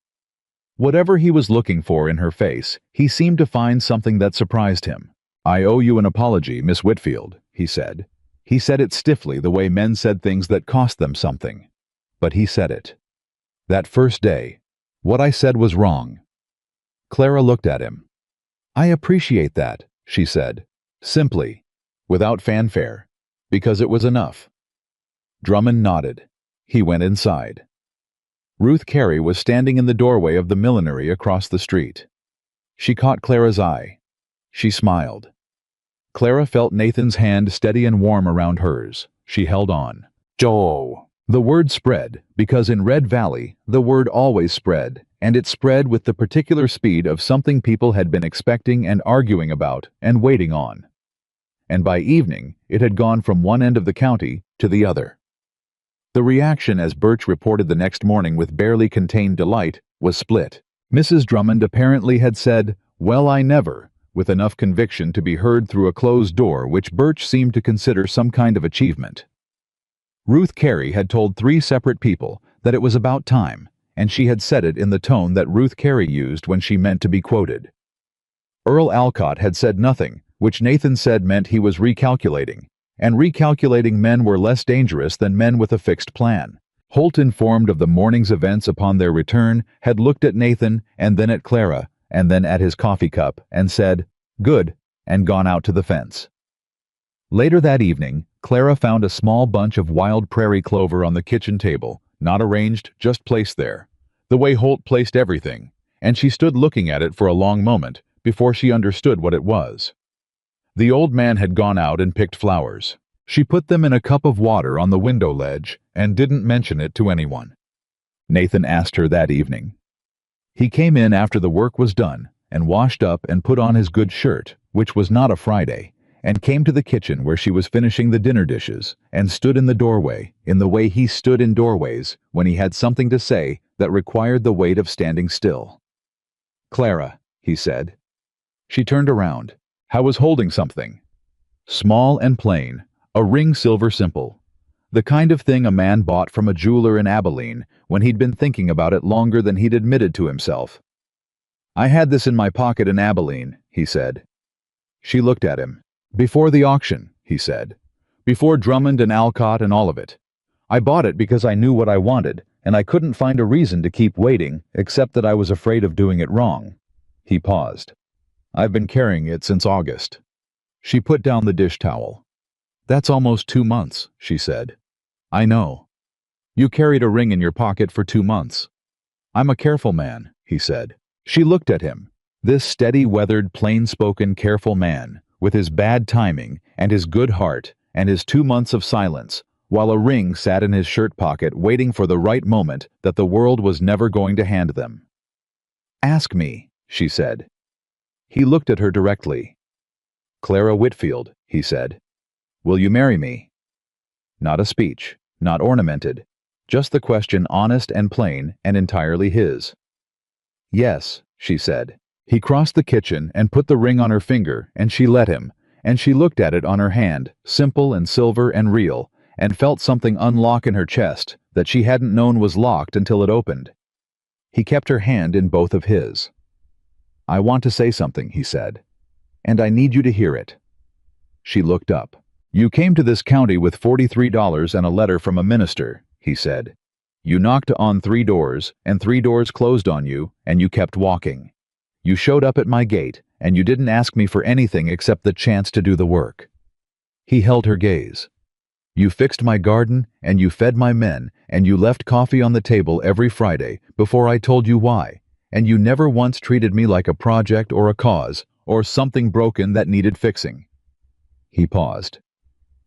Whatever he was looking for in her face, he seemed to find something that surprised him. I owe you an apology, Miss Whitfield, he said. He said it stiffly, the way men said things that cost them something. But he said it. That first day, what I said was wrong. Clara looked at him. I appreciate that, she said, simply, without fanfare, because it was enough. Drummond nodded. He went inside. Ruth Carey was standing in the doorway of the millinery across the street. She caught Clara's eye. She smiled. Clara felt Nathan's hand steady and warm around hers. She held on. Joe. The word spread, because in Red Valley, the word always spread, and it spread with the particular speed of something people had been expecting and arguing about and waiting on. And by evening, it had gone from one end of the county to the other. The reaction, as Birch reported the next morning with barely contained delight, was split. Mrs. Drummond apparently had said, "Well, I never," with enough conviction to be heard through a closed door, which Birch seemed to consider some kind of achievement. Ruth Carey had told 3 separate people that it was about time, and she had said it in the tone that Ruth Carey used when she meant to be quoted. Earl Alcott had said nothing, which Nathan said meant he was recalculating, and recalculating men were less dangerous than men with a fixed plan. Holt, informed of the morning's events upon their return, had looked at Nathan and then at Clara and then at his coffee cup and said, "Good," and gone out to the fence. Later that evening, Clara found a small bunch of wild prairie clover on the kitchen table, not arranged, just placed there, the way Holt placed everything, and she stood looking at it for a long moment before she understood what it was. The old man had gone out and picked flowers. She put them in a cup of water on the window ledge and didn't mention it to anyone. Nathan asked her that evening. He came in after the work was done and washed up and put on his good shirt, which was not a Friday, and came to the kitchen where she was finishing the dinner dishes and stood in the doorway in the way he stood in doorways when he had something to say that required the weight of standing still. "Clara," he said. She turned around. I was holding something. Small and plain, a ring silver simple. The kind of thing a man bought from a jeweler in Abilene when he'd been thinking about it longer than he'd admitted to himself. "I had this in my pocket in Abilene," he said. She looked at him. "Before the auction," he said. "Before Drummond and Alcott and all of it. I bought it because I knew what I wanted, and I couldn't find a reason to keep waiting except that I was afraid of doing it wrong." He paused. "I've been carrying it since August." She put down the dish towel. "That's almost 2 months," she said. "I know. You carried a ring in your pocket for 2 months. I'm a careful man," he said. She looked at him. This steady-weathered, plain-spoken, careful man, with his bad timing and his good heart and his 2 months of silence, while a ring sat in his shirt pocket waiting for the right moment that the world was never going to hand them. "Ask me," she said. He looked at her directly. "Clara Whitfield," he said, "will you marry me?" Not a speech, not ornamented, just the question honest and plain and entirely his. "Yes," she said. He crossed the kitchen and put the ring on her finger, and she let him, and she looked at it on her hand, simple and silver and real, and felt something unlock in her chest that she hadn't known was locked until it opened. He kept her hand in both of his. "I want to say something," he said, "and I need you to hear it." She looked up. "You came to this county with $43 and a letter from a minister," he said. "You knocked on 3 doors, and 3 doors closed on you, and you kept walking. You showed up at my gate, and you didn't ask me for anything except the chance to do the work." He held her gaze. "You fixed my garden, and you fed my men, and you left coffee on the table every Friday before I told you why, and you never once treated me like a project or a cause or something broken that needed fixing." He paused.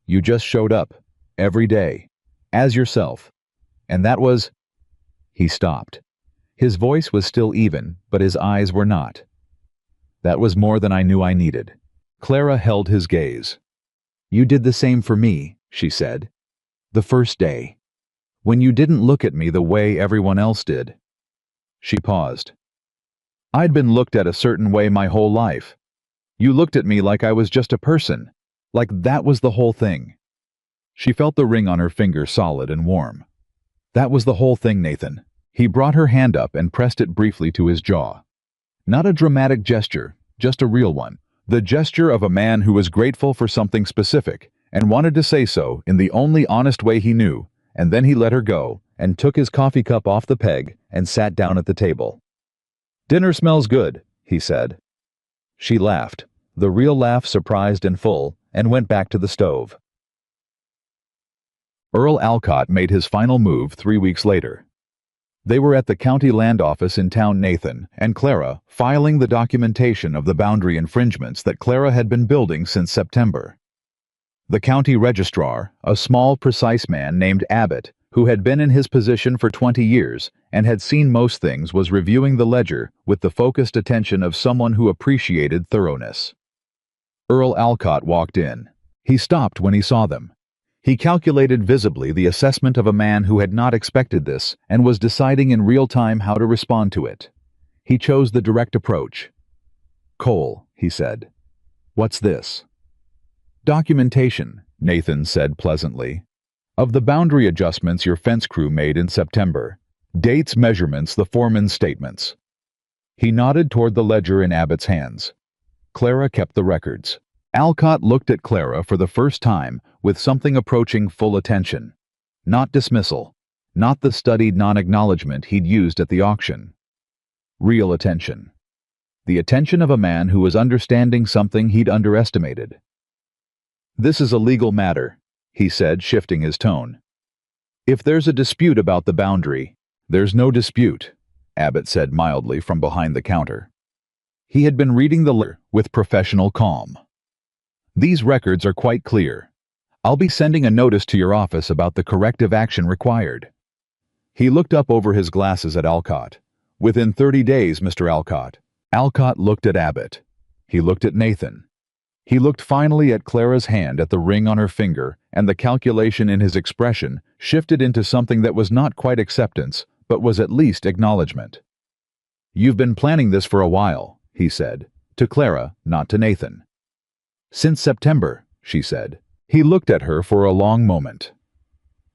"You just showed up, every day, as yourself, And that was... He stopped. His voice was still even, but his eyes were not. That was more than I knew I needed. Clara held his gaze. You did the same for me, she said. The first day. When you didn't look at me the way everyone else did. She paused. I'd been looked at a certain way my whole life. You looked at me like I was just a person, like that was the whole thing. She felt the ring on her finger solid and warm. That was the whole thing, Nathan. He brought her hand up and pressed it briefly to his jaw. Not a dramatic gesture, just a real one. The gesture of a man who was grateful for something specific and wanted to say so in the only honest way he knew, and then he let her go and took his coffee cup off the peg and sat down at the table. Dinner smells good, he said. She laughed, the real laugh surprised and full, and went back to the stove. Earl Alcott made his final move 3 weeks later. They were at the county land office in town, Nathan and Clara, filing the documentation of the boundary infringements that Clara had been building since September. The county registrar, a small, precise man named Abbott, who had been in his position for 20 years and had seen most things, was reviewing the ledger with the focused attention of someone who appreciated thoroughness. Earl Alcott walked in. He stopped when he saw them. He calculated visibly the assessment of a man who had not expected this and was deciding in real time how to respond to it. He chose the direct approach. Cole, he said. What's this? Documentation, Nathan said pleasantly. Of the boundary adjustments your fence crew made in September. Dates, measurements, the foreman's statements. He nodded toward the ledger in Abbott's hands. Clara kept the records. Alcott looked at Clara for the first time with something approaching full attention. Not dismissal. Not the studied non-acknowledgement he'd used at the auction. Real attention. The attention of a man who was understanding something he'd underestimated. This is a legal matter, he said, shifting his tone. If there's a dispute about the boundary, there's no dispute, Abbott said mildly from behind the counter. He had been reading the letter with professional calm. These records are quite clear. I'll be sending a notice to your office about the corrective action required. He looked up over his glasses at Alcott. Within 30 days, Mr. Alcott. Alcott looked at Abbott. He looked at Nathan. He looked finally at Clara's hand, at the ring on her finger, and the calculation in his expression shifted into something that was not quite acceptance, but was at least acknowledgement. You've been planning this for a while, he said, to Clara, not to Nathan. Since September, she said. He looked at her for a long moment.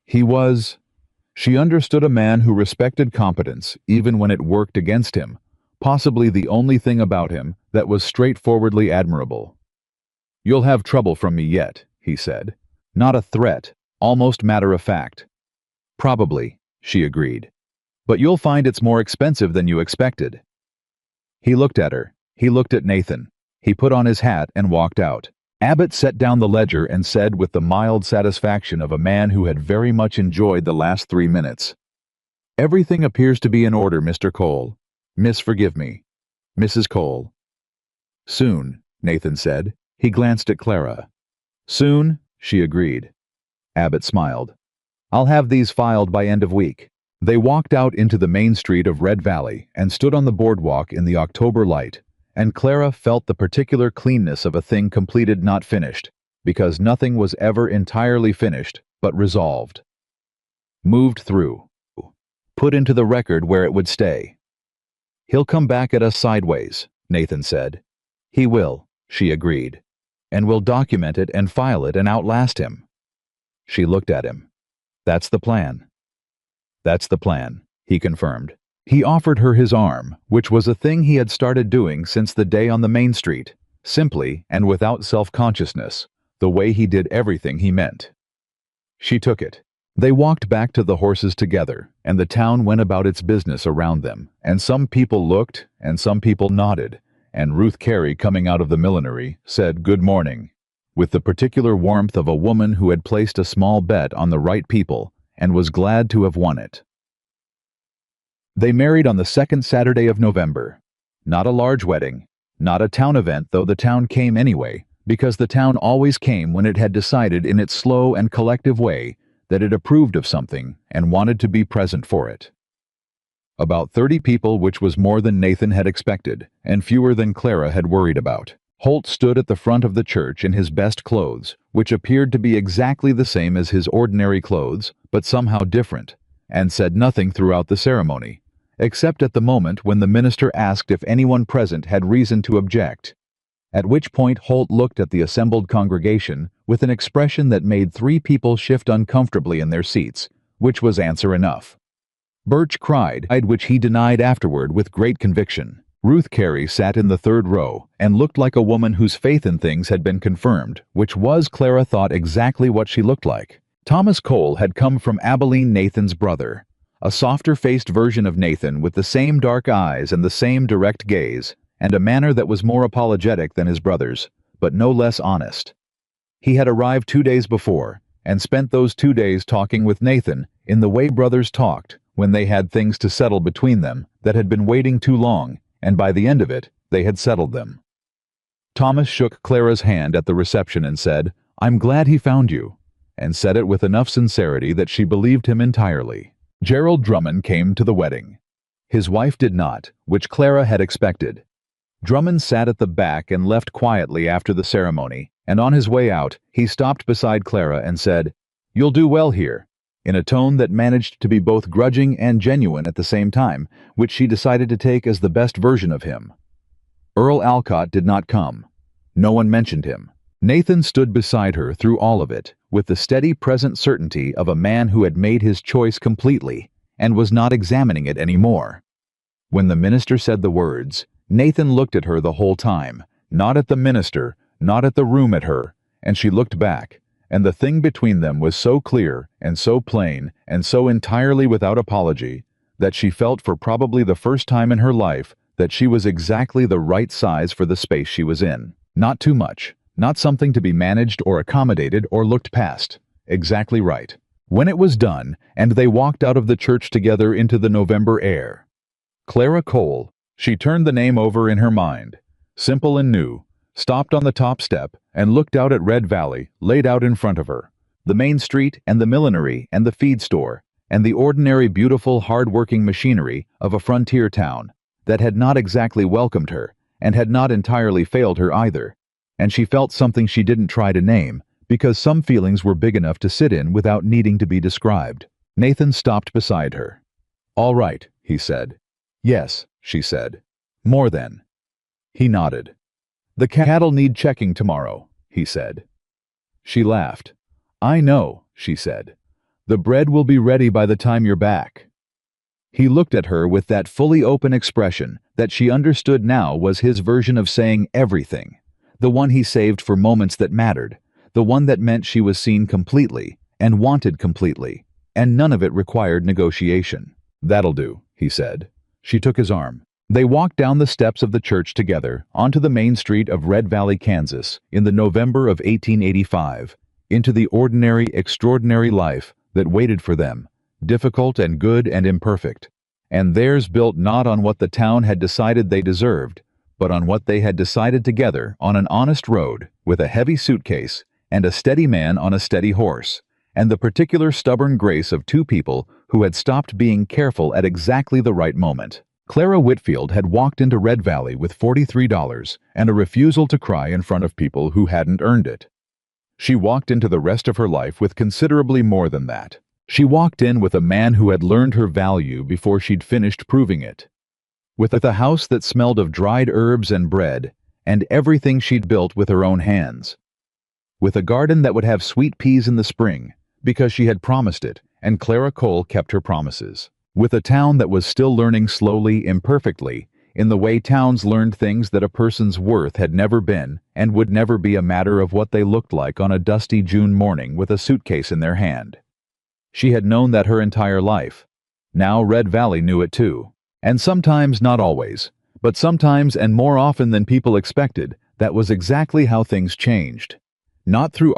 He was... She understood a man who respected competence even when it worked against him, possibly the only thing about him that was straightforwardly admirable. You'll have trouble from me yet, he said. Not a threat, almost matter of fact. Probably, she agreed. But you'll find it's more expensive than you expected. He looked at her. He looked at Nathan. He put on his hat and walked out. Abbott set down the ledger and said with the mild satisfaction of a man who had very much enjoyed the last 3 minutes. Everything appears to be in order, Mr. Cole. Miss, forgive me. Mrs. Cole. Soon, Nathan said. He glanced at Clara. Soon, she agreed. Abbott smiled. I'll have these filed by end of week. They walked out into the main street of Red Valley and stood on the boardwalk in the October light, and Clara felt the particular cleanness of a thing completed, not finished, because nothing was ever entirely finished, but resolved. Moved through. Put into the record where it would stay. He'll come back at us sideways, Nathan said. He will, she agreed. And we'll document it and file it and outlast him. She looked at him. That's the plan. That's the plan, he confirmed. He offered her his arm, which was a thing he had started doing since the day on the main street, simply and without self-consciousness, the way he did everything he meant. She took it. They walked back to the horses together, and the town went about its business around them, and some people looked, and some people nodded, and Ruth Carey, coming out of the millinery, said good morning, with the particular warmth of a woman who had placed a small bet on the right people and was glad to have won it. They married on the second Saturday of November. Not a large wedding, not a town event, though the town came anyway, because the town always came when it had decided in its slow and collective way that it approved of something and wanted to be present for it. About 30 people, which was more than Nathan had expected, and fewer than Clara had worried about. Holt stood at the front of the church in his best clothes, which appeared to be exactly the same as his ordinary clothes, but somehow different, and said nothing throughout the ceremony, except at the moment when the minister asked if anyone present had reason to object, at which point Holt looked at the assembled congregation with an expression that made 3 people shift uncomfortably in their seats, which was answer enough. Birch cried, which he denied afterward with great conviction. Ruth Carey sat in the 3rd row and looked like a woman whose faith in things had been confirmed, which was, Clara thought, exactly what she looked like. Thomas Cole had come from Abilene, Nathan's brother, a softer-faced version of Nathan with the same dark eyes and the same direct gaze, and a manner that was more apologetic than his brother's, but no less honest. He had arrived 2 days before, and spent those 2 days talking with Nathan in the way brothers talked when they had things to settle between them that had been waiting too long, and by the end of it, they had settled them. Thomas shook Clara's hand at the reception and said, "I'm glad he found you," and said it with enough sincerity that she believed him entirely. Gerald Drummond came to the wedding. His wife did not, which Clara had expected. Drummond sat at the back and left quietly after the ceremony, and on his way out, he stopped beside Clara and said, "You'll do well here," in a tone that managed to be both grudging and genuine at the same time, which she decided to take as the best version of him. Earl Alcott did not come. No one mentioned him. Nathan stood beside her through all of it, with the steady present certainty of a man who had made his choice completely and was not examining it anymore. When the minister said the words, Nathan looked at her the whole time, not at the minister, not at the room, at her, and she looked back, and the thing between them was so clear and so plain and so entirely without apology that she felt for probably the first time in her life that she was exactly the right size for the space she was in. Not too much, not something to be managed or accommodated or looked past. Exactly right. When it was done, and they walked out of the church together into the November air, Clara Cole, she turned the name over in her mind, simple and new, stopped on the top step, and looked out at Red Valley, laid out in front of her, the main street and the millinery and the feed store, and the ordinary beautiful hard-working machinery of a frontier town that had not exactly welcomed her, and had not entirely failed her either, and she felt something she didn't try to name, because some feelings were big enough to sit in without needing to be described. Nathan stopped beside her. "All right," he said. "Yes," she said. "More than." He nodded. "The cattle need checking tomorrow," he said. She laughed. "I know," she said. "The bread will be ready by the time you're back." He looked at her with that fully open expression that she understood now was his version of saying everything, the one he saved for moments that mattered, the one that meant she was seen completely and wanted completely, and none of it required negotiation. "That'll do," he said. She took his arm. They walked down the steps of the church together onto the main street of Red Valley, Kansas, in the November of 1885, into the ordinary, extraordinary life that waited for them, difficult and good and imperfect, and theirs built not on what the town had decided they deserved, but on what they had decided together on an honest road, with a heavy suitcase and a steady man on a steady horse, and the particular stubborn grace of 2 people who had stopped being careful at exactly the right moment. Clara Whitfield had walked into Red Valley with $43 and a refusal to cry in front of people who hadn't earned it. She walked into the rest of her life with considerably more than that. She walked in with a man who had learned her value before she'd finished proving it. With a house that smelled of dried herbs and bread, and everything she'd built with her own hands. With a garden that would have sweet peas in the spring, because she had promised it, and Clara Cole kept her promises. With a town that was still learning slowly, imperfectly, in the way towns learned things that a person's worth had never been and would never be a matter of what they looked like on a dusty June morning with a suitcase in their hand. She had known that her entire life. Now Red Valley knew it too. And sometimes, not always, but sometimes and more often than people expected, that was exactly how things changed. Not through